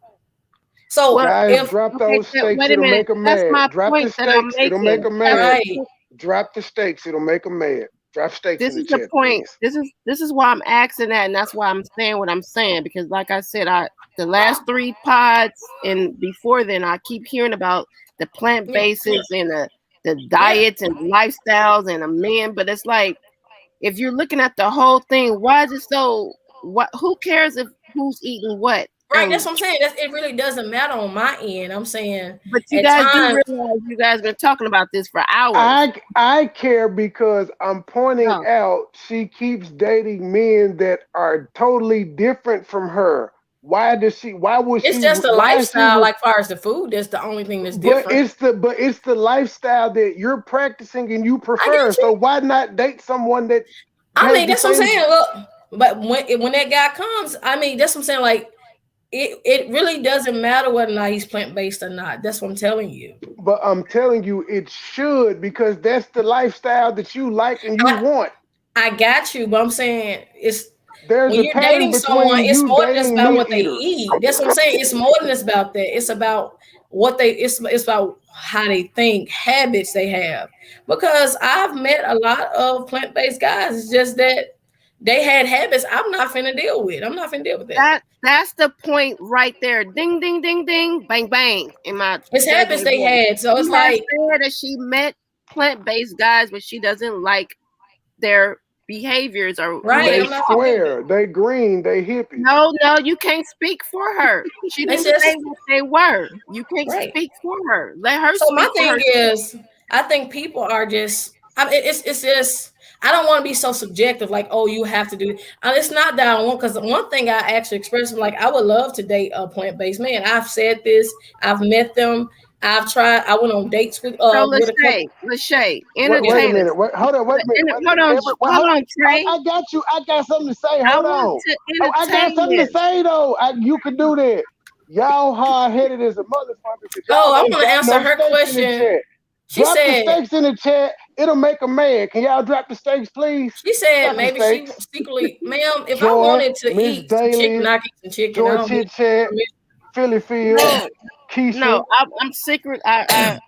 So Well, Guys, if drop okay, those stakes. wait a It'll minute. make them That's mad. my Drop the point that I'm stakes. It'll make making. them That's mad. right, Drop the stakes. It'll make them mad. Drop stakes in this the is the chat, point. please. This is why I'm asking that, and that's why I'm saying what I'm saying. Because, like I said, the last 3 pods and before then, I keep hearing about the plant yeah, bases and the yeah. diets and lifestyles and a man. But it's like if you're looking at the whole thing, why is it so? What? Who cares if who's eating what? Right, that's what I'm saying. It really doesn't matter on my end. I'm saying But you at guys do times, realize you guys been talking about this for hours. I care because I'm pointing No, out she keeps dating men that are totally different from her. Why does she? Why would it's she? just a Why is she? lifestyle. Like far as the food, that's the only thing that's But different. it's the lifestyle that you're practicing and you I prefer. get So you. why not date someone that I has mean, the that's what I'm same? saying. Look, but when that guy comes, I mean, that's what I'm saying. Like, it really doesn't matter whether or not he's plant based or not. That's what I'm telling you. But I'm telling you, it should because that's the lifestyle that you like and you I want. I got you, but I'm saying it's There's when a you're pattern dating someone, between it's you more than just dating about meat what they eaters. eat. That's what I'm saying. It's more than just about that. It's about what they. It's about how they think, habits they have. Because I've met a lot of plant based guys. It's just that they had habits I'm not finna deal with. I'm not finna deal with that. that's the point right there. Ding, ding, ding, ding, bang, bang. In my It's habits JJ they voice. had. So it's She has like, said that she met plant-based guys, but she doesn't like their behaviors or who right, they They I'm not finna are. deal with it. square, they green, they hippie. No, no, you can't speak for her. She It's didn't say just what they were. You can't right. speak for her. Let her So my speak for thing herself. is, I think people are just. I mean, it's just. I don't want to be so subjective, like, oh, you have to do it. It's not that I want, because one thing I actually expressed, like, I would love to date a plant based man. I've said this. I've met them. I've tried. I went on dates So with a couple. Lachey, Wait a entertain us. minute. Hold on. Wait a minute. Wait a Hold minute. on, hold Hold, on, Trey. I got you. I got something to say. I Hold want on. to Oh, I got entertain something to this. say though. You can do that. Y'all hard headed as a motherfucker because y'all Oh, I don't want to drop answer no her stakes in the question. chat. She Drop the said. stakes in the chat. It'll make them mad. Can y'all drop the stakes, please? She said Drop the maybe she stakes. secretly, ma'am, if I Joy, wanted to Miss eat some chicken, Daly, I could eat some chicken. I Joy don't need Chit Chat, permission. Philly Field, No, Keisha. no, I'm secret. I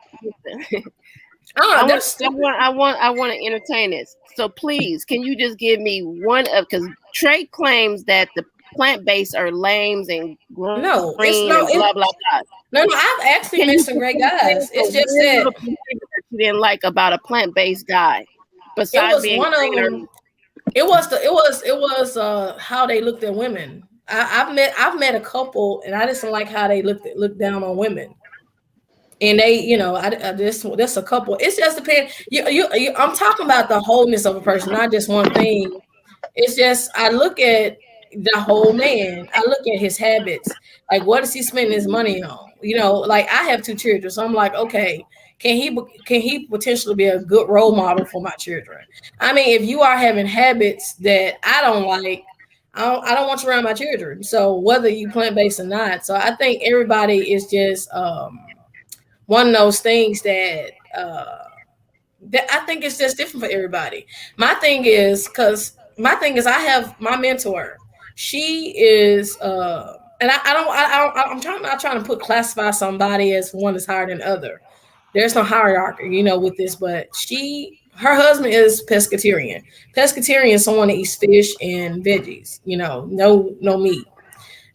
Oh, I want, that's I stupid. want, I want, I want to entertain this. So please, can you just give me one of? Because Trey claims that the plant based are lames and No, it's green no, and blah blah blah. no. I've actually Can met you some can great you say guys. the It's just one that little behavior that you didn't like about a plant based guy, it besides was being one of green or? them. It was how they looked at women. I've met a couple, and I just don't like how they looked down on women. And they, that's a couple. It's just depend. I'm talking about the wholeness of a person, not just one thing. It's just I look at the whole man. I look at his habits. Like, what is he spending his money on? Like, I have 2 children, so I'm like, okay, can he potentially be a good role model for my children? I mean, if you are having habits that I don't like, I don't want you around my children. So whether you plant based or not, so I think everybody is just one of those things that I think it's just different for everybody. My thing is I have my mentor. She is and I'm not trying to classify somebody as one is higher than other. There's no hierarchy, with this, but her husband is pescatarian. Pescatarian is someone that eats fish and veggies, no meat.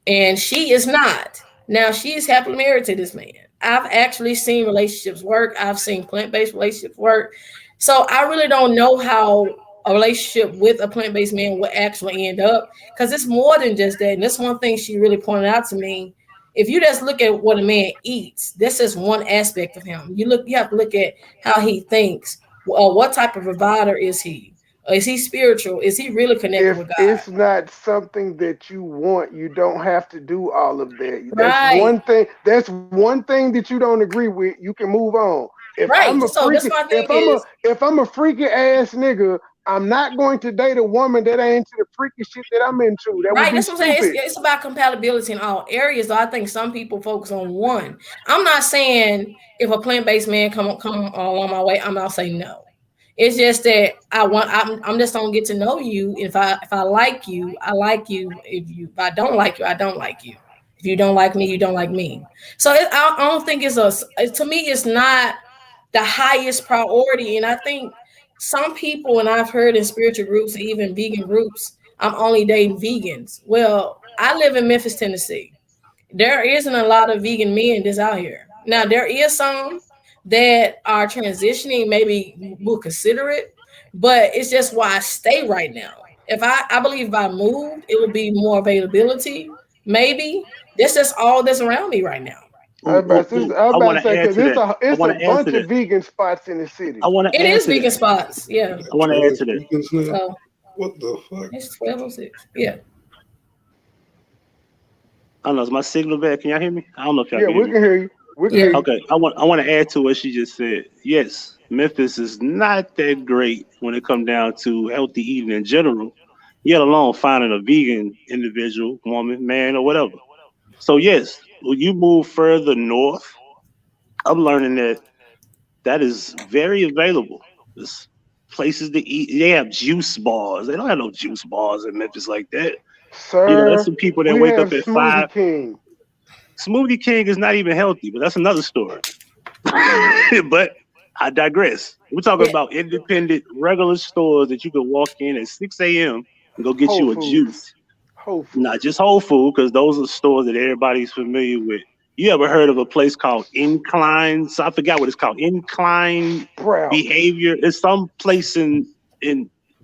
And she is not. Now, she is happily married to this man. I've actually seen relationships work. I've seen plant-based relationships work. So I really don't know how a relationship with a plant-based man will actually end up, because it's more than just that. And that's one thing she really pointed out to me. If you just look at what a man eats, this is one aspect of him. You have to look at how he thinks. What type of provider is he? Is he spiritual? Is he really connected If with God? it's not something that you want, you don't have to do all of that. That's Right. one thing. That's one thing that you don't agree with. You can move on. If Right. I'm a So that's freaky, my thing is, if I'm a freaky ass nigga, I'm not going to date a woman that ain't into the freaky shit that I'm into. That would right. be That's what I'm saying. stupid. It's about compatibility in all areas. Though I think some people focus on one. I'm not saying if a plant-based man come along my way, I'm not saying no. It's just that I'm just gonna get to know you. If I like you, I like you. If I don't like you, I don't like you. If you don't like me, you don't like me. So I don't think to me it's not the highest priority. And I think some people, and I've heard in spiritual groups, even vegan groups, I'm only dating vegans. Well, I live in Memphis, Tennessee. There isn't a lot of vegan men that's out here. Now there is some that are transitioning, maybe will consider it, but it's just why I stay right now. I believe if I moved, it would be more availability. Maybe that's just all that's around me right now. I was I about want to to say add because to that. I it's want a to add to bunch of that. vegan spots in the city. I want to It add is to vegan that. spots, yeah. I want to add to that. Vegans now? So What the fuck? it's 12:06. Yeah. I don't know. Is my signal bad? Can y'all hear me? I don't know if y'all Yeah, can hear we me. can hear you. We can Yeah. hear you. Okay. I want to add to what she just said. Yes, Memphis is not that great when it comes down to healthy eating in general, yet alone finding a vegan individual, woman, man, or whatever. So yes, when you move further north, I'm learning that is very available. There's places to eat. They have juice bars. They don't have no juice bars in Memphis like that. There's Sir, some people that we wake have up at Smoothie 5. King. Smoothie King is not even healthy, but that's another story. But I digress. We're talking Yeah. about independent, regular stores that you can walk in at 6 a.m. and go get Whole you a Foods. juice. Whole Not Foods. just Whole Food, because those are stores that everybody's familiar with. You ever heard of a place called Incline? So I forgot what it's called. Incline Sprouts. Behavior. It's some place in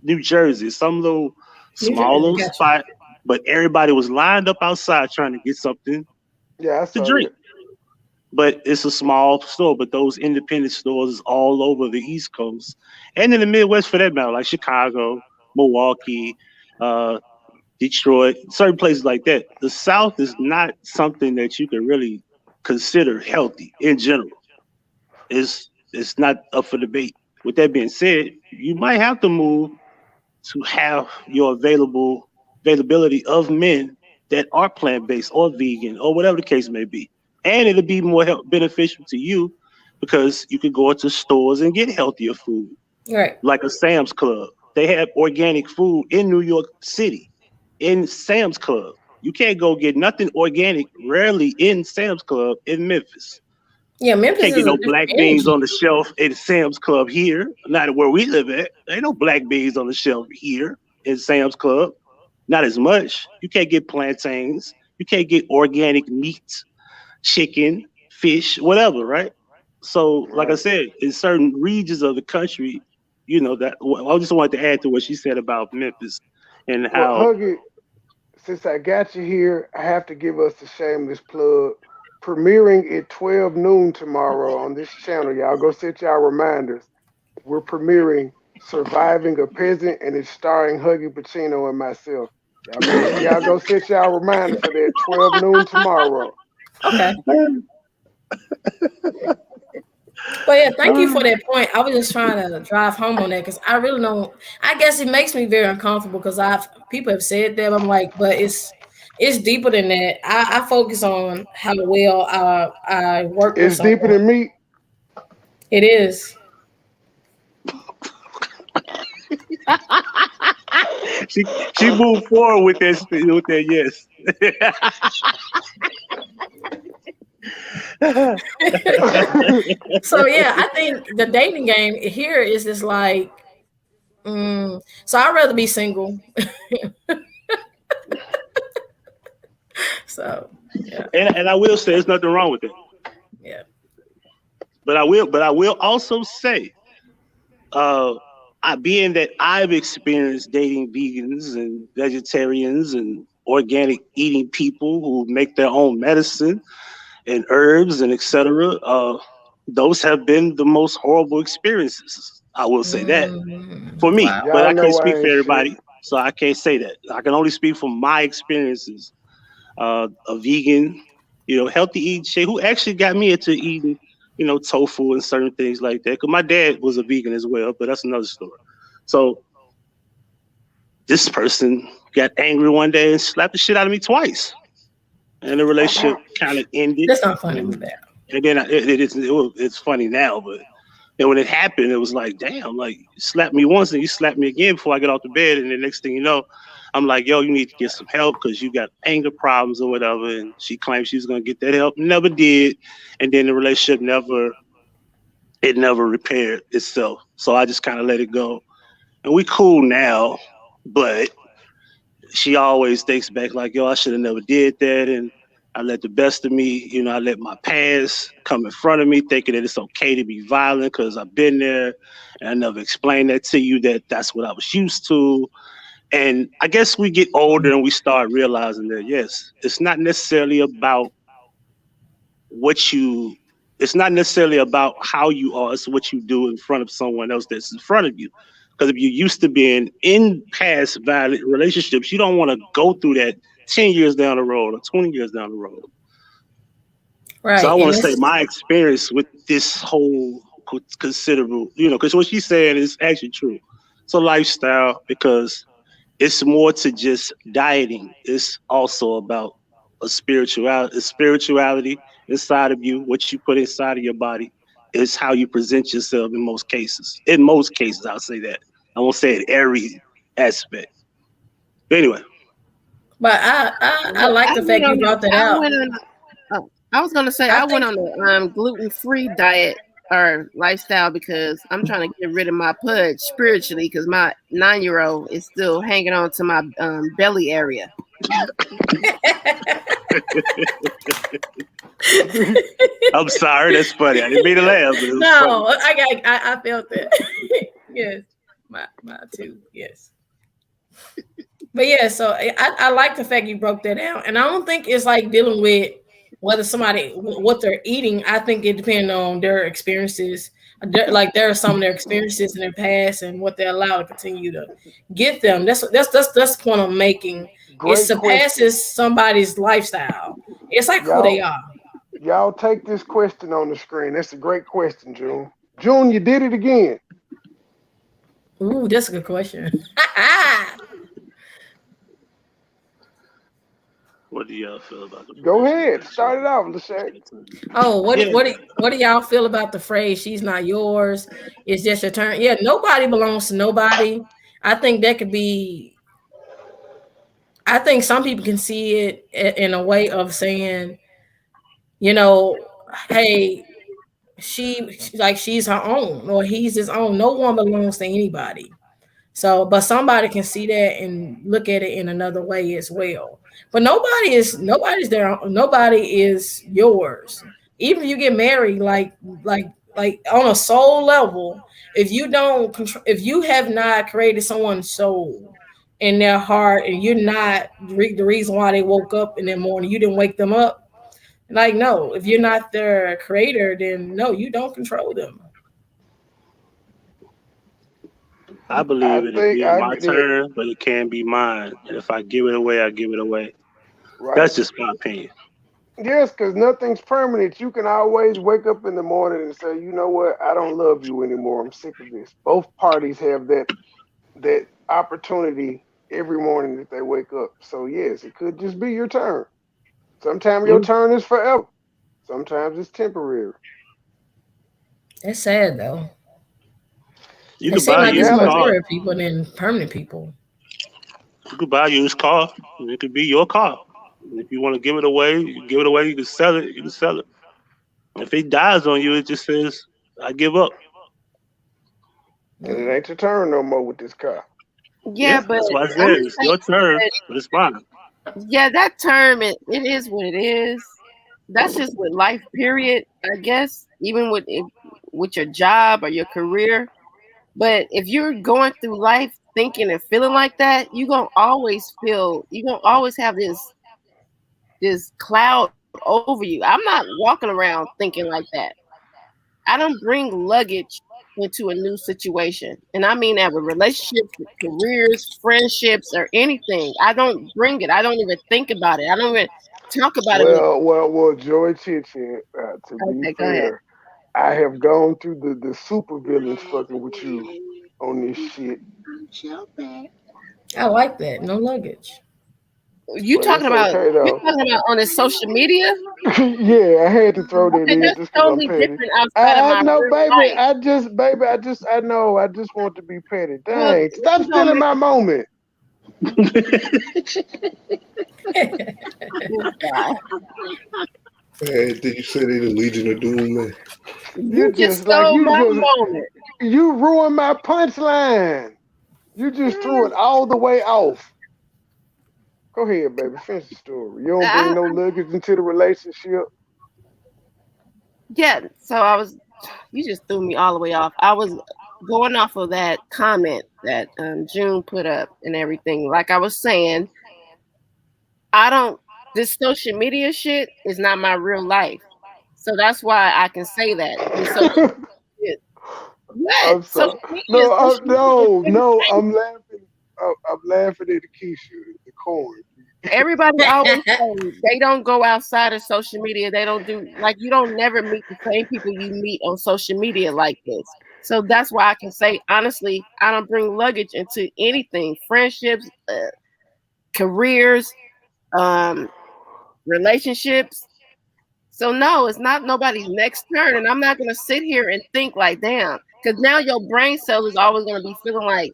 New Jersey, some little New small Jersey, little gotcha. spot, but everybody was lined up outside trying to get something Yeah, I to saw drink. that. But it's a small store. But those independent stores is all over the East Coast and in the Midwest for that matter, like Chicago, Milwaukee, uh, Detroit, certain places like that. The South is not something that you can really consider healthy in general. It's not up for debate. With that being said, you might have to move to have your availability of men that are plant based or vegan or whatever the case may be, and it'll be more beneficial to you because you could go into stores and get healthier food, Right. like a Sam's Club. They have organic food in New York City, in Sam's Club. You can't go get nothing organic, rarely in Sam's Club in Memphis. Yeah, Memphis Can't get is a no different black beans energy. on the shelf in Sam's Club here. Not where we live at. There ain't no black beans on the shelf here in Sam's Club. Not as much. You can't get plantains. You can't get organic meat, chicken, fish, whatever, right? So, like I Right. said, in certain regions of the country, that I just wanted to add to what she said about Memphis and Well, how Huggy, since I got you here, I have to give us a shameless plug. Premiering at 12 noon tomorrow on this channel. Y'all go set y'all reminders. We're premiering Surviving a Peasant, and it's starring Huggy Pacino and myself. Y'all go set y'all reminders for that 12 noon tomorrow. Okay. But yeah, thank you for that point. I was just trying to drive home on that because I really don't. I guess it makes me very uncomfortable because people have said that. I'm like, but it's deeper than that. I focus on how well I work with It's deeper someone. than meat. It is. she moved forward with that yes. So yeah, I think the dating game here is just like, so I'd rather be single. So yeah, And I will say there's nothing wrong with it. yeah. But I will also say, being that I've experienced dating vegans and vegetarians and organic eating people who make their own medicine and herbs and etc. Those have been the most horrible experiences. I will say that for me, Wow. but Y'all I can't know I speak for ain't shit. everybody, so I can't say that. I can only speak from my experiences. A vegan, healthy eating shit who actually got me into eating, tofu and certain things like that. Because my dad was a vegan as well, but that's another story. So this person got angry one day and slapped the shit out of me twice, and the relationship kind of ended. That's not funny with that. And then it's funny now, but when it happened, it was like, damn, like you slapped me once and you slapped me again before I get off the bed, and the next thing you know, I'm like, yo, you need to get some help because you got anger problems or whatever. And she claimed she was gonna get that help, never did, and then the relationship never repaired itself. So I just kind of let it go, and we cool now, but she always thinks back like, yo, I should have never did that, and I let the best of me, I let my past come in front of me, thinking that it's okay to be violent because I've been there, and I never explained that to you that that's what I was used to. And I guess we get older and we start realizing that, yes, it's not necessarily about it's not necessarily about how you are, it's what you do in front of someone else that's in front of you. Because if you're used to being in past violent relationships, you don't want to go through that 10 years down the road or 20 years down the road. Right. So I want to say my experience with this whole considerable, because what she's saying is actually true. It's a lifestyle because it's more to just dieting. It's also about a spirituality inside of you. What you put inside of your body is how you present yourself in most cases. In most cases, I'll say that. I won't say it every aspect. But anyway. But I like the fact you brought that out. I was gonna say I went on a gluten-free diet or lifestyle because I'm trying to get rid of my pudge spiritually because my 9-year-old is still hanging on to my belly area. I'm sorry, that's funny. I didn't mean to laugh. But No, funny. I felt that. Yes, my too. Yes. But yeah, so I like the fact you broke that down, and I don't think it's like dealing with whether somebody what they're eating. I think it depends on their experiences. Like there are some of their experiences in their past and what they allow to continue to get them. That's the point I'm making. It surpasses somebody's lifestyle. It's like who they are. Y'all take this question on the screen. That's a great question, June. June, you did it again. Ooh, that's a good question. What do y'all feel about the Go ahead. Start it off, Lachey. Oh, what do y'all feel about the phrase "she's not yours"? It's just your turn. Yeah, nobody belongs to nobody. I think that could be. I think some people can see it in a way of saying, hey, she's her own or he's his own. No one belongs to anybody. So, but somebody can see that and look at it in another way as well. But nobody's there. Nobody is yours. Even if you get married, like on a soul level, if you have not created someone's soul in their heart, and you're not the reason why they woke up in the morning, you didn't wake them up. Like, no, if you're not their creator, then no, you don't control them. I believe it'll be my turn, but it can be mine. And if I give it away, I give it away. Right. That's just my opinion. Yes, because nothing's permanent. You can always wake up in the morning and say, you know what, I don't love you anymore. I'm sick of this. Both parties have that opportunity every morning that they wake up. So yes, it could just be your turn. Sometimes your turn is forever. Sometimes it's temporary. That's sad though. You could buy a used car. People than permanent people. You could buy a used car. It could be your car. If you want to give it away, you can give it away. You can sell it. You can sell it. If it dies on you, it just says, "I give up." And it ain't your turn no more with this car. Yeah, but that's why I said it's your turn, but it's mine. Yeah, that term it is what it is. That's just with life, period. I guess even with your job or your career. But if you're going through life thinking and feeling like that, you're gonna always have this cloud over you. I'm not walking around thinking like that. I don't bring luggage into a new situation. And I mean ever relationships, careers, friendships, or anything. I don't bring it. I don't even think about it. I don't even talk about it. Well, Joy Chit, to be Okay, go ahead. fair, I have gone through the super villains fucking with you on this shit. I like that. No luggage. You But talking it's about okay though. you talking about on the social media? Yeah, I had to throw that Okay, in that's just because I'm totally petty. different outside of I my know, real baby. life. I know. I just want to be petty. Well, Dang, stop you don't stealing my moment. Man, did you say they the Legion of Doom, man? You just stole my moment. You ruined my punchline. You just threw it all the way off. Go ahead, baby. Finish the story. You don't bring no luggage into the relationship. Yeah, so you just threw me all the way off. I was going off of that comment that June put up and everything. Like I was saying, this social media shit is not my real life. So that's why I can say that. This social shit. What? I'm sorry. No, I'm laughing. I'm laughing at the Keisha, the corn. Everybody always say they don't go outside of social media. They don't do you don't never meet the same people you meet on social media like this. So that's why I can say honestly, I don't bring luggage into anything, friendships, careers, relationships. So no, it's not nobody's next turn, and I'm not gonna sit here and think like, damn, because now your brain cell is always gonna be feeling like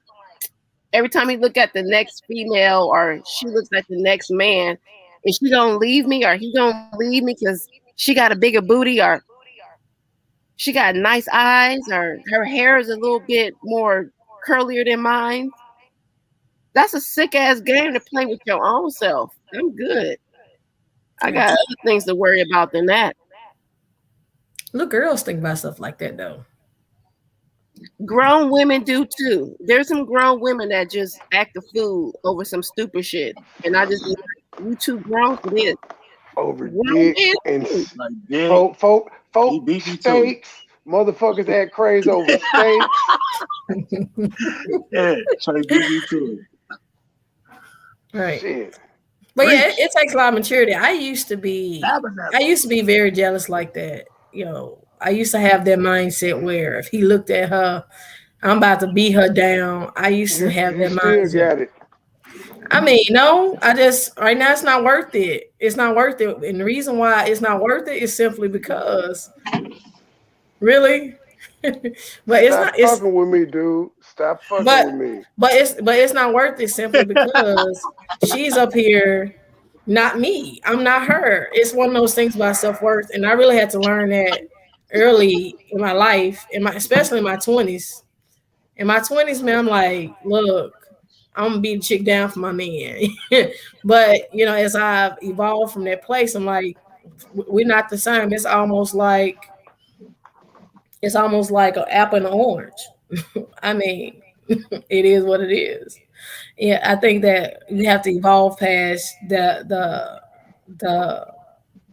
every time you look at the next female or she looks at the next man, is she gonna leave me or he gonna leave me because she got a bigger booty or she got nice eyes or her hair is a little bit more curlier than mine? That's a sick ass game to play with your own self. I'm good. I got other things to worry about than that. Look, girls think about stuff like that though. Grown women do too. There's some grown women that just act a fool over some stupid shit, and I just you too grown for this. Over dick and folk steaks. Motherfuckers act crazy over steaks. Yeah, try to beat me to it. Right. Shit. But yeah, it takes a lot of maturity. I used to be very jealous like that. You know, I used to have that mindset where if he looked at her, I'm about to beat her down. I used to have that mindset. Still got it. I mean, no, right now it's not worth it. It's not worth it. And the reason why it's not worth it is simply because really. But it's Stop fucking with me, dude. Stop fucking with me. But it's not worth it simply because she's up here, not me. I'm not her. It's one of those things about self-worth, and I really had to learn that early in my life, especially in my 20s. In my 20s, man, I'm like, look, I'm gonna beat the chick down for my man. But you know, as I've evolved from that place, I'm like, we're not the same. It's almost like an apple and an orange. I mean, it is what it is. Yeah, I think that we have to evolve past the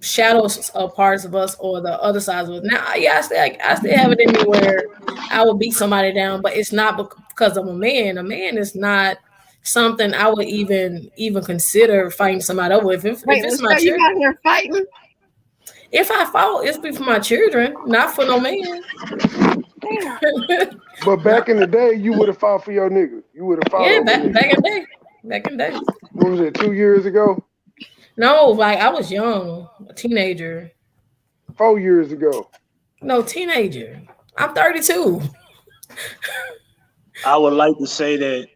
shadows of parts of us or the other sides of us. Now, yeah, I still have it in me where I will beat somebody down, but it's not because I'm a man. A man is not something I would even consider fighting somebody over. If it's my children, you out here fighting? If I fought, it's be for my children, not for no man. But back in the day, you would have fought for your nigga. You would have fought. Yeah, back in the day. Back in the day. What was it? 2 years ago? No, like I was young, a teenager. 4 years ago. No, teenager. I'm 32. I would like to say that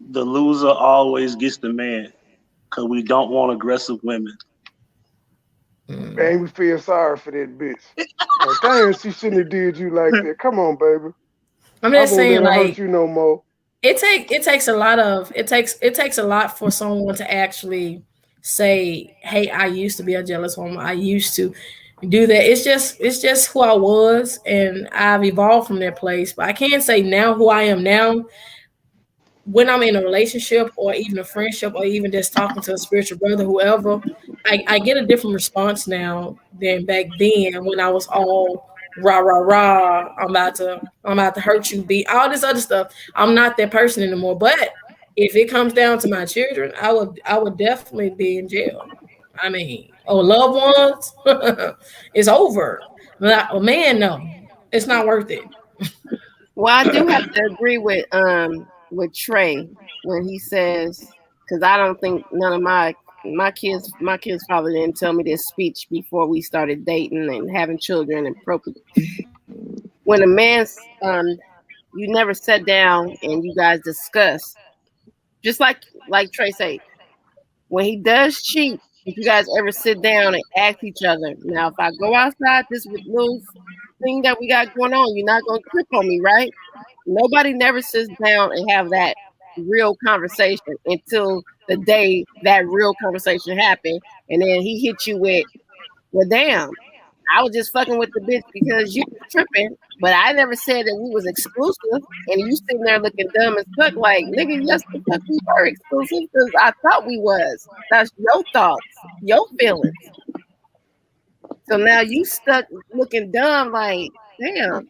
the loser always gets the man because we don't want aggressive women. Man, we feel sorry for that bitch. Like, damn, she shouldn't have did you like that. Come on, baby. I'm just saying, like, hurt you no more. It takes a lot for someone to actually say, "Hey, I used to be a jealous woman. I used to," do that. It's just who I was, and I've evolved from that place. But I can't say now who I am now. When I'm in a relationship or even a friendship or even just talking to a spiritual brother, whoever, I get a different response now than back then when I was all rah rah rah. I'm about to hurt you, be all this other stuff. I'm not that person anymore. But if it comes down to my children, I would definitely be in jail. I mean, or loved ones, it's over. But a man, no, it's not worth it. Well, I do have to agree with Trey when he says, because I don't think none of my kids' father didn't tell me this speech before we started dating and having children and when a man's you never sat down and you guys discuss, just like Trey say, when he does cheat, if you guys ever sit down and ask each other, now if I go outside this little thing that we got going on, you're not gonna trip on me, right? Nobody never sits down and have that real conversation until the day that real conversation happened, and then he hit you with, well, damn, I was just fucking with the bitch because you was tripping, but I never said that we was exclusive. And you sitting there looking dumb as fuck, like, nigga, yes, the fuck we were exclusive because I thought we was. That's your thoughts, your feelings. So now you stuck looking dumb, like, damn.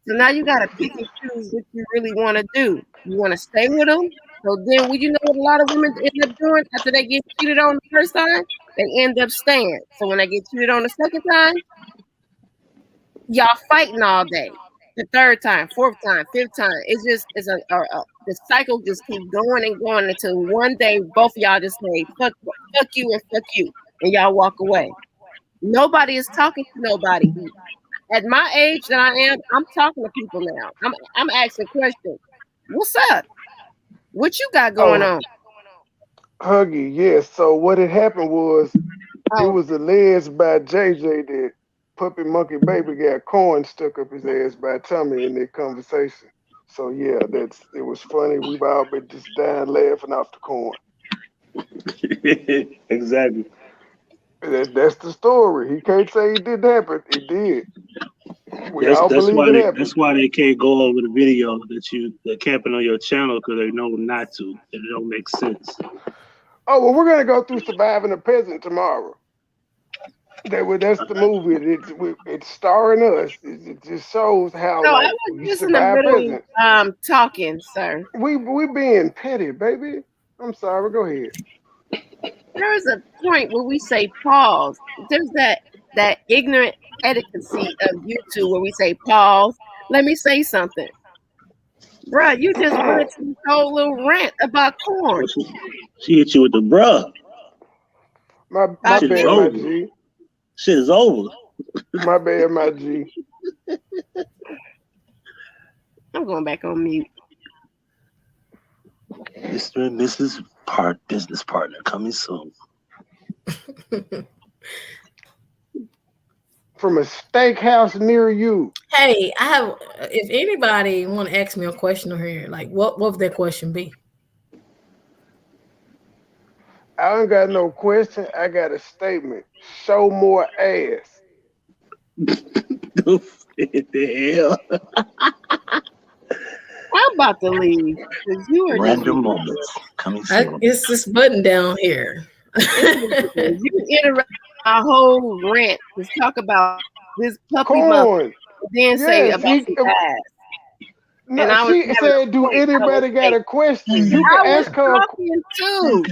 So now you gotta pick and choose what you really want to do. You want to stay with them. So then, you know what a lot of women end up doing after they get cheated on the first time? They end up staying. So when they get cheated on the second time, y'all fighting all day. The third time, fourth time, fifth time, the cycle just keeps going and going until one day both of y'all just say fuck you and fuck you, and y'all walk away. Nobody is talking to nobody. At my age that I am, I'm talking to people now. I'm asking questions. What's up? What you got going on? Huggy, yes. So what had happened was it was alleged by JJ that Puppy Monkey Baby got corn stuck up his ass by Tommy in that conversation. So yeah, it was funny. We've all been just dying laughing off the corn. Exactly. That's the story. He can't say it didn't happen. It did. That's why they can't go over the video that camping on your channel, because they know not to. It don't make sense. Oh well, we're gonna go through Surviving a Peasant tomorrow. That's the movie. It's starring us. It just shows how I was just in the middle talking, sir. We being petty, baby. I'm sorry. Go ahead. There is a point where we say pause. There's that ignorant etiquette of YouTube where we say pause. Let me say something. Bruh, you just went to this whole little rant about corn. She hit you with the bruh. My bad, my G. Shit is over. My bad, my G. I'm going back on mute. Mr. and Mrs. Business partner coming soon. From a steakhouse near you. Hey, if anybody want to ask me a question here, like what would that question be? I don't got no question. I got a statement. Show more ass. What the hell? I'm about to leave. You are random moments coming soon. It's this button down here. You interrupt our whole rant. Let's talk about this puppy mother. Then say about some ass. No, and she said, "Do anybody got a question?" You can ask her. Too.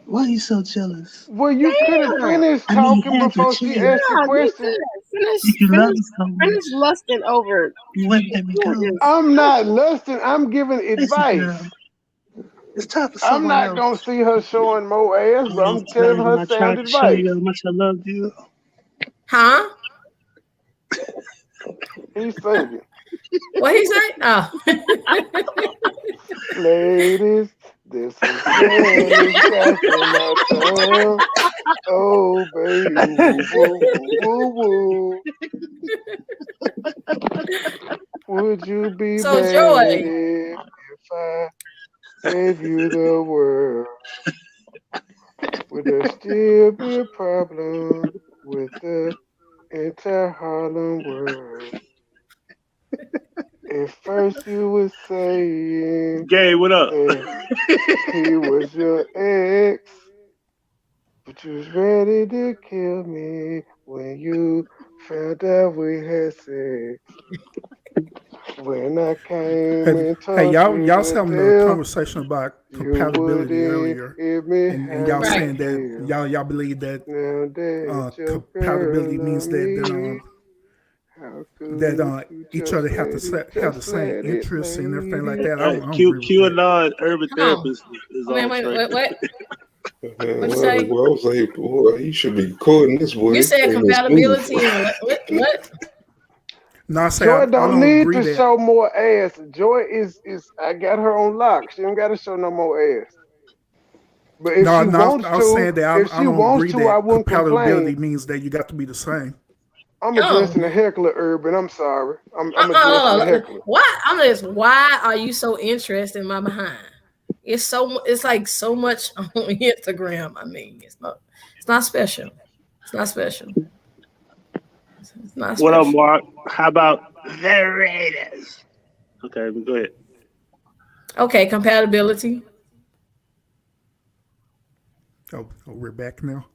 Why are you so jealous? Well, you could have finished talking before she asked the question. Finish lusting over. I'm not lusting. I'm giving advice. It's tough. I'm not gonna see her showing more ass, but I'm telling her sound advice. How much I love you. Huh? He's singing. What he say? Oh. Ladies, there's some Spanish gas in my tongue. Oh, baby, woo, woo, woo. Would you be mad if I gave you the world? Would there still be a problem with the entire Harlem world. At first you were saying Gay, what up? that he was your ex, but you was ready to kill me when you found out we had sex. When I came Hey, and hey, told y'all, you y'all was to having a tell, conversation about you compatibility wouldn't earlier, hear me and how y'all you saying that feel. y'all believe that Now that your compatibility girl means on me, how could that you each other just have let it, have the just same let it, interests and everything like lady? that. Hey, I don't Q agree with that. QAnon urban Hold on. therapist is Wait, on wait, track. wait, what? Man, What'd you well, say? well, I was like, boy, you should be recording this boy. You They said playing this movie compatibility and what? No, I say Joy I don't don't need agree to that. show more ass. Joy is I got her on lock. She don't got to show no more ass. But if No, she no, wants I was to, saying that if I she don't wants agree to, I that wouldn't compatibility complain. means that you got to be the same. I'm Oh, addressing the heckler, Urban. I'm sorry. I'm addressing the heckler. why? I'm just. Why are you so interested in my behind? It's like so much on Instagram. I mean, it's not. It's not special. It's not special. It's not What up, special. Mark? How about the Raiders? Okay, go ahead. Okay, compatibility. Oh, we're back now.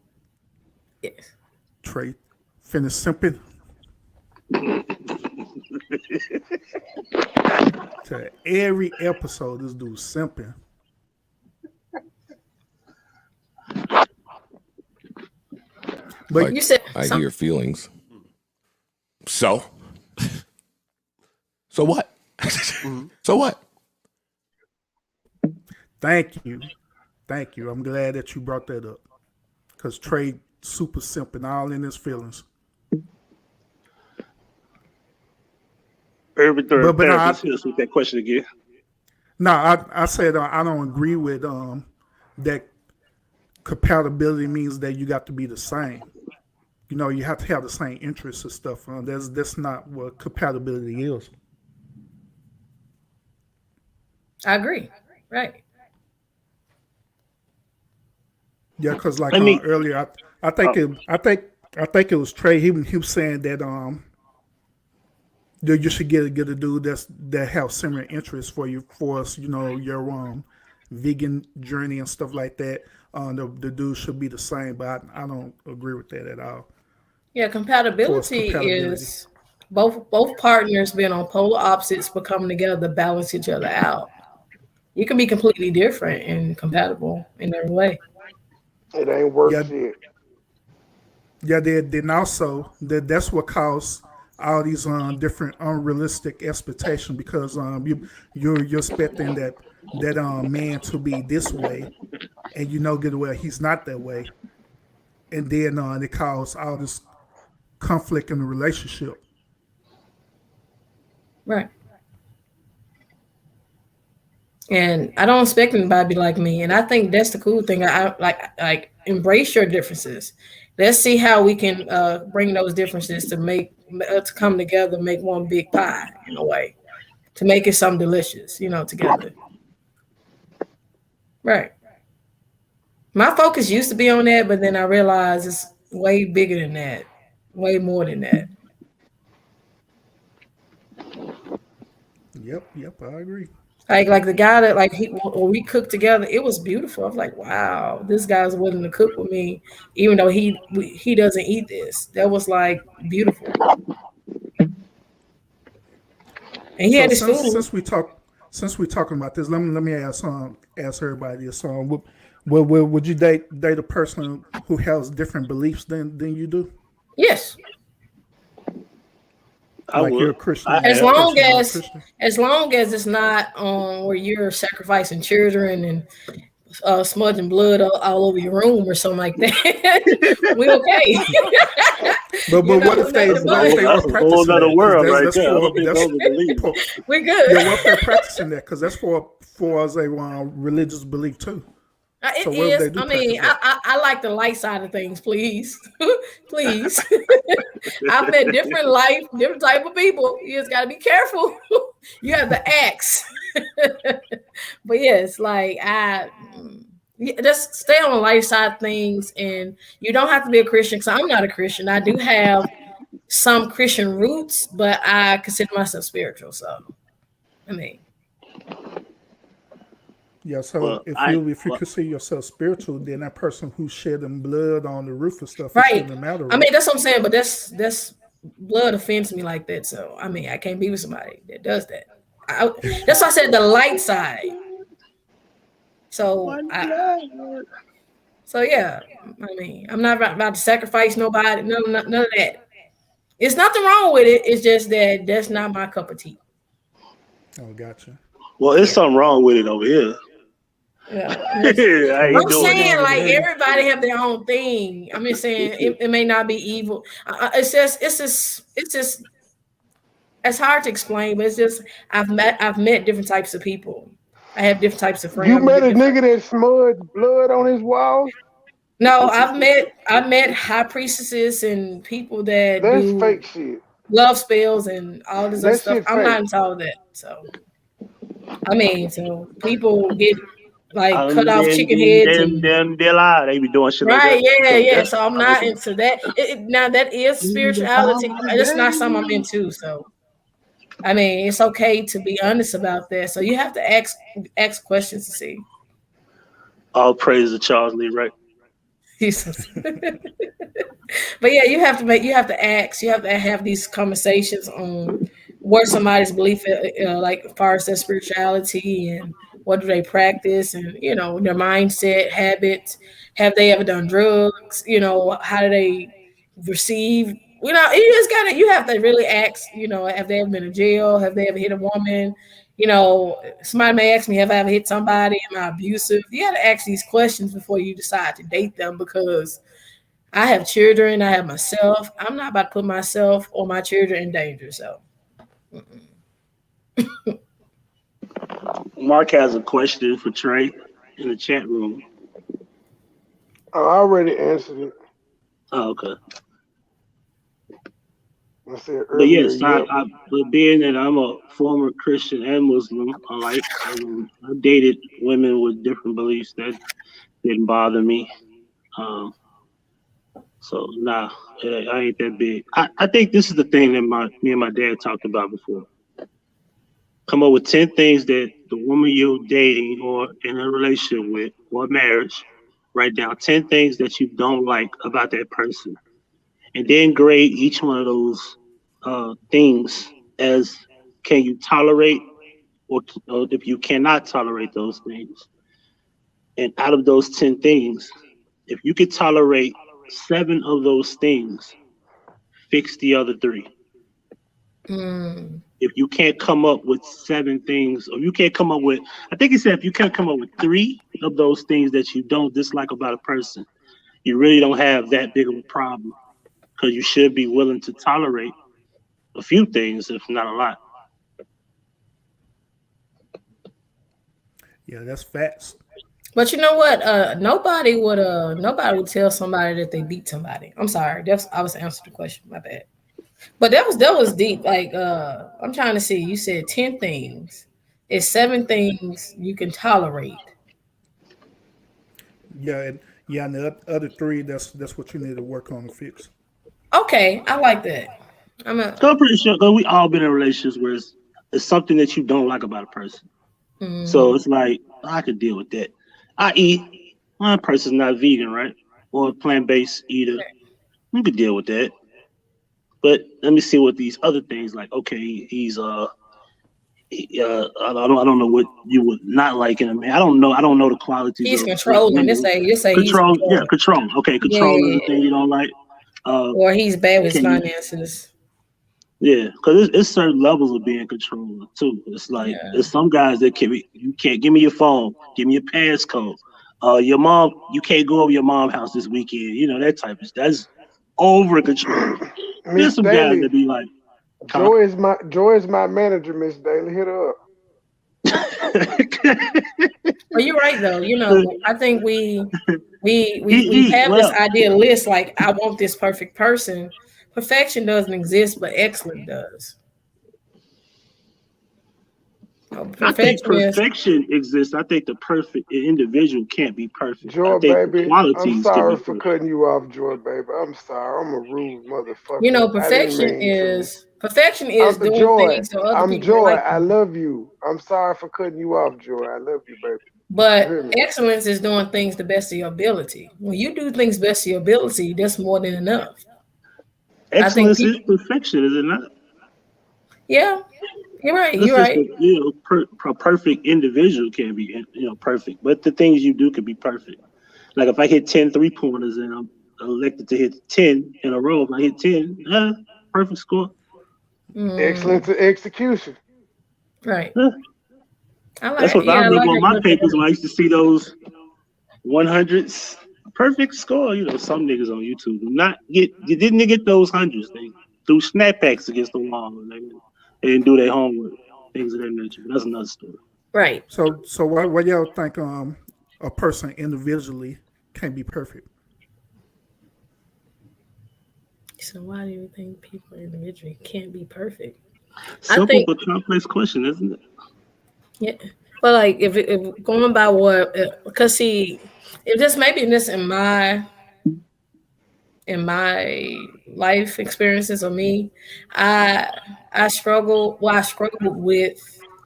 Yes. Trey, finish simping. To every episode, this dude's simping. But Like, You said I some, hear feelings. So? So what? So what? thank you. I'm glad that you brought that up. Because Trey super simping all in his feelings. Urban But therapist, hit us with that question again. I said I don't agree with that compatibility means that you got to be the same. You know, you have to have the same interests and stuff. That's not what compatibility is. I agree. Right. Yeah, because like I mean, earlier, I think it was Trey. He was saying that that you should get a dude that have similar interests for us. You know, your vegan journey and stuff like that. The dude should be the same, but I don't agree with that at all. Yeah, For us compatibility compatibility. is both partners being on polar opposites but coming together to balance each other out. You can be completely different and compatible in every way. It ain't worth Yeah, shit. yeah. Then also that's what caused all these different unrealistic expectations because you're expecting that man to be this way and you know good well he's not that way, and then it caused all this conflict in the relationship. Right. And I don't expect anybody to be like me. And I think that's the cool thing. I like embrace your differences. Let's see how we can bring those differences to make to come together, make one big pie in a way, to make it something delicious, together. Right. My focus used to be on that, but then I realized it's way bigger than that, way more than that. Yep, I agree. Like the guy that when we cooked together, it was beautiful. I was like, wow, this guy's willing to cook with me, even though he doesn't eat this. That was like beautiful, and he So had his food. since we talking about this, let me ask everybody this. Would you date a person who has different beliefs than you do? Yes, I Like you're would. a Christian I and as have. that long person is not a as Christian. as long as it's not where you're sacrificing children and smudging blood all over your room or something like that, we okay. But what if Not they the That's are a whole practicing nother that? Because world right that's there. I for don't think that's those are believers. for, We're good. yeah. What if they're practicing that? Because that's for as a religious belief too. It So what if is. they do I mean, practice that? I like the light side of things, please, please. I've met different type of people. You just gotta be careful. You have to ask. But yes, like just stay on the light side of things, and you don't have to be a Christian. Because I'm not a Christian. I do have some Christian roots, but I consider myself spiritual. So, I mean, Yeah, so Well, if you consider yourself spiritual, then that person who's shedding blood on the roof and stuff, it right. shouldn't matter. I mean, that's what I'm saying. But that's blood offends me like that. So, I mean, I can't be with somebody that does that. That's why I said the light side. So, yeah. I mean, I'm not about to sacrifice nobody. None of that. It's nothing wrong with it. It's just that that's not my cup of tea. Oh, gotcha. Well, there's something wrong with it over here. Yeah. I'm saying like everybody have their own thing. I'm just saying it may not be evil. It's just it's hard to explain, but it's just I've met different types of people. I have different types of friends. You met a nigga that smudged blood on his walls? No, I've met high priestesses and people that That's do fake shit. love spells and all this other That stuff. shit I'm fake. not into all of that. So I mean, so people get like cut off chicken heads and they lie. They be doing shit like right, that. yeah. So I'm not into that. Now that is spirituality. That's not something I'm into. So I mean, it's okay to be honest about that. So you have to ask questions to see. All praise to Charles Lee, right? But yeah, you have to ask. You have to have these conversations on where somebody's belief, like as far as their spirituality and what do they practice, and their mindset, habits. Have they ever done drugs? How do they receive? You have to really ask. Have they ever been in jail? Have they ever hit a woman? Somebody may ask me, have I ever hit somebody? Am I abusive? You got to ask these questions before you decide to date them, because I have children. I have myself. I'm not about to put myself or my children in danger. So. Mark has a question for Trey in the chat room. I already answered it. Oh, okay. I said earlier. But yes, but being that I'm a former Christian and Muslim, I dated women with different beliefs that didn't bother me. So nah, I ain't that big. I think this is the thing that me and my dad talked about before. Come up with 10 things that the woman you're dating or in a relationship with or marriage, write down 10 things that you don't like about that person. And then grade each one of those things as can you tolerate or if you cannot tolerate those things. And out of those 10 things, if you could tolerate 7 of those things, fix the other 3. If you can't come up with 7 things, or you can't come up with, I think he said if you can't come up with 3 of those things that you don't dislike about a person, you really don't have that big of a problem, because you should be willing to tolerate a few things, if not a lot. Yeah, that's facts. But you know what? Nobody would tell somebody that they beat somebody. I'm sorry. I was answering the question. My bad. But that was deep. Like I'm trying to see. You said 10 things. It's 7 things you can tolerate. Yeah, and the other 3, that's what you need to work on and fix. Okay, I like that. I'm pretty sure, because we all been in relationships where it's something that you don't like about a person. Mm-hmm. So it's like, I could deal with that. I.e., one person's not vegan, right? Or plant-based eater. We could deal with that. But let me see what these other things, like, okay, he's I don't know what you would not like in a man. I don't know the qualities. He's controlling. This say control. He's yeah, control. Okay, control is the thing you don't like. Or he's bad with his finances. Yeah, because it's certain levels of being controlled too. It's like there's some guys that you can't give me your phone, give me your passcode. Your mom, you can't go over your mom's house this weekend. That type of stuff. That's over control. There's some guys that be like, Joy is my manager, Miss Daly. Hit her up. Well, you're right though. I think we have this ideal list. Like, I want this perfect person. Perfection doesn't exist, but excellent does. I think Perfectionist. perfection exists. I think the perfect individual can't be perfect. I Joy, think the baby, I'm qualities can sorry be for perfect. cutting you off, Joy, baby. I'm sorry. I'm a rude You motherfucker. know, I didn't mean to. perfection is doing Joy. things so other I'm people Joy. like I you. love you. I'm sorry for cutting you off, Joy. I love you, baby. You But hear me? excellence is doing things the best of your ability. When you do things best of your ability, that's more than enough. I think Excellence is people, perfection, is it not? yeah, you're right. That's You're just right. a perfect individual can be perfect, but the things you do can be perfect. Like if I hit 10 3-pointers and I'm elected to hit 10 in a row, if I hit 10, perfect score. Excellence in execution. Right. Yeah. I That's like. what I Yeah, I remember like on how you my look at papers when that. I used to see those 100s. Perfect score. Some niggas on YouTube didn't get those hundreds. They threw snapbacks against the wall. They didn't do their homework. Things of that nature. But that's another story. Right. So why y'all think a person individually can't be perfect? So why do you think people individually can't be perfect? I Simple think, but complex question, isn't it? yeah. Well, like if going by what, because see, if this maybe this in my life experiences or me, I I struggle. Well, I struggled with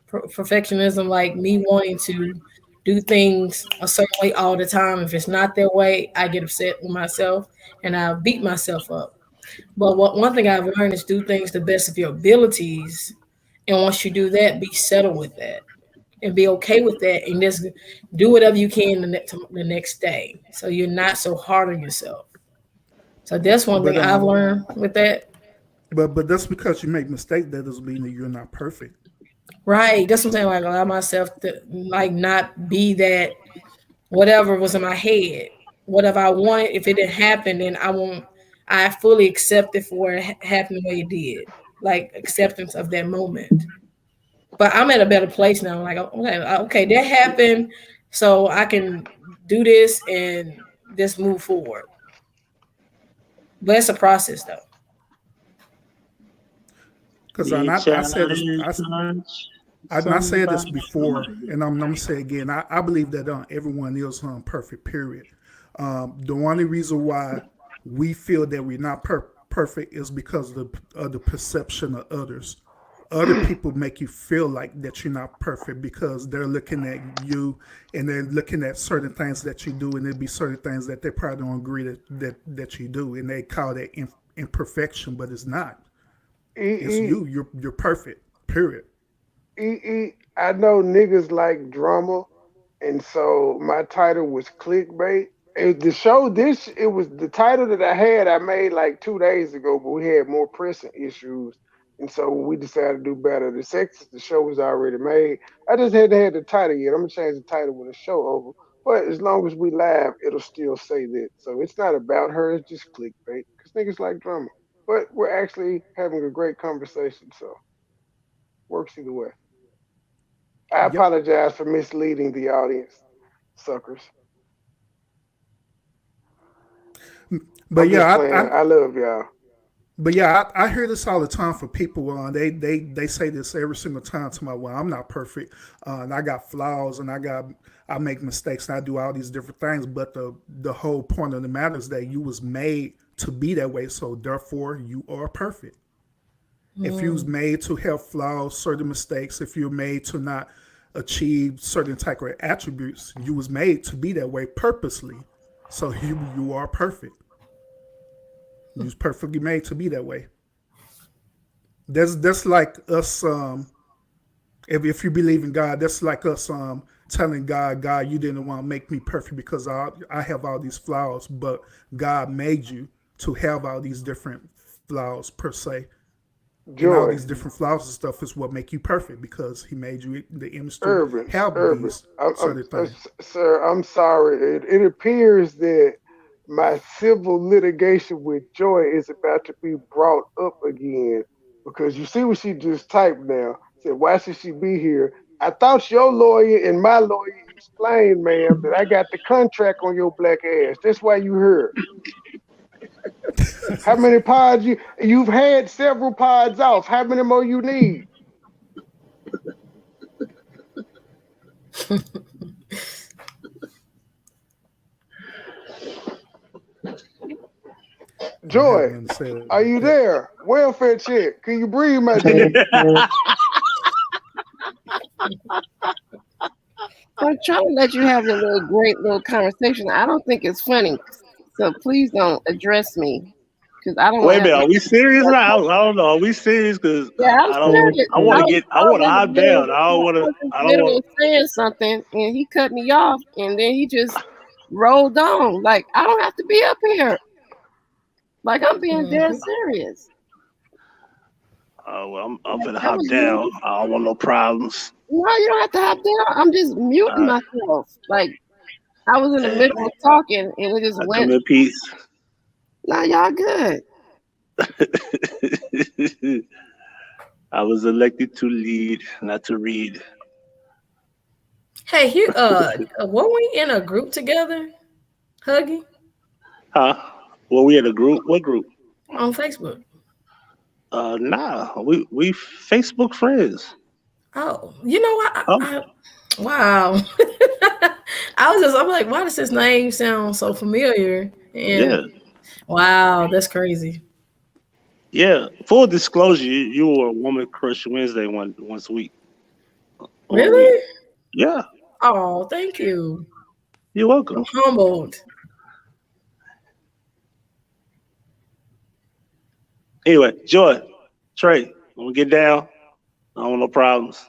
perfectionism, like me wanting to do things a certain way all the time. If it's not their way, I get upset with myself and I beat myself up. But one thing I've learned is do things the best of your abilities, and once you do that, be settled with that and be okay with that, and just do whatever you can the next day, so you're not so hard on yourself. So that's one But thing I've learned with that. but that's because you make mistakes. That doesn't mean that you're not perfect. Right. That's what I'm saying. Like allow myself to like not be that whatever was in my head. Whatever I wanted, if it didn't happen, then I won't. I fully accept it for it happened the way it did. Like acceptance of that moment. But I'm at a better place now. Like okay, that happened, so I can do this and just move forward. But it's a process though. Because Big I said this. challenge. I said this Somebody. before, and I'm gonna say it again. I believe that everyone is perfect. Period. The only reason why we feel that we're not perfect is because of the perception of others. Other people make you feel like that you're not perfect because they're looking at you and they're looking at certain things that you do, and there'd be certain things that they probably don't agree that you do, and they call that imperfection, but it's not. It's E you. You're perfect. Period. I know niggas like drama, and so my title was clickbait. The show this it was the title that I had I made like 2 days ago, but we had more pressing issues, and so we decided to do better. The show was already made. I just had to have the title yet. I'm gonna change the title when the show over. But as long as we live, it'll still say that. So it's not about her. It's just clickbait because niggas like drama. But we're actually having a great conversation, so works either way. I Yep. apologize for misleading the audience, suckers. But I'm just yeah, playing. I love y'all. I hear this all the time for people. They say this every single time to me. Well, I'm not perfect, and I got flaws, and I make mistakes, and I do all these different things. But the whole point of the matter is that you was made to be that way, so therefore you are perfect. If you was made to have flaws, certain mistakes, if you're made to not achieve certain type of attributes, you was made to be that way purposely. So you are perfect. You was perfectly made to be that way. That's like us. If you believe in God, that's like us telling God, you didn't want to make me perfect because I have all these flaws, but God made you to have all these different flaws per se. And all Joy, these different flaws and stuff is what make you perfect because he made you in the image to urban, have urban. these certain things. Sir, I'm sorry. It appears that my civil litigation with Joy is about to be brought up again because you see what she just typed now. Said, why should she be here? I thought your lawyer and my lawyer explained, ma'am, that I got the contract on your black ass. That's why you here. How many pods you've had several pods off? How many more you need? Joy, nothing to say are about you that. there? Welfare check. Can you breathe, my G? I'm trying to let you have your little great little conversation. I don't think it's funny, so please don't address me because I don't Wait a have. minute, are we serious now? I don't know. Are we serious? Because Yeah, I'm I don't. serious. I want to get. I want to in the hop middle down. I don't want I to. was in I the don't middle want. of saying something, and he cut me off, and then he just rolled on. Like I don't have to be up here. Like I'm being dead serious. Well, I'm finna That hop was down. rude. I don't want no problems. No, you don't have to hop down. I'm just muting Uh, myself. Like I was in the and middle of talking, and it just I come went. in peace. Nah, y'all good. I was elected to lead, not to read. Hey, you were we in a group together, Huggy, Huh? Well, we had a group. What group? on Facebook? Nah. We Facebook friends. Oh, you know what? Oh, Wow. I'm like, why does his name sound so familiar? yeah. And wow, that's crazy. Yeah. Full disclosure, you were a Woman Crush Wednesday once a week. On a week. Really? Yeah. Oh, thank you. You're welcome. I'm humbled. Anyway, Joy, Trey, when we get down, I don't want no problems.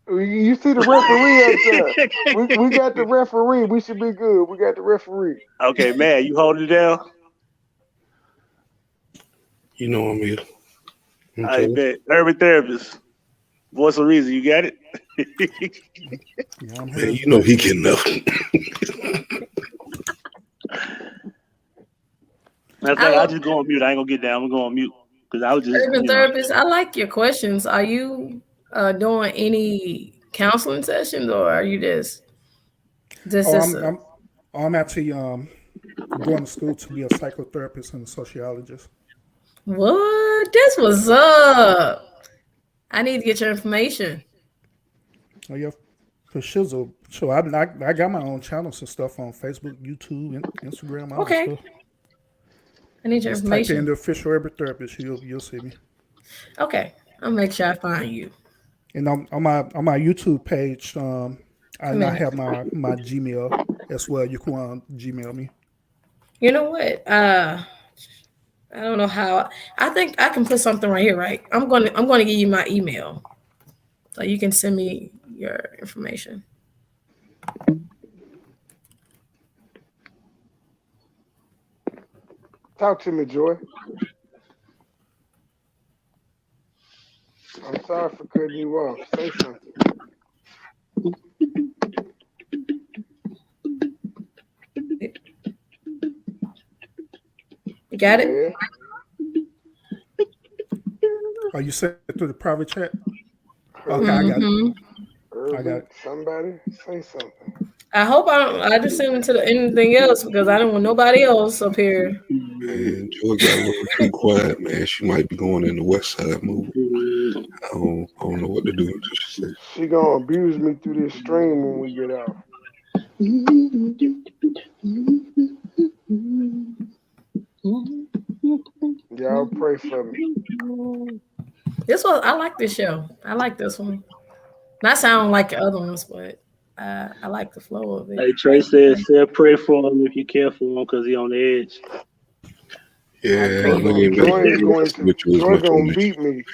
You see the referee up there. We got the referee. We should be good. We got the referee. Okay, man, you hold it down. You know I'm here. I bet. Urban therapist. Voice of reason, you got it? Yeah, I'm Man, here. you know he getting up. I just go on mute. I ain't gonna get down. I'm gonna go on mute because I was just Urban therapist, I like your questions. Are you doing any counseling sessions, or are you just Oh, I'm actually going to school to be a psychotherapist and a sociologist. what? This was up. I need to get your information. Oh yeah, for shizzle. So I got my own channels and stuff on Facebook, YouTube, and Instagram, all Okay. that stuff. I need your Just type in information. the official urban therapist. You'll see me. Okay, I'll make sure I find you. And on my YouTube page, I Come now in. have my Gmail as well. You can Gmail me. You know what? I don't know how. I think I can put something right here, right? I'm gonna give you my email, so you can send me your information. Talk to me, Joy. I'm sorry for cutting you off. Say something. You got it? Yeah. Are you sent it through the private chat? Okay, I got it. Urban, I got it. somebody say something. I hope I just send it to anything else because I don't want nobody else up here. Man, Joy got a little too quiet, man. She might be going in the West Side movie. I don't know what to do until she says. She gonna abuse me through this stream when we get off. Y'all pray for me. I like this show. I like this one. Not sound like the other ones, but I like the flow of it. Hey, Trey said, pray for him if you care for him because he on the edge. Yeah, Joy gonna beat me.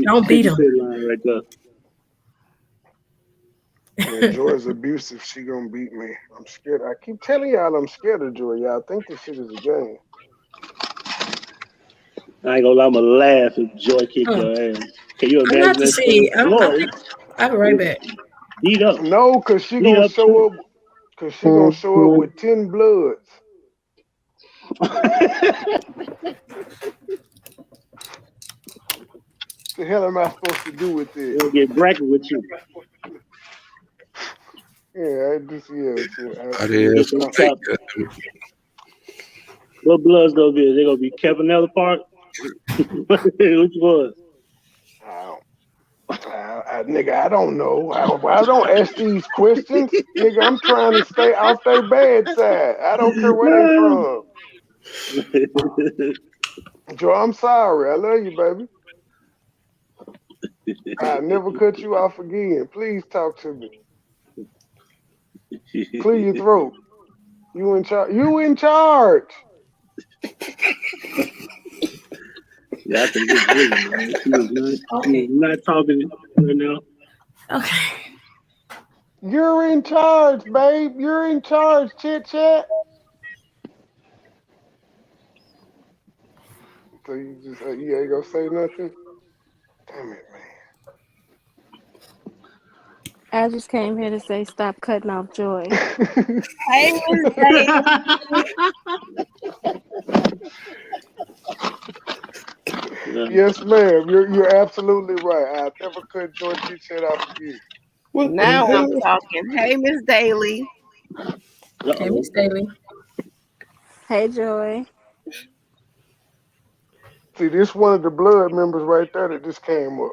Don't beat him. Right there. Yeah, Joy's abusive. She gonna beat me. I'm scared. I keep telling y'all I'm scared of Joy. Y'all think this shit is a game. I ain't gonna lie, I'm gonna laugh if Joy kick your ass. Can you imagine? I'm not to see. I'll be right back. Eat up. No, cause she gonna show up. Cause she gonna show up with 10 bloods. The hell am I supposed to do with this? We'll get bracket with you. Yeah, I just What blood's gonna be? They gonna be Cabanella Park? Which one? I Nigga, I don't know. I don't ask these questions. Nigga, I'm trying to stay off their bad side. I don't care where they from. Joe, I'm sorry. I love you, baby. I'll never cut you off again. Please talk to me. Clear your throat. You in charge. You in charge. Yeah, I think it's good, man. She was not talking right now. Okay. You're in charge, babe. You're in charge, Chit Chat. So you just you ain't gonna say nothing? Damn it, man. I just came here to say stop cutting off Joy. Hey, Miss Daily. Yes, ma'am. You're absolutely right. I'll never cut Joy Chit Chat off again. Now I'm talking. Hey, Miss Daily. Hey, Miss Daily. Hey, Joy. See, this one of the blood members right there that just came up.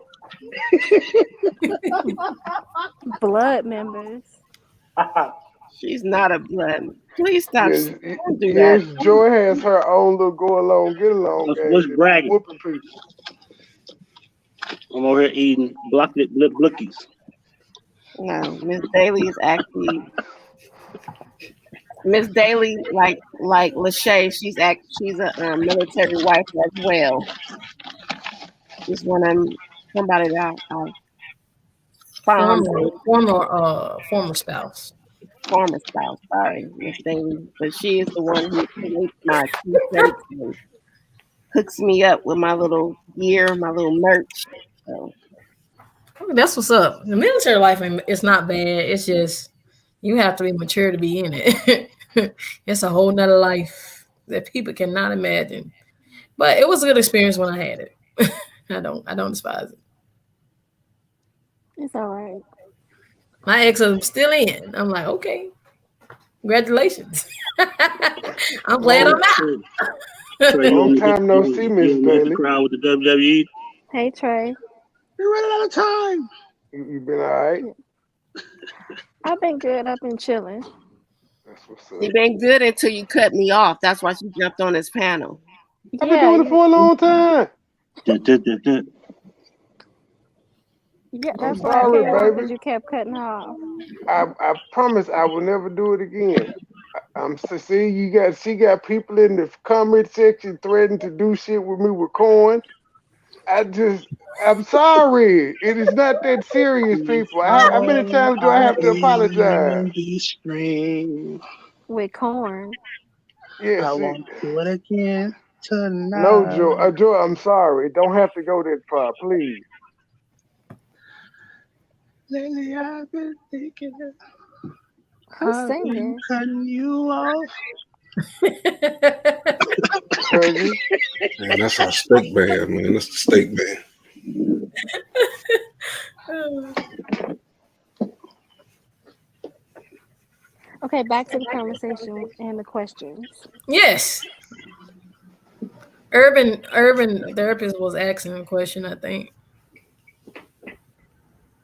Blood members. She's not a blood. Please stop. Yes, Don't do yes, that. Joy has her own little go along, get along game. What's bragging? Whooping people. I'm over here eating blookies. No, Miss Daly is actually Miss Daly, like Lachey. She's a military wife as well. She's one of them, somebody that I found. Former spouse. Former spouse. Sorry, Miss Daly, but she is the one who creates my t-shirts and hooks me up with my little gear, my little merch. So. That's what's up. The military life is not bad. It's just you have to be mature to be in it. It's a whole nother life that people cannot imagine. But it was a good experience when I had it. I don't despise it. It's all right. My ex is still in. I'm like, okay, congratulations. I'm glad I'm out. Long time no see, Miss Daly. Crowd with the WWE. Hey, Trey. You're running out of time. You been all right? I've been good. I've been chilling. That's what's up. You've been good until you cut me off. That's why she jumped on this panel. I've been doing it for a long time. Yeah, I'm that's why sorry, I came on, baby. because you kept cutting off. I promise I will never do it again. She got people in the comment section threatening to do shit with me with corn. I'm sorry. It is not that serious, people. How many times do I have to apologize? With corn. Yes. I won't do it again tonight. No, Joe. Joe, I'm sorry. It don't have to go that far, please. Lately, I've been thinking. Who's singing? Cutting you off. Man, that's our steak band, man. That's the steak band. Okay, back to the conversation and the questions. Yes. Urban therapist was asking a question, I think.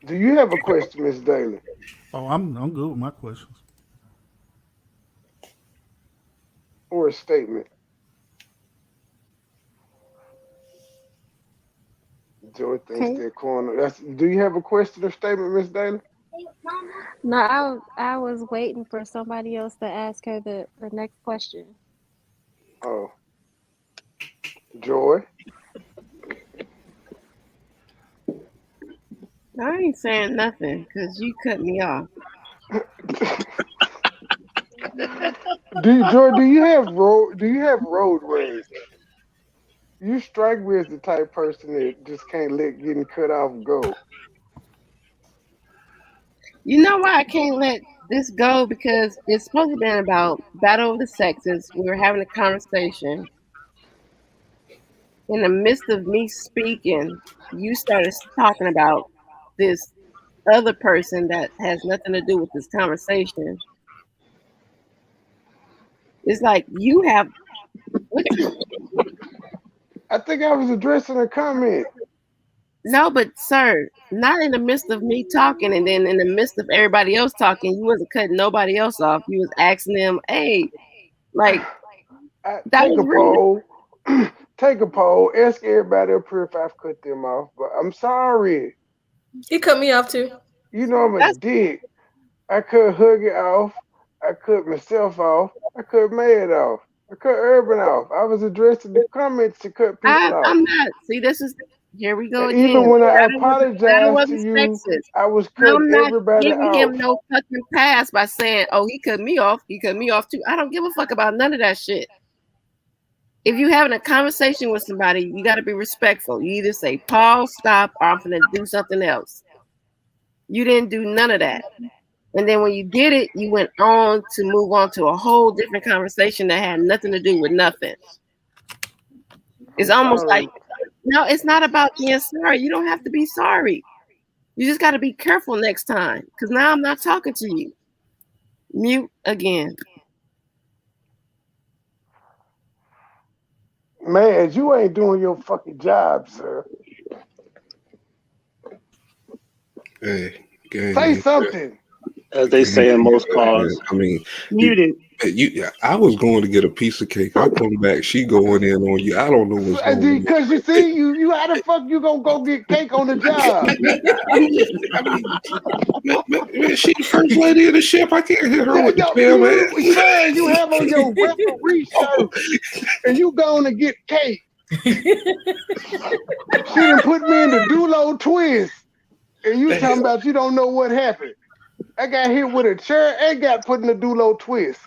Do you have a question, Miss Daly? Oh, I'm good with my questions. Or a statement? Joy thinks they're corner. Do you have a question or statement, Miss Daly? No, I was waiting for somebody else to ask her the next question. Oh. Joy? I ain't saying nothing because you cut me off. Joy, do you have road rage? You strike me as the type of person that just can't let getting cut off go. You know why I can't let this go? Because it's supposed to be about battle of the sexes. We were having a conversation. In the midst of me speaking, you started talking about this other person that has nothing to do with this conversation. It's like you have. I think I was addressing a comment. No, but sir, not in the midst of me talking, and then in the midst of everybody else talking, you wasn't cutting nobody else off. You was asking them, "Hey, like that Take was a rude." poll. Take a poll. Ask everybody up here if I've cut them off. But I'm sorry. He cut me off too. You know I'm a That's dick. I cut Huggy off. I cut myself off. I cut Mad off. I cut Urban off. I was addressing the comments to cut people off. I'm not. See, this is here we go And again. even when I Battle apologized of to the you, sexes. I was cutting I'm not everybody giving off. him no fucking pass by saying, "Oh, he cut me off. He cut me off too." I don't give a fuck about none of that shit. If you having a conversation with somebody, you got to be respectful. You either say pause, stop, or I'm gonna do something else. You didn't do none of that. And then when you did it, you went on to move on to a whole different conversation that had nothing to do with nothing. It's almost like, no, it's not about being sorry. You don't have to be sorry. You just got to be careful next time. Because now I'm not talking to you. Mute again. Man, you ain't doing your fucking job, sir. Hey, gang, Say something. As they say in most cars. I mean, Muted. I was going to get a piece of cake. I come back, she going in on you. I don't know what's going on. Because you see, you how the fuck you gonna go get cake on the job? Man, she the first lady of the ship. I can't hit her with the tail, man. Sir, you have on your referee shirt and you going to get cake. She done put me in the Dulo twist. And you talking about you don't know what happened. I got hit with a chair and got put in the Dulo twist.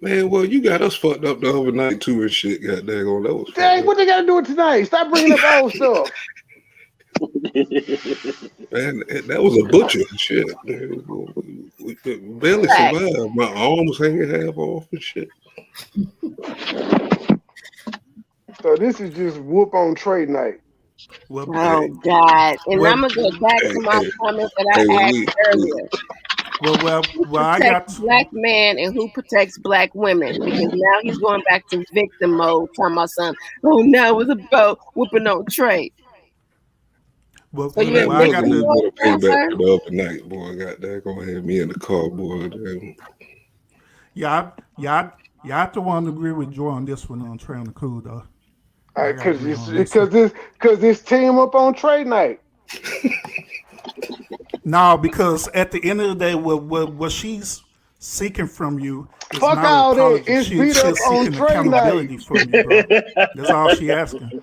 Man, well, you got us fucked up the other night too and shit. God dang on that was. Dang, what they got to do it tonight? Stop bringing up old stuff. Man, that was a butcher shit. We barely survived. My arm was hanging half off and shit. So this is just whoop on trade night. Oh God! And I'm gonna go back to my comment that I asked earlier. I got black man and who protects black women, because now he's going back to victim mode, talking about something. Oh, now it was about whooping on Trey. Well, so I got to pay back the other night, boy. Got that gonna have me in the car, boy. Damn. Y'all have to want to agree with Joe on this one on Trey on the cool though. Because this team up on trade night. No, because at the end of the day, what she's seeking from you is fuck not all apology. that. It's She's beat up on seeking trade accountability night. from you, bro. That's all she asking.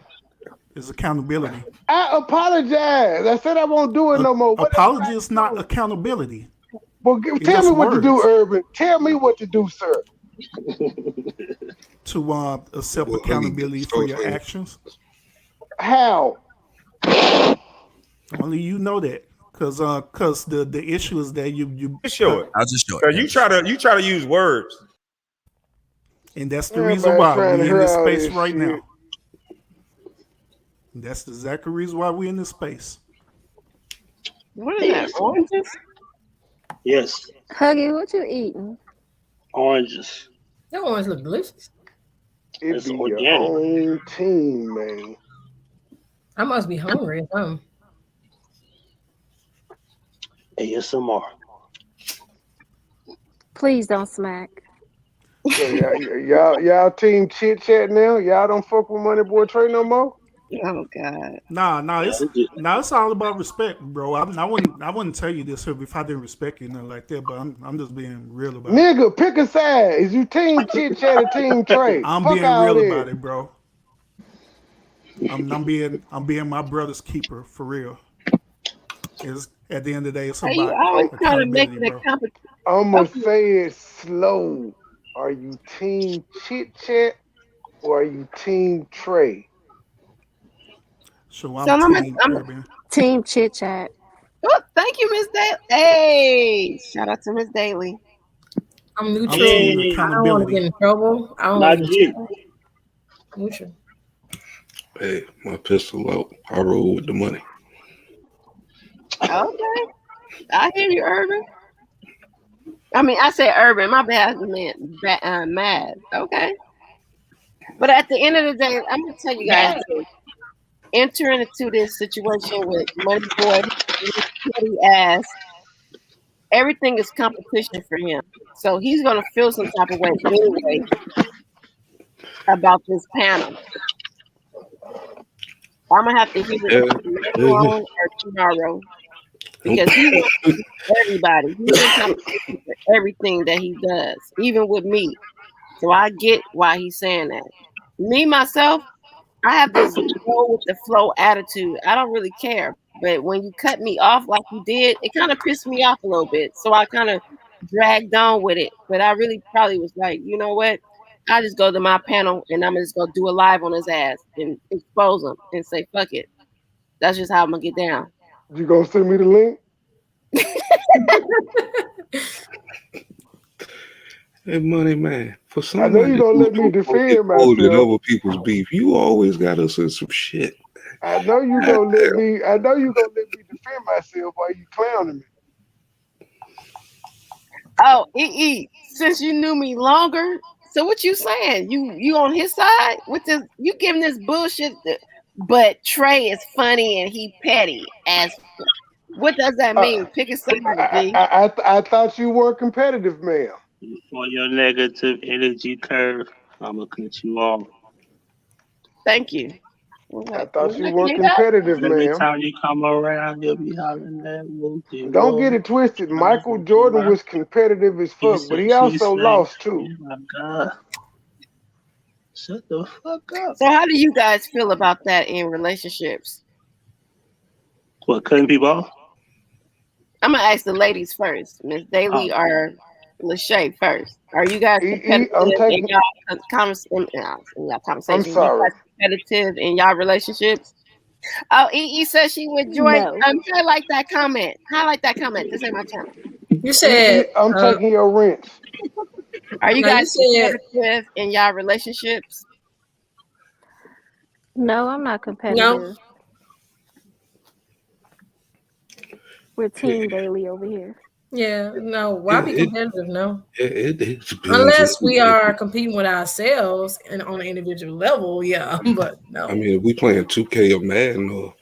Is accountability. I apologize. I said I won't do it no more. Apology is not accountability. Well, tell me what to do, Urban. Tell me what to do, sir. To accept accountability for your actions. How? Only you know that, because the issue is that you show it. I'll just show it. You try to use words, and that's the reason why we're in this space right now. That's the exact reason why we're in this space. What is that? Oranges? Yes. Huggy, what you eating? Oranges. That orange look delicious. It be your own team, man. I must be hungry or something. ASMR. Please don't smack. So y'all team Chit Chat now? Y'all don't fuck with MoneyBoy Trey no more? Oh God. Nah, it's all about respect, bro. I wouldn't tell you this if I didn't respect you, nothing like that. But I'm just being real about it. Nigga, pick a side. Is you team Chit Chat or team Trey? I'm fuck being real about it, bro. I'm being my brother's keeper for real. It's, at the end of the day, it's about you always trying to make it a competition. I'm gonna say it slow. Are you team Chit Chat or are you team Trey? So I'm team Chit Chat. Oh, thank you, Miss Daly. Hey, shout out to Miss Daly. I'm neutral. I don't want to get in trouble. I don't want to get neutral. Hey, my pistol out. I roll with the money. Okay. I hear you, Urban. I mean, I said Urban. My bad, man. Mad. Okay. But at the end of the day, I'm going to tell you guys, entering into this situation with MoneyBoy, petty ass, everything is competition for him. So he's gonna feel some type of way anyway about this panel. I'm gonna have to hear it later on or tomorrow because he wants everybody. He's in competition for everything that he does, even with me. So I get why he's saying that. Me myself, I have this go with the flow attitude. I don't really care. But when you cut me off like you did, it kind of pissed me off a little bit. So I kind of dragged on with it. But I really probably was like, you know what? I just go to my panel and I'm just gonna do a live on his ass and expose him and say, fuck it. That's just how I'm gonna get down. You gonna send me the link? Hey, Money Man, for I somebody know you gonna let me defend myself. over people's beef, you always got us in some shit. I know you gonna let me. I know you gonna let me defend myself while you clowning me. Oh, since you knew me longer, so what you saying? You on his side with this? You giving this bullshit? But Trey is funny and he petty as. What does that mean? Pick a side, G. I thought you were competitive, ma'am. On your negative energy curve, I'm gonna cut you off. Thank you. I thought you were competitive, Every ma'am. time you come around, you'll be hollering that whoopty. Don't get it twisted. Michael Jordan was competitive as fuck, but he also lost too. Oh my God. Shut the fuck up. So how do you guys feel about that in relationships? What, cutting people off? I'm gonna ask the ladies first, Miss Daly or Lachey first. Are you guys competitive in y'all conversation? I'm sorry. You guys competitive in y'all relationships? Oh, says she would join. No. Highlight that comment. Highlight that comment. This ain't my channel. You said I'm taking your wrench. Are you guys competitive in y'all relationships? No, I'm not competitive. No. We're Team Daily over here. Yeah, no. Why be competitive? No. It Unless we are competing with ourselves and on an individual level, yeah. But no. I mean, if we playing 2K or Madden or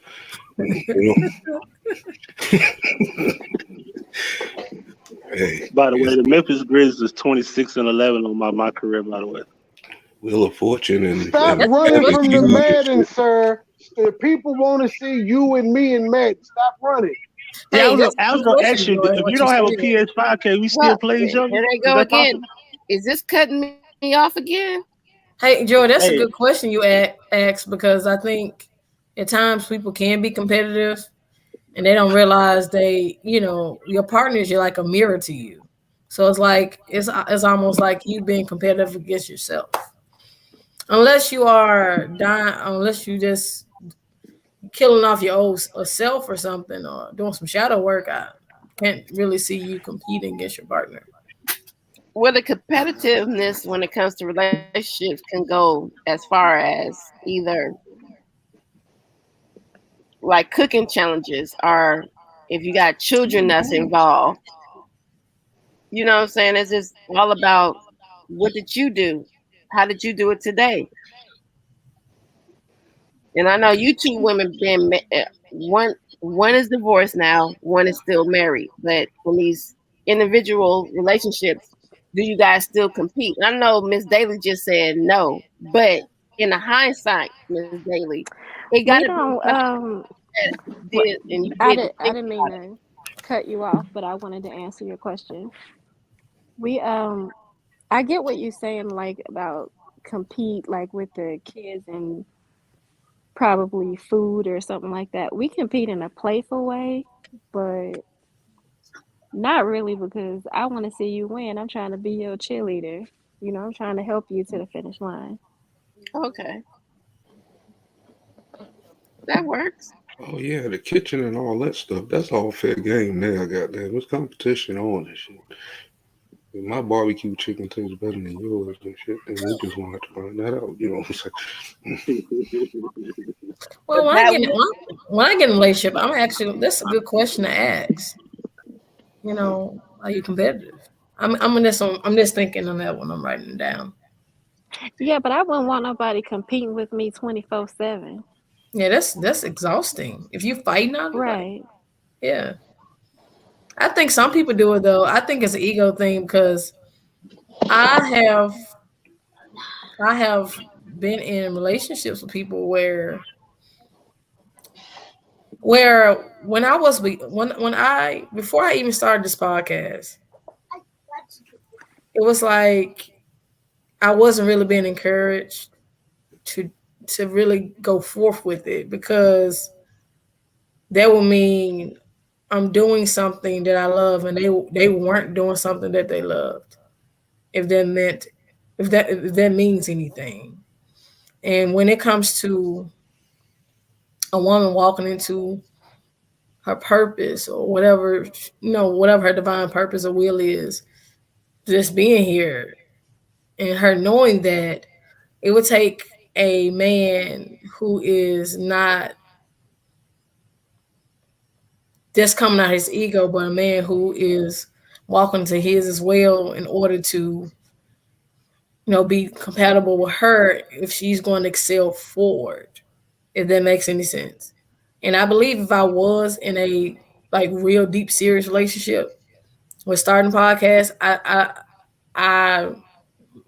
hey. By the way, the Memphis Grizzlies is 26-11 on my career. By the way, Wheel of Fortune and Stop running from the Madden, sir. The people want to see you and me in Madden. Stop running. I was gonna ask you, if you don't have a PS5, can we still play each other? Here they go again. Is this cutting me off again? Hey, Joy, that's a good question you asked because I think at times people can be competitive and they don't realize your partner is like a mirror to you. So it's like it's almost like you being competitive against yourself. Unless you are dying, unless you just killing off your old self or something or doing some shadow work, I can't really see you competing against your partner. Well, the competitiveness when it comes to relationships can go as far as either like cooking challenges or if you got children that's involved. You know what I'm saying? It's just all about what did you do? How did you do it today? And I know you two women been one is divorced now, one is still married. But in these individual relationships, do you guys still compete? I know Miss Daly just said no, but in the hindsight, Miss Daly, it got to be. I didn't mean to cut you off, but I wanted to answer your question. I get what you're saying, like about compete, like with the kids and probably food or something like that. We compete in a playful way, but not really because I want to see you win. I'm trying to be your cheerleader. I'm trying to help you to the finish line. Okay. That works. Oh yeah, the kitchen and all that stuff. That's all fair game now, goddamn. There's competition on this shit. If my barbecue chicken tastes better than yours and shit, then we just want to find that out. You know what I'm saying? Well, when I get in a relationship, that's a good question to ask. Are you competitive? I'm just thinking on that one. I'm writing it down. Yeah, but I wouldn't want nobody competing with me 24/7. Yeah, that's exhausting. If you fighting out, like, Right. yeah. I think some people do it though. I think it's an ego thing because I have I have been in relationships with people where when I was when I before I even started this podcast, it was like I wasn't really being encouraged to really go forth with it because that would mean I'm doing something that I love and they weren't doing something that they loved. If that meant if that means anything. And when it comes to a woman walking into her purpose or whatever, whatever her divine purpose or will is, just being here and her knowing that it would take a man who is not just coming out his ego, but a man who is walking to his as well in order to, be compatible with her if she's going to excel forward, if that makes any sense. And I believe if I was in a like real deep serious relationship with starting podcast, I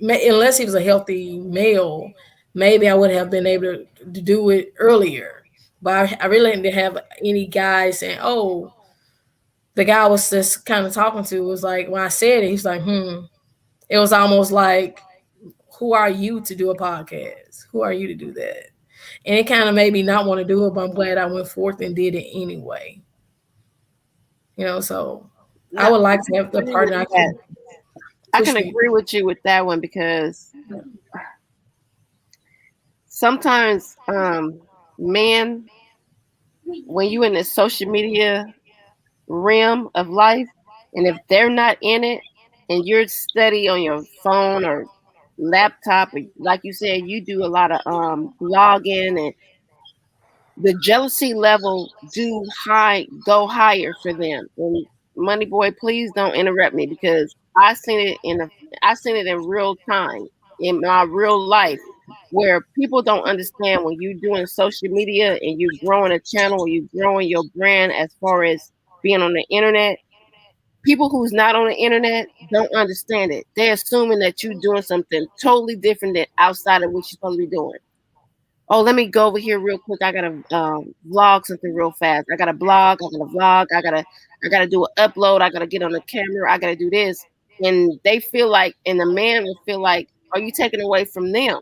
unless he was a healthy male, maybe I would have been able to do it earlier. But I really didn't have any guys saying, "Oh, the guy I was just kind of talking to was like when I said it, he's like, hmm." It was almost like, "Who are you to do a podcast? Who are you to do that?" And it kind of made me not want to do it, but I'm glad I went forth and did it anyway. So I No, would like I to can have the agree with partner I that. can I push can me. agree with you with that one because sometimes, men, when you in the social media realm of life, and if they're not in it, and you're steady on your phone or laptop, or like you said, you do a lot of blogging, and the jealousy level go higher for them. And Money Boy, please don't interrupt me because I seen it in real time in my real life where people don't understand when you're doing social media and you're growing a channel or you're growing your brand as far as being on the internet. People who's not on the internet don't understand it. They're assuming that you're doing something totally different than outside of what you're supposed to be doing. Oh, let me go over here real quick. I gotta vlog something real fast. I gotta blog. I gotta vlog. I gotta do an upload. I gotta get on the camera. I gotta do this. And they feel like, and the man will feel like, are you taking away from them?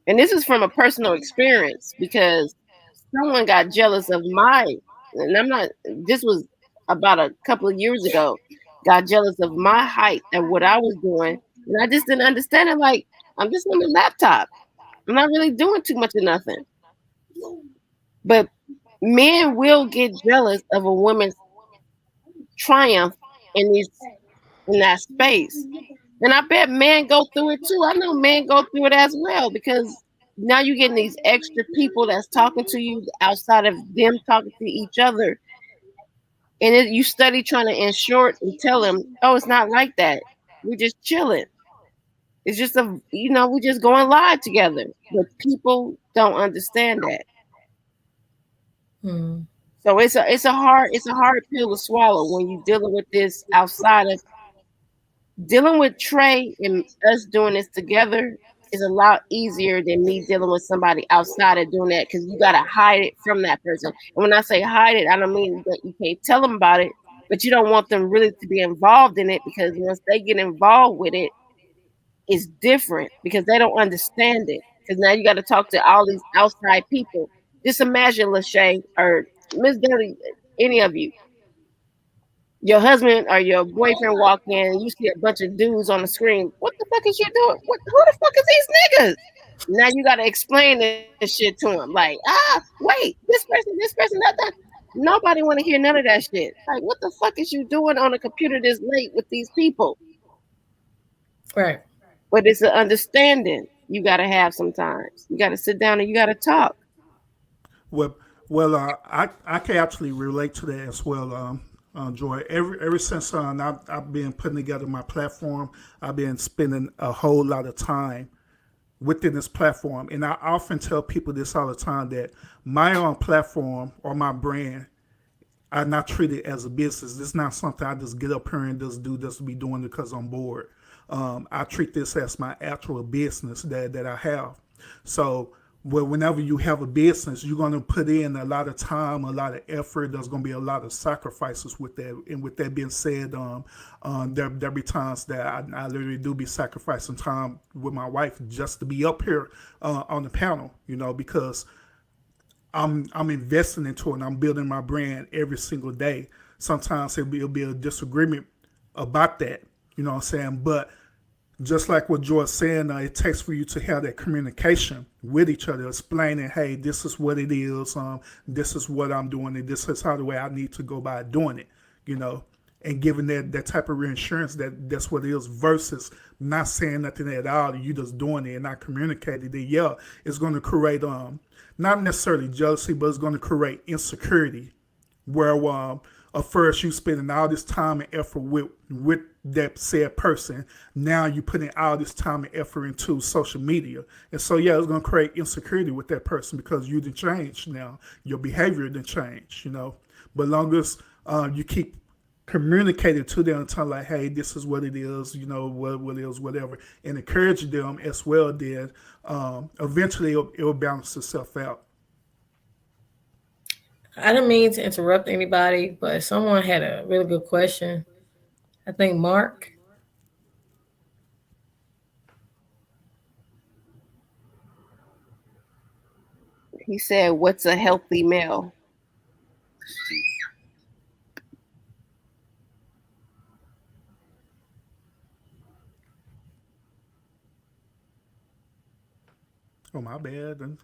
And this is from a personal experience because someone got jealous of and I'm not. This was about a couple of years ago. Got jealous of my height and what I was doing, and I just didn't understand it. Like I'm just on the laptop. I'm not really doing too much of nothing. But men will get jealous of a woman's triumph in these in that space. And I bet men go through it too. I know men go through it as well because now you're getting these extra people that's talking to you outside of them talking to each other. And you study trying to ensure and tell them, oh, it's not like that. We're just chilling. It's just we're just going live together. But people don't understand that. Hmm. So it's a hard pill to swallow when you're dealing with this outside of dealing with Trey and us doing this together is a lot easier than me dealing with somebody outside of doing that because you gotta hide it from that person. And when I say hide it, I don't mean that you can't tell them about it, but you don't want them really to be involved in it because once they get involved with it, it's different because they don't understand it. Because now you got to talk to all these outside people. Just imagine Lachey or Miss Dirty, any of you, your husband or your boyfriend walk in and you see a bunch of dudes on the screen. What the fuck is you doing? Who the fuck is these niggas? Now you got to explain this shit to him. Like, wait, this person, that. Nobody want to hear none of that shit. Like, what the fuck is you doing on a computer this late with these people? Right. But it's an understanding you got to have sometimes. You got to sit down and you got to talk. Well, I can actually relate to that as well, Joy. Ever since I've been putting together my platform, I've been spending a whole lot of time within this platform. And I often tell people this all the time, that my own platform or my brand, I not treat it as a business. This is not something I just get up here and just do just to be doing it because I'm bored. I treat this as my actual business that I have. So whenever you have a business, you're going to put in a lot of time, a lot of effort. There's going to be a lot of sacrifices with that. And with that being said, there be times that I literally do be sacrificing time with my wife just to be up here on the panel, because I'm investing into it and I'm building my brand every single day. Sometimes it'll be a disagreement about that, you know what I'm saying? But just like what George saying, it takes for you to have that communication with each other, explaining, hey, this is what it is, this is what I'm doing, and this is how the way I need to go by doing it, and giving that type of reassurance that's what it is, versus not saying nothing at all, you just doing it and not communicating it. Yeah, it's going to create not necessarily jealousy, but it's going to create insecurity, where at first you spending all this time and effort with that said person. Now you putting all this time and effort into social media. And so, yeah, it's going to create insecurity with that person because you didn't change now. Your behavior didn't change, But long as you keep communicating to them and telling like, hey, this is what it is, what it is, whatever, and encourage them as well, then eventually it'll balance itself out. I didn't mean to interrupt anybody, but someone had a really good question. I think Mark. He said, "What's a healthy male?" Oh, my bad.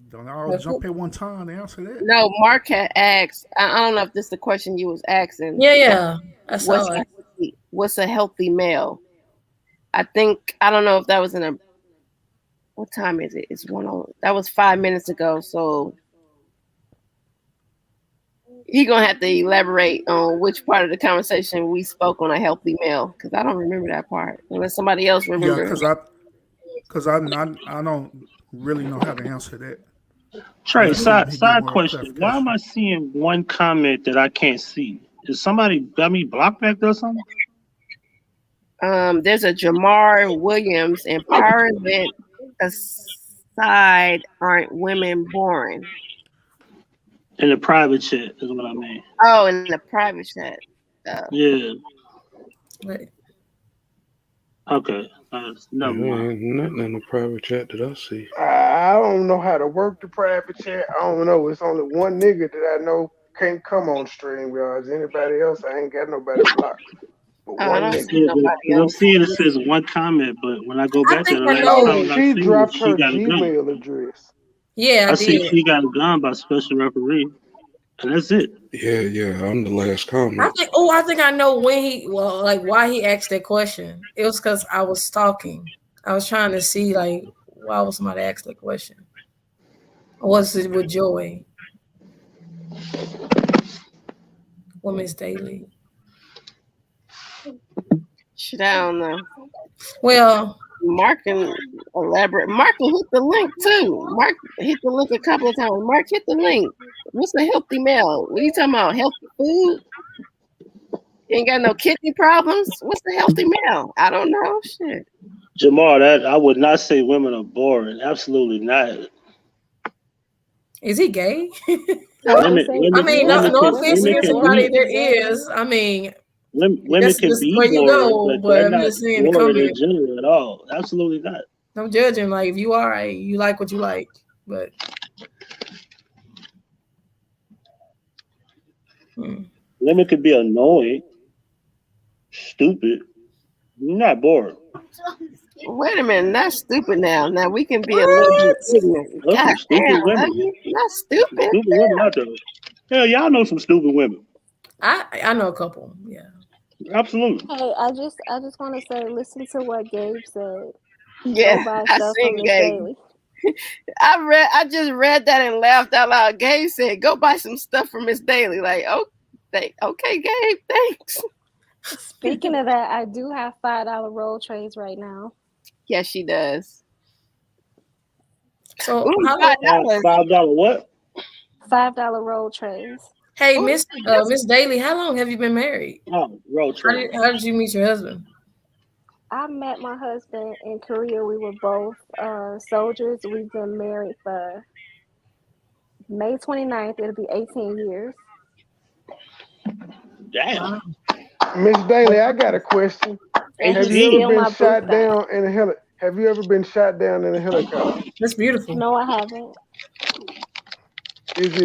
Don't all jump at one time to answer that. No, Mark had asked. I don't know if this is the question you was asking. Yeah. I saw it. What's a healthy male? I don't know if that was in a. What time is it? It's 1:00. That was 5 minutes ago. So he gonna have to elaborate on which part of the conversation we spoke on a healthy male, because I don't remember that part. Unless somebody else remembers. Yeah, because I don't really know how to answer that. Trey, side question. Why am I seeing one comment that I can't see? Is somebody got me blocked back there or something? There's a Jamar Williams empowerment aside, aren't women boring? In the private chat is what I mean. Oh, in the private chat. Yeah. Right. Okay. No, nothing in the private chat that I see. I don't know how to work the private chat. I don't know. It's only one nigga that I know can't come on StreamYards. Anybody else, I ain't got nobody blocked. But I'm seeing it says one comment, but when I go back to the last time she dropped her Gmail address. Yeah, I see she got a gun by special referee, and that's it. Yeah, I'm the last comment. I think I know why he asked that question. It was because I was stalking. I was trying to see why was somebody ask that question. Or was it with Joy? Women's Daily. Shit, I don't know. Well, Mark can elaborate. Mark can hit the link too. Mark hit the link a couple of times. Mark hit the link. What's a healthy male? What are you talking about? Healthy food? Ain't got no kidney problems? What's the healthy male? I don't know. Shit. Jamar, that I would not say women are boring. Absolutely not. Is he gay? No offense against somebody there is. I mean, women can be where you boring, go, but they're I'm not just saying boring in general at all. Absolutely not. Don't judge him. Like, if you are, you like what you like, but women could be annoying, stupid, not boring. Wait a minute, not stupid now. Now we can be a little bit ignorant. God Stupid damn, women. not stupid. Stupid women out there. Hell, y'all know some stupid women. I know a couple. Yeah, absolutely. Hey, I just want to say, listen to what Gabe said. Yeah, go buy I stuff seen from Miss Gabe. Daily. I just read that and laughed out loud. Gabe said, "Go buy some stuff from Miss Daily." Like, okay, Gabe, thanks. Speaking of that, I do have $5 roll trays right now. Yes, she does. So Ooh, how long? $5 what? $5 roll trays. Hey, Ooh, Miss Daly, how long have you been married? Oh, road trip. How did you meet your husband? I met my husband in Korea. We were both soldiers. We've been married for May 29th. It'll be 18 years. Damn. Miss Daly, I got a question. And Have he's you ever still been my boo shot thing. down in a Have you ever been shot down in a helicopter? That's beautiful. No, I haven't. Is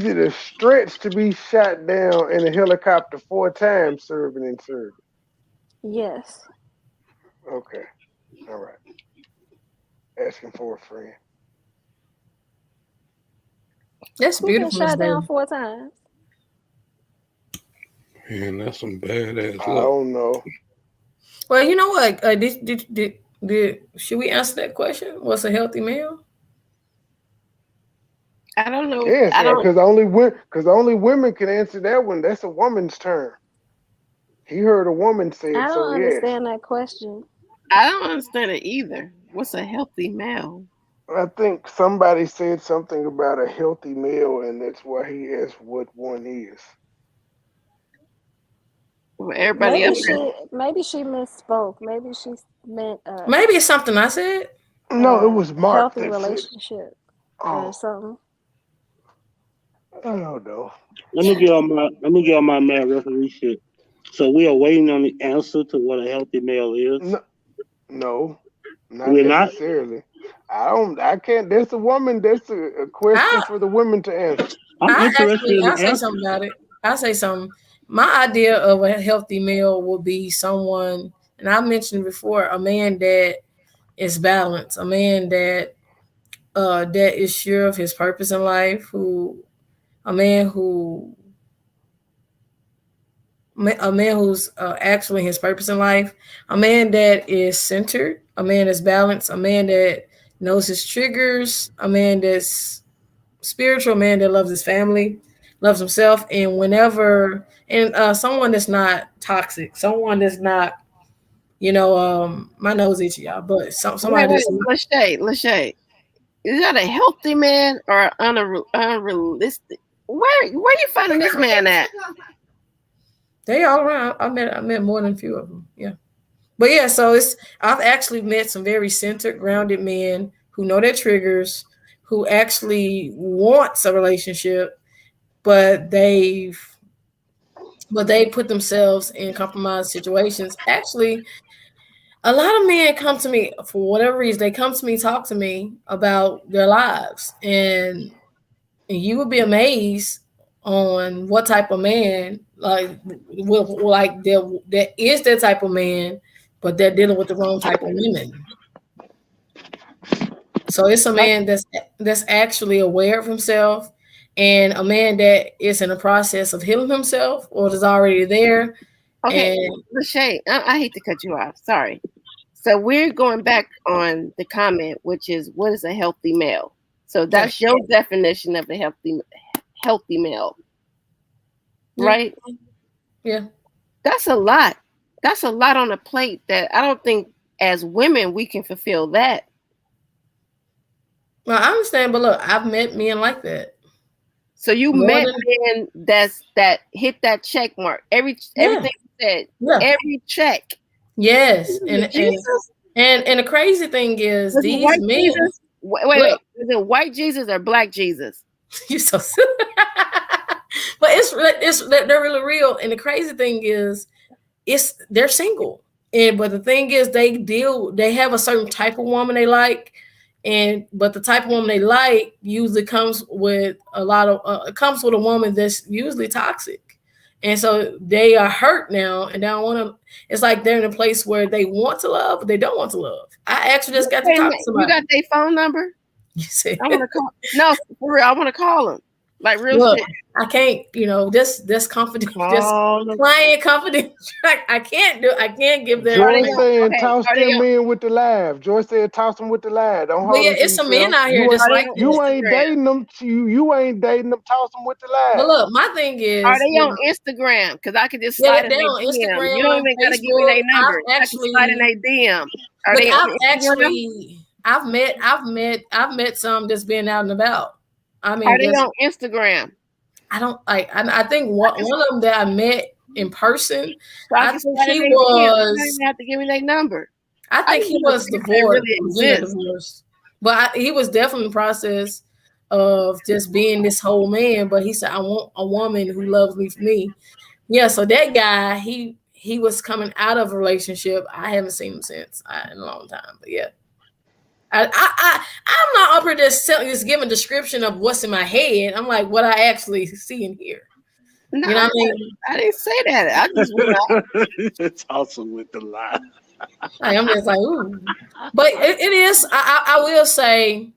it a stretch to be shot down in a helicopter 4 times serving in service? Yes. Okay. All right. Asking for a friend. That's Who been beautiful, Miss shot down Daly. 4 times? Man, that's some badass I luck. don't know. Well, you know what? Should we answer that question? What's a healthy male? I don't know. Yes, I don't. because only women can answer that one. That's a woman's term. He heard a woman say I it, so don't yes. understand that question. I don't understand it either. What's a healthy male? I think somebody said something about a healthy male, and that's why he asked what one is. Well, everybody else. Maybe she misspoke. Maybe she meant Maybe it's something I said. No, it was Mark healthy that said. relationship Oh, or something. I don't know. Let me get on my male referee shit. So we are waiting on the answer to what a healthy male is. No, not We're not? necessarily. I can't. That's a woman. That's a question for the women to answer. I'm interested in the I'll say answer. something about it. I'll say something. My idea of a healthy male would be someone, and I mentioned before, a man that is balanced, a man that is sure of his purpose in life, a man who's actually his purpose in life, a man that is centered, a man that's balanced, a man that knows his triggers, a man that's spiritual, a man that loves his family, loves himself, and someone that's not toxic, someone that's not, my nose itchy, y'all, but somebody Wait, that's Lachey. Is that a healthy man or unrealistic? Where you finding this man at? they all around. I met more than a few of them. Yeah. But yeah, so I've actually met some very centered, grounded men who know their triggers, who actually wants a relationship, but they put themselves in compromised situations. Actually, a lot of men come to me for whatever reason. They come to me, talk to me about their lives, and you would be amazed on what type of man there is that type of man, but they're dealing with the wrong type of women. So it's a man that's actually aware of himself, and a man that is in the process of healing himself or is already there. Okay, and Lachey, I hate to cut you off. Sorry. So we're going back on the comment, which is what is a healthy male? So that's your definition of a healthy male, right? Yeah. That's a lot. That's a lot on a plate that I don't think as women we can fulfill that. Well, I understand, but look, I've met men like that. So you met men that hit that check mark. Everything you said, every check. Yes, and the crazy thing is these men. Jesus? Wait. Is it white Jesus or black Jesus? You so silly. But they're really real. And the crazy thing is, they're single. But the thing is, they have a certain type of woman they like, but the type of woman they like usually comes with a woman that's usually toxic. And so they are hurt now, and they don't want to. It's like they're in a place where they want to love, but they don't want to love. I actually just got to talk to somebody. You got their phone number? You said I want to call. No, for real, I want to call them. Like real Look, shit. I can't. That's confidential. This client confidential. I can't give them. Joy saying toss them in with the live. Joy said toss them with the live. Don't hold them. It's some men out here that's like you ain't dating them. You ain't dating them. Toss them with the live. But look, my thing is, are they on Instagram? Because I could just slide in their on DM. Instagram. You don't even gotta give me their number. I can slide in their DM. Are they on Instagram? I've met some that's been out and about. I mean, Are they on Instagram? I don't like. I think one of them that I met in person. So I think he was. You don't have to give me their number. I think he was divorced. Divorced, but he was definitely in the process of just being this whole man. But he said, "I want a woman who loves me for me." Yeah. So that guy, he was coming out of a relationship. I haven't seen him since in a long time. But yeah. I'm not up here just giving a description of what's in my head. I'm like what I actually see and hear. No, you know what I mean? I didn't say that. I just it's awesome with the lie. I'm just like, ooh. But it is. I will say,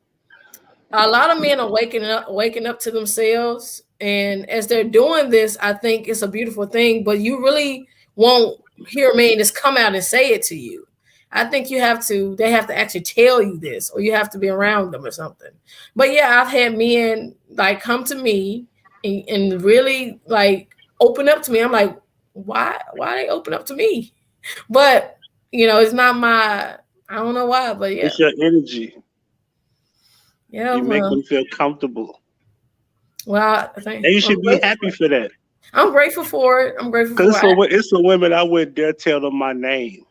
a lot of men are waking up to themselves, and as they're doing this, I think it's a beautiful thing. But you really won't hear a man just come out and say it to you. I think they have to actually tell you this, or you have to be around them or something. But yeah, I've had men like come to me and really like open up to me. I'm like, why they open up to me? But it's not I don't know why, but yeah. It's your energy. Yeah. You make them feel comfortable. Well, and you should be happy for that. I'm grateful for it. Because it's the women I wouldn't dare tell them my name.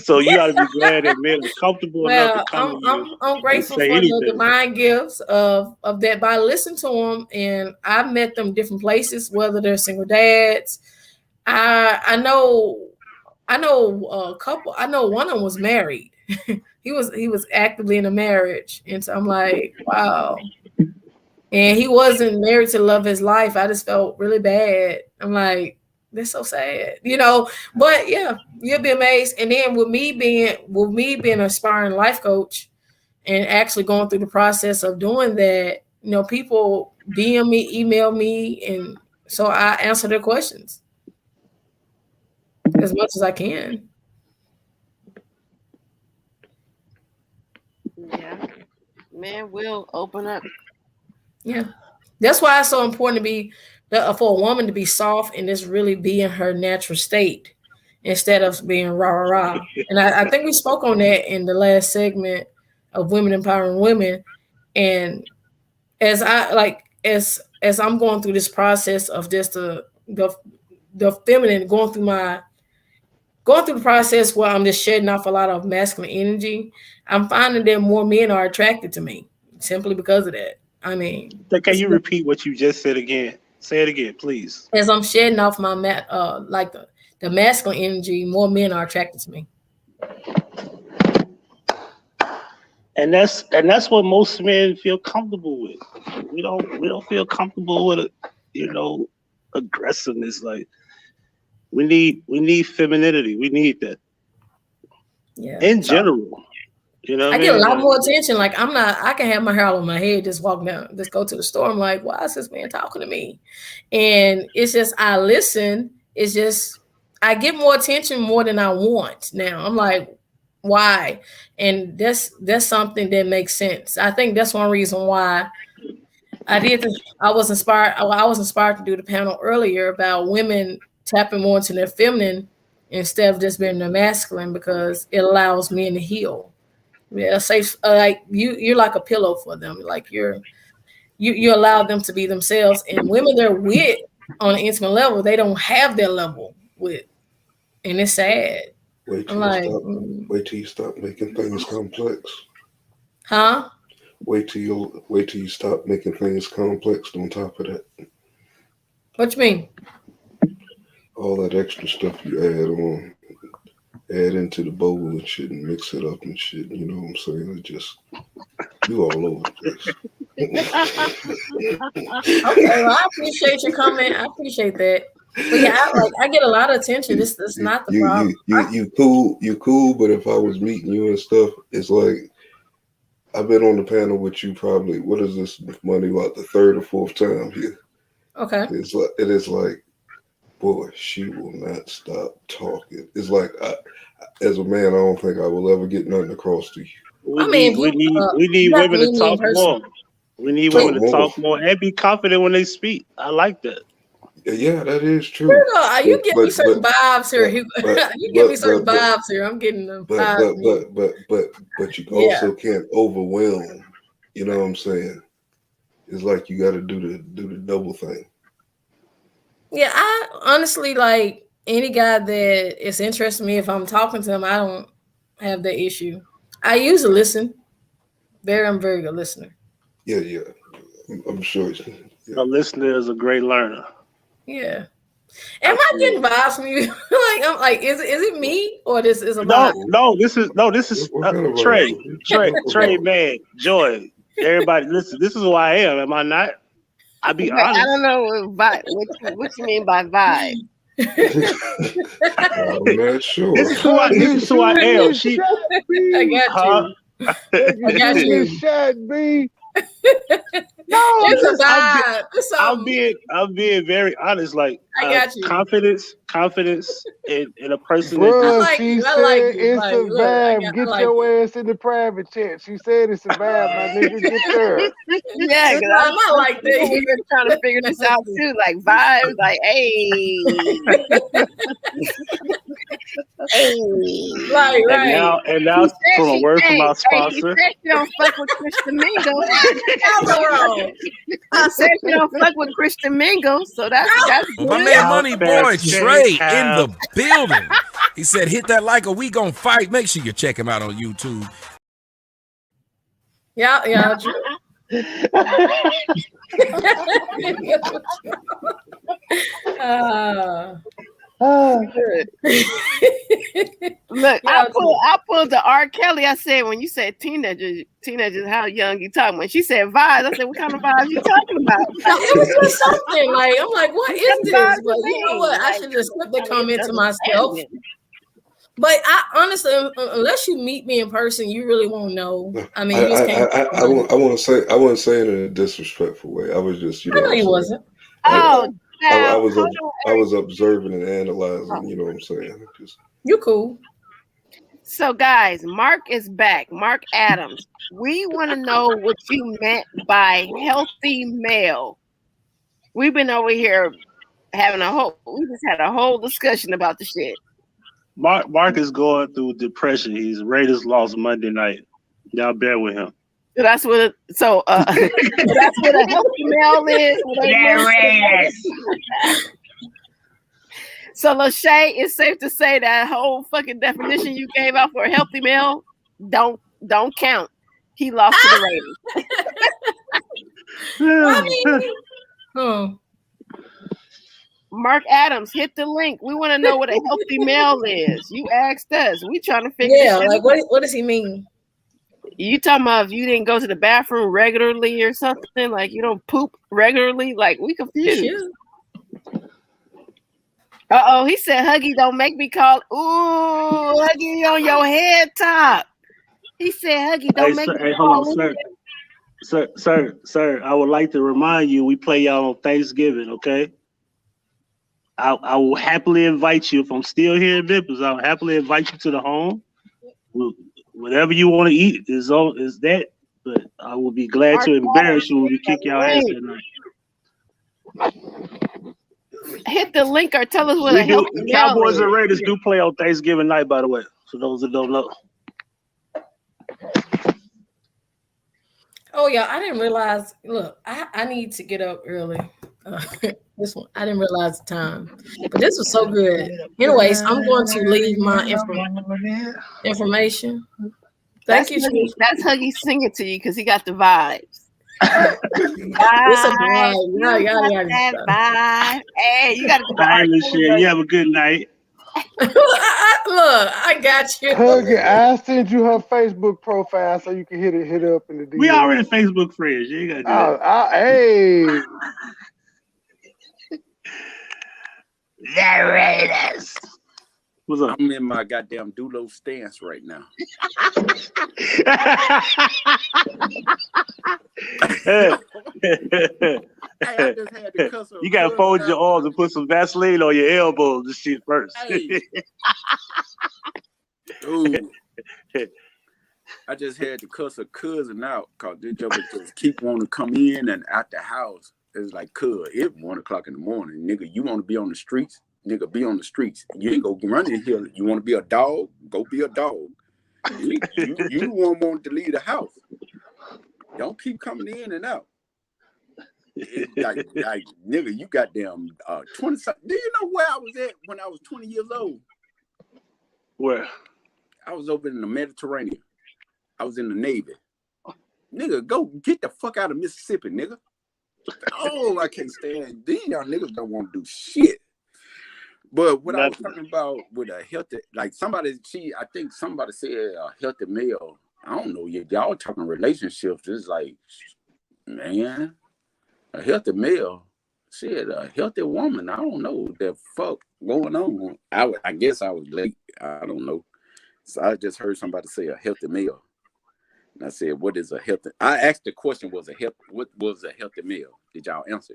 So you got to be glad that men are comfortable enough to come to you. I'm grateful for the divine gifts of that by listening to them, and I've met them different places, whether they're single dads. I know a couple. I know one of them was married. he was actively in a marriage, and so I'm like, wow. And he wasn't married to love his life. I just felt really bad. I'm like, that's so sad, But yeah, you'll be amazed. And then with me being an aspiring life coach and actually going through the process of doing that, people DM me, email me, and so I answer their questions as much as I can. Yeah, man, will open up. Yeah, that's why it's so important to be for a woman to be soft and just really be in her natural state instead of being rah. And I think we spoke on that in the last segment of women empowering women. And as I'm going through this process of just the feminine, going through the process where I'm just shedding off a lot of masculine energy, I'm finding that more men are attracted to me simply because of that. I mean, can you repeat what you just said again? Say it again, please. As I'm shedding off my the masculine energy, more men are attracted to me. And that's what most men feel comfortable with. We don't feel comfortable with aggressiveness. Like we need femininity. We need that. Yeah. In general. I get a lot more attention. Like I can have my hair all on my head, just walk down, just go to the store. I'm like, why is this man talking to me? And it's just, I listen. It's just, I get more attention more than I want now. I'm like, why? And that's something that makes sense. I think that's one reason why I was inspired to do the panel earlier about women tapping more into their feminine instead of just being their masculine, because it allows men to heal. Yeah, safe. Like you're like a pillow for them. Like you allow them to be themselves. And women they're with on an intimate level, they don't have their level with, and it's sad. Wait till you stop making things complex. Huh? Wait till you stop making things complex. On top of that, what you mean? All that extra stuff you add into the bowl and shit and mix it up and shit. You know what I'm saying? It just, you all over the place. Okay, well, I appreciate your comment. I appreciate that. But yeah, I get a lot of attention. This is not the problem. You cool, but if I was meeting you and stuff, it's like, I've been on the panel with you probably, what is this, Money, about the third or fourth time here. Okay. It is like, boy, she will not stop talking. It's like, as a man, I don't think I will ever get nothing across to you. We need women to talk more. We need women to talk more and be confident when they speak. I like that. Yeah, that is true. You give me certain vibes here. You give me certain vibes here. I'm getting them vibes. But you also can't overwhelm. You know what I'm saying? It's like you got to do the double thing. Yeah, I honestly like any guy that is interested in me. If I'm talking to him, I don't have that issue. I usually listen. I'm very good listener. Yeah. I'm sure. Yeah. A listener is a great learner. Yeah. Am I getting vibes from you? I'm like, is it me or this is a vibe? No, this is Trey, man, Joy. Everybody, listen. This is who I am. Am I not? I be honest. I don't know what you mean by vibe. I'm not sure. This is who I am. I got you. I got you. Shot me. No, it's a vibe. I'm being very honest. Like I got you. Confidence in a person. Bro, she said it's a vibe. Get your ass in the private chat. She said it's a vibe, my nigga. Get there. Yeah, because I'm not like that. We're trying to figure this out too. Like vibes, like hey. Hey. Right. And now from a word from our sponsor. He said you don't fuck with Christian Mingo. I said you don't fuck with Christian Mingo, so that's my man MoneyBoy Trey in the building. He said, "Hit that like or we gonna fight." Make sure you check him out on YouTube. Yeah. Good. Look, I pulled the R. Kelly. I said, when you said teenagers, how young you talking? When she said vibes, I said, what kind of vibes you talking about? It was just something like, I'm like, what is this? But you know what? I should just put the comment to myself. But I honestly, unless you meet me in person, you really won't know. I mean, I wouldn't say it in a disrespectful way. I was just, I know you wasn't. I was observing and analyzing. You know what I'm saying? You cool. So, guys, Mark is back. Mark Adams. We want to know what you meant by healthy male. We've been over here we just had a whole discussion about the shit. Mark is going through depression. His Raiders lost Monday night. Y'all bear with him. That's what that's what a healthy male is. So Lachey, it's safe to say that whole fucking definition you gave out for a healthy male don't count. He lost to the Raiders. Mark Adams, hit the link. We want to know what a healthy male is. You asked us. We trying to figure this out. Like what does he mean? You talking about if you didn't go to the bathroom regularly or something, like you don't poop regularly? Like we confused. He said, Huggy, don't make me call. Ooh, Huggy on your head top. He said, Huggy, don't make me call. Hold on, sir. I would like to remind you, we play y'all on Thanksgiving, okay? I will happily invite you, if I'm still here in Memphis, I'll happily invite you to the home. Whatever you want to eat is that, but I will be glad to embarrass you when we kick y'all ass that night. Hit the link or tell us what a healthy male is. Cowboys and Raiders do play on Thanksgiving night, by the way, for those that don't know. Oh yeah, I didn't realize. Look, I need to get up early. This one, I didn't realize the time, but this was so good. Anyways, I'm going to leave my information. Thank you. That's Huggy singing to you because he got the vibes. It's a vibe. That vibe. Hey, you got to go. You have a good night. Look, I got you. Huggy, I sent you her Facebook profile so you can hit up in the DM. We already Facebook friends. You ain't gotta do that. Hey. The Raiders. What's up? I'm in my goddamn Dulo stance right now. I just had to cuss you gotta fold your arms and put some Vaseline on your elbows and shit first. Hey. Dude, I just had to cuss a cousin out because they just keep wanting to come in and out the house. It's like, it's 1 o'clock in the morning, nigga. You want to be on the streets, nigga? Be on the streets. You ain't go run in here. You want to be a dog? Go be a dog. You the one want to leave the house. Don't keep coming in and out. Like nigga, you goddamn 20. Do you know where I was at when I was 20 years old? Where? I was over in the Mediterranean. I was in the Navy. Nigga, go get the fuck out of Mississippi, nigga. Oh, I can't stand. These y'all niggas don't want to do shit. But what I was talking about with a healthy, like I think somebody said a healthy male. I don't know. Y'all talking relationships. It's like, man, a healthy male. Shit, a healthy woman. I don't know what the fuck going on. I guess I was late. I don't know. So I just heard somebody say a healthy male. And I said, what is a healthy? I asked the question, what was a healthy male? Did y'all answer?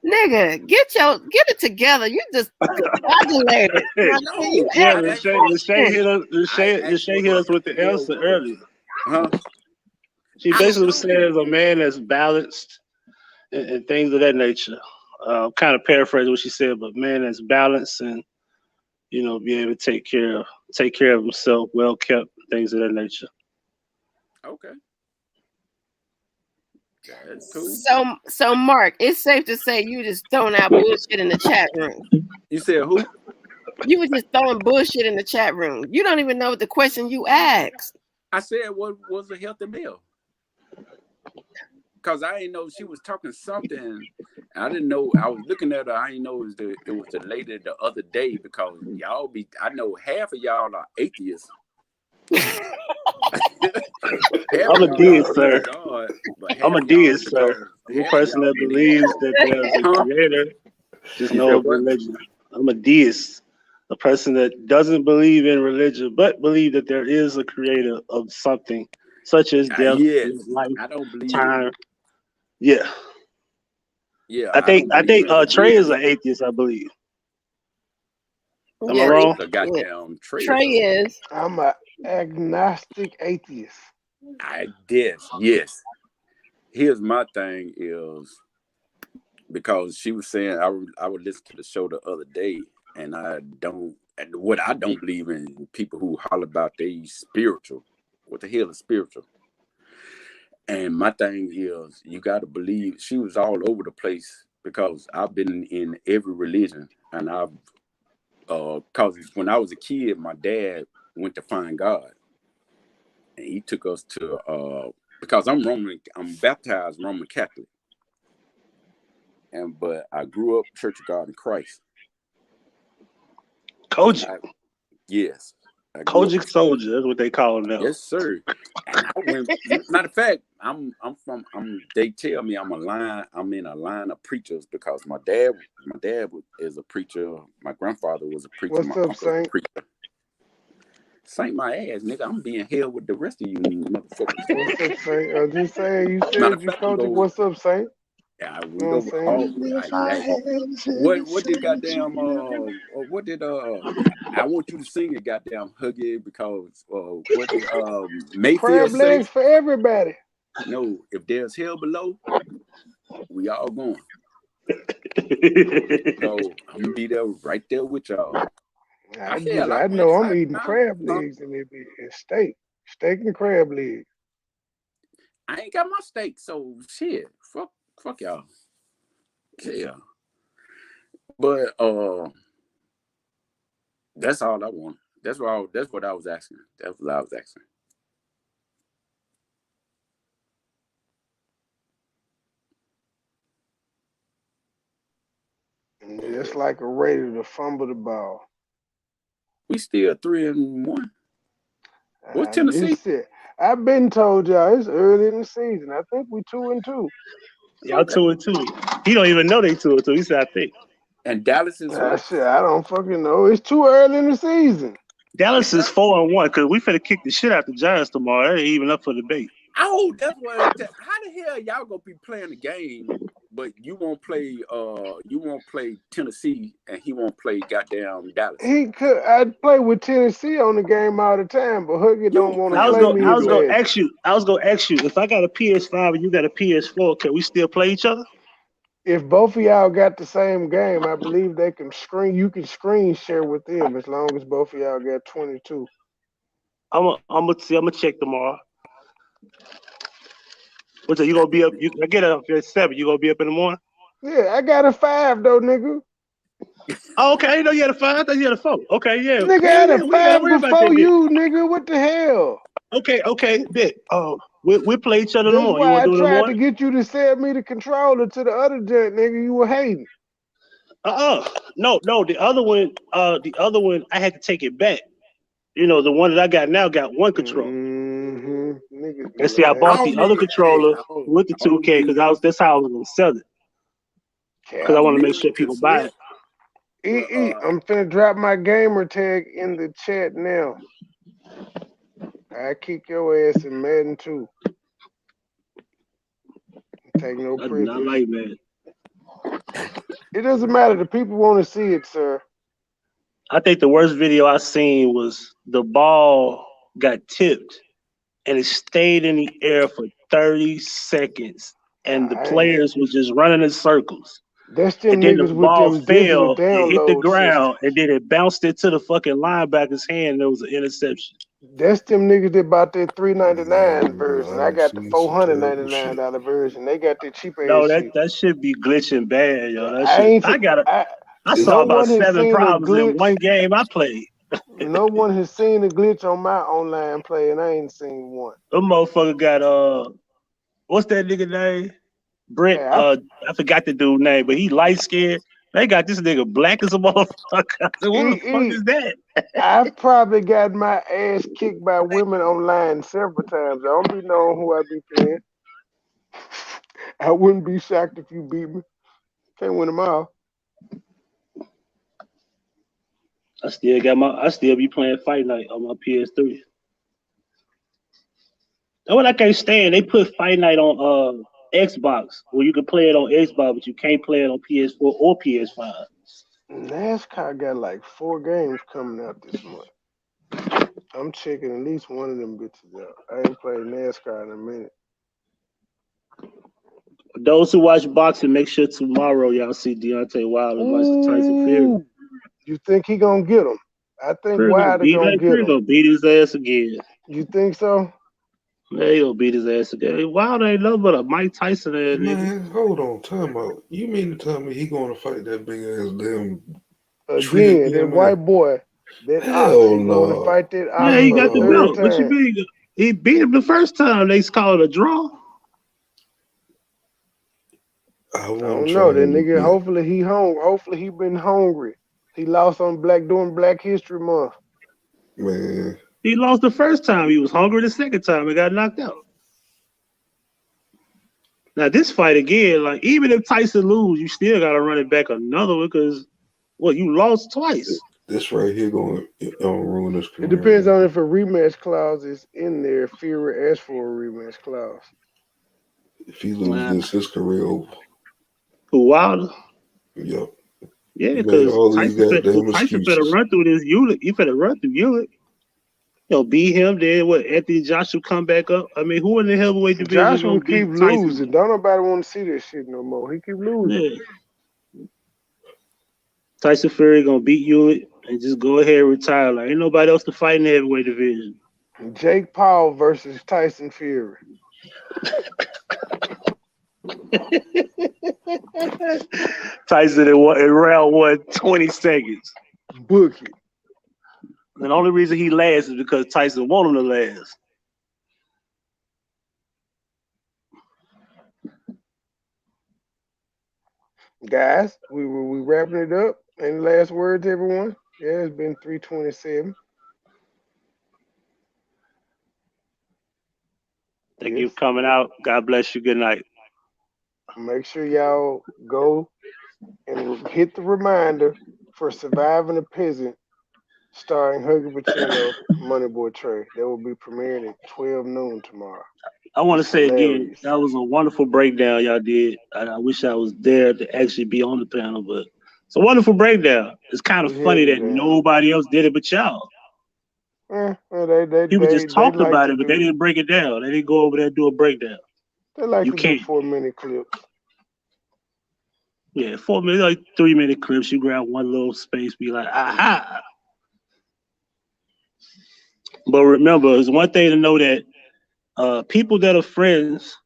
Nigga, get it together. You just congratulated. Yeah, Lachey hit us with the answer earlier. She basically says a man that's balanced and things of that nature. Kind of paraphrase what she said, but man that's balanced and be able to take care of himself, well kept, things of that nature. Okay. That's cool. So Mark, it's safe to say you just throwing out bullshit in the chat room. You said who? You were just throwing bullshit in the chat room. You don't even know the question you asked. I said, what was a healthy meal? Because I didn't know she was talking something. I didn't know. I was looking at her. I didn't know it was the lady the other day because I know half of y'all are atheists. I'm a deist, sir. I'm a deist, sir. I'm a person that believes that there's a creator, just no religion. I'm a deist, a person that doesn't believe in religion, but believe that there is a creator of something, such as death, life, I don't believe time. Yeah. Yeah. I think Trey is an atheist, I believe. Am I wrong? Trey is. I'm an agnostic atheist. Yes. Here's my thing is because she was saying I would listen to the show the other day, and I don't believe in people who holler about they spiritual. What the hell is spiritual? And my thing is you got to believe. She was all over the place because I've been in every religion, and I've because when I was a kid, my dad went to find God, and he took us to because I'm baptized Roman Catholic, but I grew up Church of God in Christ. Kojic. Yes. Kojic soldier, that's what they call him now. Yes, sir. And I went, matter of fact, they tell me I'm in a line of preachers because my dad is a preacher. My grandfather was a preacher. What's up, Saint? Saint my ass, nigga. I'm being held with the rest of you motherfuckers. What's up, Saint? I was just saying, you said you coach. What's up, Saint? Yeah, I read over all. What did goddamn what did I want you to sing it, goddamn Huggy, because what did Mayfield crab say? legs for everybody. No, if there's hell below, we all going. So I'm gonna be there right there with y'all. I know I'm eating crab legs and steak and crab legs. I ain't got my steak, so shit. Fuck y'all. Yeah. But that's all I want. That's what I was asking. That's what I was asking. It's like a Raider to fumble the ball. We still 3-1. What's Tennessee? I've been told y'all it's early in the season. I think we 2-2. Y'all 2-2. He don't even know they 2-2. He said I think. And Dallas is shit, I don't fucking know. It's too early in the season. Dallas is 4-1 because we finna kick the shit out the Giants tomorrow. They ain't even up for debate. Oh, that's what. How the hell y'all gonna be playing the game, but you won't play Tennessee and he won't play goddamn Dallas? I'd play with Tennessee on the game all the time, but Huggy don't want to play me. I was gonna ask you if I got a PS5 and you got a PS4, can we still play each other? if both of y'all got the same game, I believe they can screen. You can screen share with them as long as both of y'all got 22. I'm gonna see. I'm gonna check tomorrow. What's that? You gonna be up? I get up at 7. You gonna be up in the morning? Yeah, I got a 5 though, nigga. Oh, okay. I didn't know you had a 5. I thought you had a 4. Okay, yeah. Nigga Yeah, had a yeah. We ain't gotta 5 worry about that before bit. you, nigga. What the hell? Okay, bet. We play each other in the That's morning. You why wanna I do it in the tried to morning? get you to sell me the controller to the other junk, nigga. You were hating. No. The other one, I had to take it back. You know, the one that I got now got one controller. Niggas be And see, I lying. I bought don't the other really, hey, controller I don't, with the I don't 2K because that's how I was gonna sell it. Because I I want to make really sure people just buy left it. EE, I'm finna drop my gamer tag in the chat now. I kick your ass in Madden 2. Take no I do not prisoners. like man. It doesn't matter. The people want to see it, sir. I think the worst video I seen was the ball got tipped and it stayed in the air for 30 seconds, and the players was just running in circles. That's And them then the niggas with ball them digital fell, it hit the download ground, systems. and then it bounced into the fucking linebacker's hand, and it was an interception. That's them niggas that bought that $3.99 I version. I done got the seen some terrible shit. $499 version. They got the cheap No, ass shit. that should be glitching bad, yo. That I shit. ain't. I saw No about one has 7 seen a problems in glitch. one game I played. No one has seen a glitch on my online play, and I ain't seen one. Them motherfucker got what's that nigga name? Brent. Hey, I forgot the dude name, but he light skinned. They got this nigga black as a motherfucker. I said, what the fuck is that? I've probably got my ass kicked by women online several times. I don't be knowing who I be playing. I wouldn't be shocked if you beat me. Can't win them all. I still be playing Fight Night on my PS3. That's what I can't stand. They put Fight Night on Xbox, where you can play it on Xbox, but you can't play it on PS4 or PS5. NASCAR got like 4 games coming out this month. I'm checking at least one of them bitches out. I ain't played NASCAR in a minute. Those who watch boxing, make sure tomorrow y'all see Deontay Wilder versus Tyson Fury. You think he gonna get him? I think Fury Wilder gonna get him. gonna beat his ass again. You think so? Yeah, he gonna beat his ass again. Wilder ain't nothing but a Mike Tyson ass nigga. Man, hold on, time out. You mean to tell me he gonna fight that big ass damn tree Again, that again, white man? boy, that ox, Hell he going to no. fight that ox Yeah, he for got the the third belt. What you time. mean? He beat him the first time. They called it a draw. I don't know. That nigga, hopefully he hungry. Hopefully he been hungry. He lost on during Black History Month. Man. He lost the first time. He was hungry the second time and got knocked out. Now this fight again, like even if Tyson lose, you still gotta run it back another one because you lost twice. This right here going ruin his career. It depends on if a rematch clause is in there. Fury asked for a rematch clause. If he loses this, his career over. Who, Wilder? Yep. Yeah, because Tyson finna run through this unit. He finna run through unit. He'll beat him. Then Anthony Joshua come back up. I mean, who in the heavyweight division Joshua gonna beat keep Tyson? losing. Don't nobody want to see that shit no more. He keep losing. Yeah. Tyson Fury gonna beat Hewitt and just go ahead and retire. Like ain't nobody else to fight in the heavyweight division. Jake Paul versus Tyson Fury. Tyson in round 1, 20 seconds. Book it. And the only reason he lasts is because Tyson want him to last. Guys, we wrapping it up. Any last words, everyone? Yeah, it's been 3:27. Thank you for coming out. God bless you. Good night. Make sure y'all go and hit the reminder for Surviving a Peasant, starring Huggy Pacino, MoneyBoy Trey. That will be premiering at 12 noon tomorrow. I want to say again, that was a wonderful breakdown y'all did. I wish I was there to actually be on the panel, but it's a wonderful breakdown. It's kind of funny that nobody else did it but y'all. People just talked like about it, but they didn't break it down. They didn't go over there and do a breakdown. They like to do 4-minute clips. Yeah, 4 minutes, like 3-minute clips. You grab one little space, be like, aha. But remember, it's one thing to know that people that are friends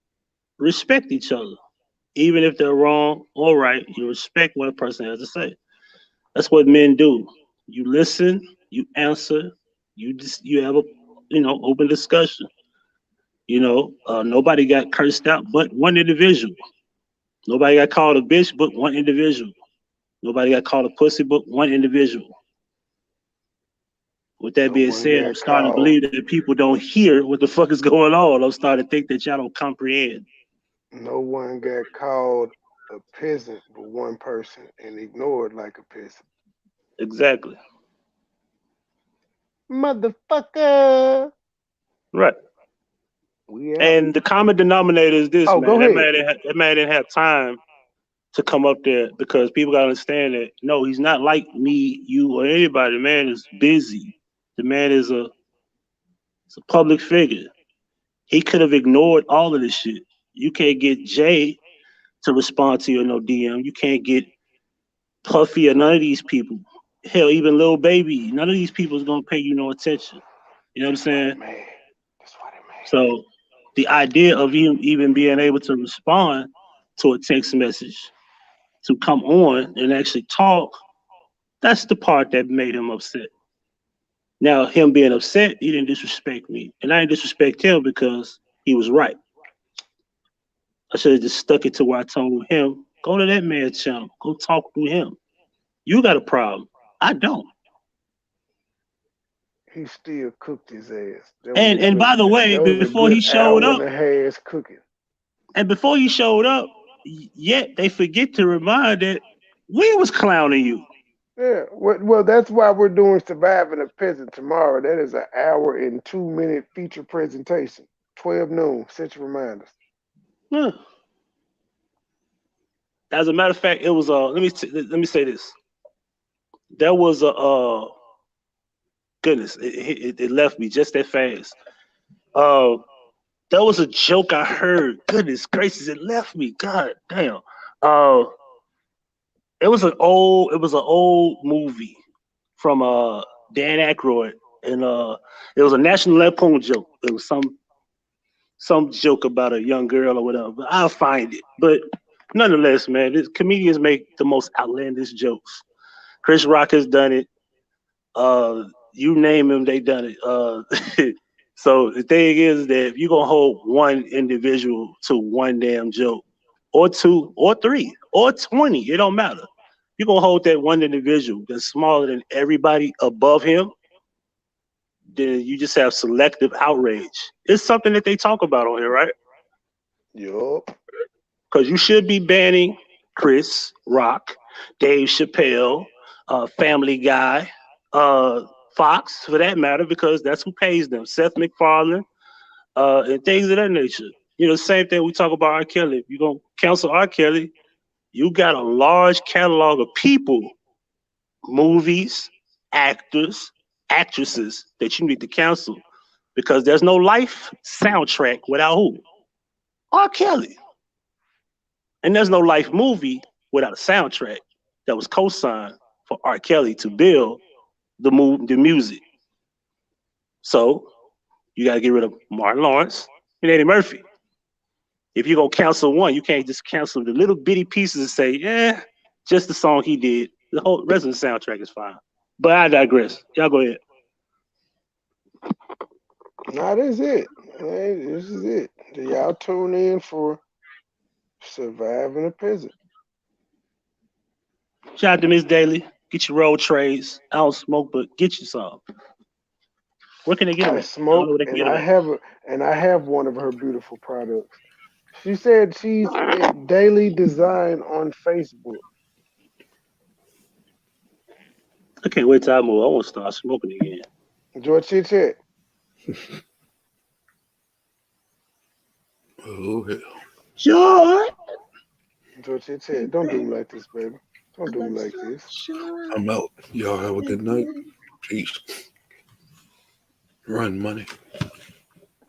respect each other. Even if they're wrong or right, you respect what a person has to say. That's what men do. You listen, you answer, you have a open discussion. Nobody got cursed out but one individual. Nobody got called a bitch but one individual. Nobody got called a pussy but one individual. With that No being one said, I'm got starting to called. believe that people don't hear what the fuck is going on. I'm starting to think that y'all don't comprehend. No one got called a peasant but one person and ignored like a peasant. Exactly. Motherfucker. Right. We out. And the common denominator is this, Oh, man. go That ahead. man didn't have time to come up there because people gotta understand that no, he's not like me, you, or anybody. The man is busy. The man is a public figure. He could have ignored all of this shit. You can't get Jay to respond to your no DM. You can't get Puffy or none of these people. Hell, even Lil Baby, none of these people is gonna pay you no attention. You know what I'm saying? That's why they mad. So the idea of you even being able to respond to a text message, to come on and actually talk, that's the part that made him upset. Now, him being upset, he didn't disrespect me. And I didn't disrespect him because he was right. I should have just stuck it to where I told him, go to that man's channel, go talk to him. You got a problem. I don't. He still cooked his ass. That was a And good. by the way, That was a before good he showed hour and up, a half cooking. and before he showed up, yet they forget to remind that we was clowning you. Yeah. Well, that's why we're doing Surviving a Peasant tomorrow. That is an hour and 2 minute feature presentation. 12 noon. Set your reminders. Huh. As a matter of fact, it was let me say this. There was a goodness, it left me just that fast. Uh, there was a joke I heard. Goodness gracious, it left me. God damn. Uh, it was an old movie from Dan Aykroyd, and it was a National Lampoon joke. It was some joke about a young girl or whatever. But I'll find it. But nonetheless, man, comedians make the most outlandish jokes. Chris Rock has done it. You name them, they done it. So the thing is that if you're gonna hold one individual to one damn joke, or two, or three, or 20, it don't matter. You're gonna hold that one individual that's smaller than everybody above him, then you just have selective outrage. It's something that they talk about on here, right? Yup. Because you should be banning Chris Rock, Dave Chappelle, Family Guy, Fox, for that matter, because that's who pays them. Seth MacFarlane, and things of that nature. The same thing we talk about R. Kelly. If you're going to cancel R. Kelly, you got a large catalog of people, movies, actors, actresses that you need to cancel because there's no life soundtrack without who? R. Kelly. And there's no life movie without a soundtrack that was co-signed for R. Kelly to build the music. So you got to get rid of Martin Lawrence and Eddie Murphy. If you're going to cancel one, you can't just cancel the little bitty pieces and say, just the song he did. The whole rest of the soundtrack is fine. But I digress. Y'all go ahead. Nah, this is it. Hey, this is it. Y'all tune in for Surviving a Peasant. Shout out to Miss Daly. Get your road trades. I don't smoke, but get you some. Where can they get them I at? I don't know smoke where they can and get them I have one of her beautiful products. She said she's at Daily Design on Facebook. I can't wait till I move. I want to start smoking again. Enjoy Chit Chat. Oh, hell. Joy. Enjoy Chit Chat. Don't do me like this, baby. Don't do me like this. I'm out. Y'all have a good night. Peace. Run, money.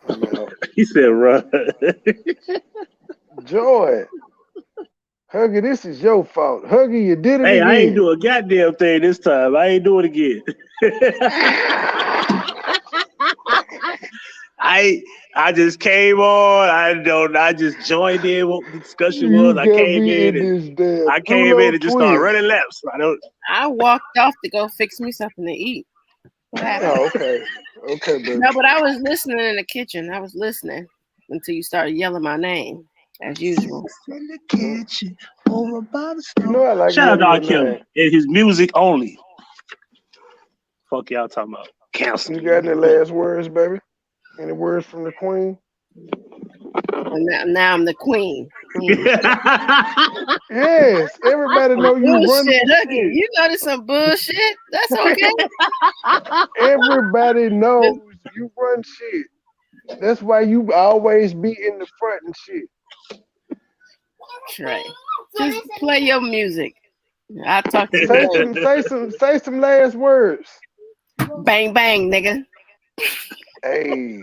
I'm out. He said run. Joy. Huggy, this is your fault. Huggy, you did it Hey, again. I ain't do a goddamn thing this time. I ain't do it again. I just came on. I just joined in what the discussion was. I came in and just started running laps. I walked off to go fix me something to eat. Oh, okay. Okay, baby. No, but I was listening in the kitchen. I was listening until you started yelling my name, as usual. In the kitchen, over by the You know I like Shout out to R. yelling Kelly your name. and his music only. Fuck y'all talking about. Cancel. You got any last words, baby? Any words from the queen? And now I'm the queen. Yes, everybody know you run bullshit, the Huggy. shit. You know there's some bullshit. That's okay. Everybody knows you run shit. That's why you always be in the front and shit. Trey, just play your music. I'll talk to you Say some last words. Bang bang, nigga. Hey.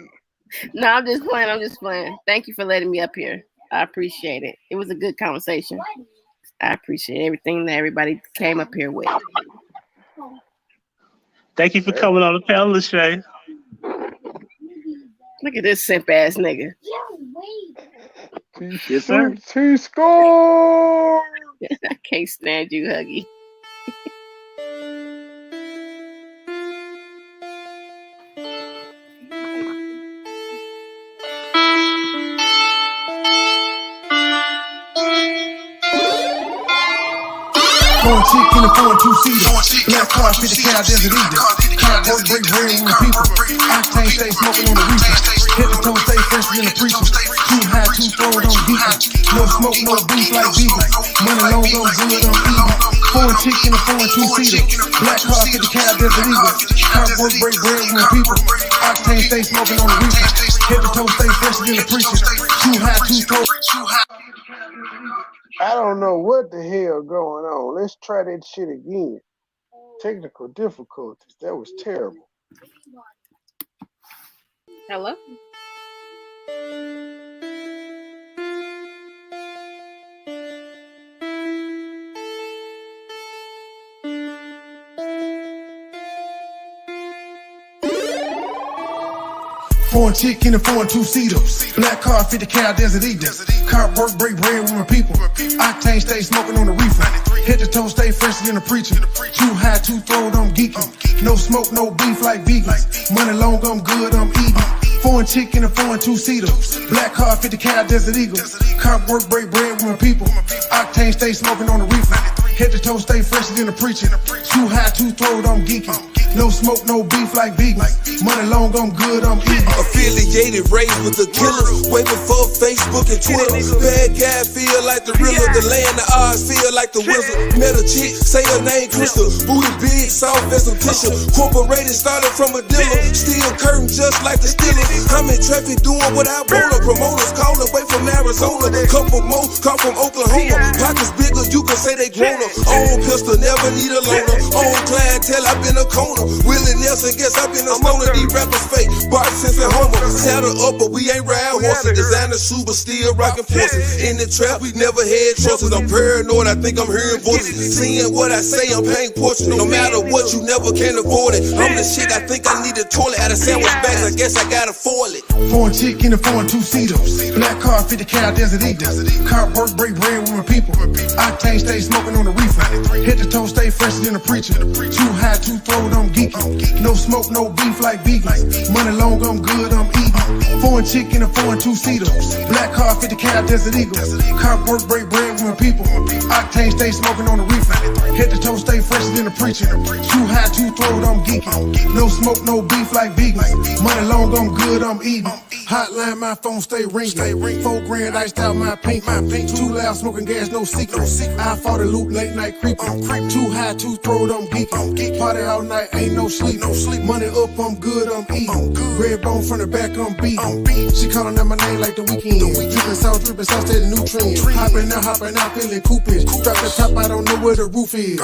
No, I'm just playing. Thank you for letting me up here. I appreciate it. It was a good conversation. I appreciate everything that everybody came up here with. Thank you for coming on the panel, Shay. Look at this simp ass nigga. Yes, sir. He scored. I can't stand you, Huggy. Foreign chick in the foreign two-seater. Black car, 50 cal, there's an eater. Car work, break bread with people. Octane stay smoking on the reefer. Hit the toe, stay fresh in the preacher. Too high, too throw it on geeking. No smoke, no beef like vegan. Money long, go good, I'm eating. Foreign chick in the foreign two-seater. Black car, 50 cal, there's an eater. Car work, break bread with people. Octane stay smoking on the reefer. Hit the toe, stay fresh in the preacher. Too high, too throw. I don't know what the hell going on. Let's try that shit again. Technical difficulties. That was terrible. Hello? Foreign chick in the foreign two-seater. Black car, 50 cal, desert eater. Car work, break bread with my people. Octane stay smoking on the reefer. Hit the toe, stay fresher than a preacher. Too high, too throwed, I'm geeking. No smoke, no beef like vegans. Money long, I'm good, I'm eating. Foreign chick in a foreign two-seater. Black car, 50 cal, desert eagle. Car work, break bread with my people. Octane stay smoking on the reefer. Hit the toe, stay fresher than a preacher. Too high, too throwed, I'm geeking. No smoke, no beef like vegans. Money long, I'm good, I'm eating. Affiliated, raised with the killers. Way before Facebook and Twitter. Bad guy feel like the real. The land of Oz feel like the wizard. Met a chick, say her name Crystal. Booty big, soft as some tissue. Corporated, started from a dealer. Steel curtain just like the Steelers. I'm in traffic doing what I want. Promoters calling way from Arizona. Couple more come from Oklahoma. Pockets bigger, you can say they grown up. Own pistol, never need a loaner. Own clientele, I've been a corner. Willie Nelson, guess I've been a stoner. These rappers fake, Bart Simpson, Homer. Saddle up, but we ain't ride horses. Designer shoe, but still rockin' forces. In the trap, we never had trusses. I'm paranoid, I think I'm hearing voices. Seeing what I say, I'm paying portions. No matter what, you never can afford it. I'm the shit, I think I need a toilet. Out of sandwich bags, I guess I gotta foil it. Foreign chick in the foreign two-seater. Black car, 50 cal, desert eater. Car work, break bread with my people. Octane stay smoking on the reefer. Hit the toe, stay fresher than a preacher. Too high, too throwed, I'm geeking. No smoke, no beef like vegans. Money long, I'm good, I'm eating. Foreign chick in a foreign two-seater. Black car, 50 cal, desert eagle. Car work, break bread with my people. Octane stay smoking on the reefer. Hit the toe, stay fresher than a preacher. Too high, too throwed, I'm geeking. No smoke, no beef like vegans. Money long, I'm good, I'm eating. Hotline, my phone stay ringing. 4 grand iced out my pink. Too loud, smoking gas, no secret. I fought a loop, late night creeping. Too high, too throwed, I'm geeking. Party all night, ain't no sleep. Money up, I'm good, I'm eating. Red bone from the back, I'm beating. She calling out my name like the weekend. Drippin' sauce, steady new trend. Hopping out, feeling coopage. Drop the top, I don't know where the roof is.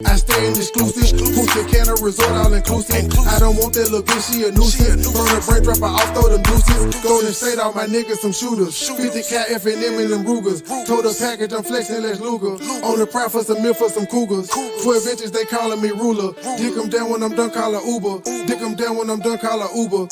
I stay in exclusive. Pussy can resort all inclusive. I don't want that little bitch, she a nuisance. Throw the brain drop, I'll throw them deuces. Golden State, all my niggas some shooters. 50 cat F&M and them Rugers. Told the package, I'm flexing less Luger. On the prowl for some milk for some cougars. 12 inches, they calling me ruler. Dick 'em down when I'm done, call her Uber. Dick 'em down when I'm done, call her Uber.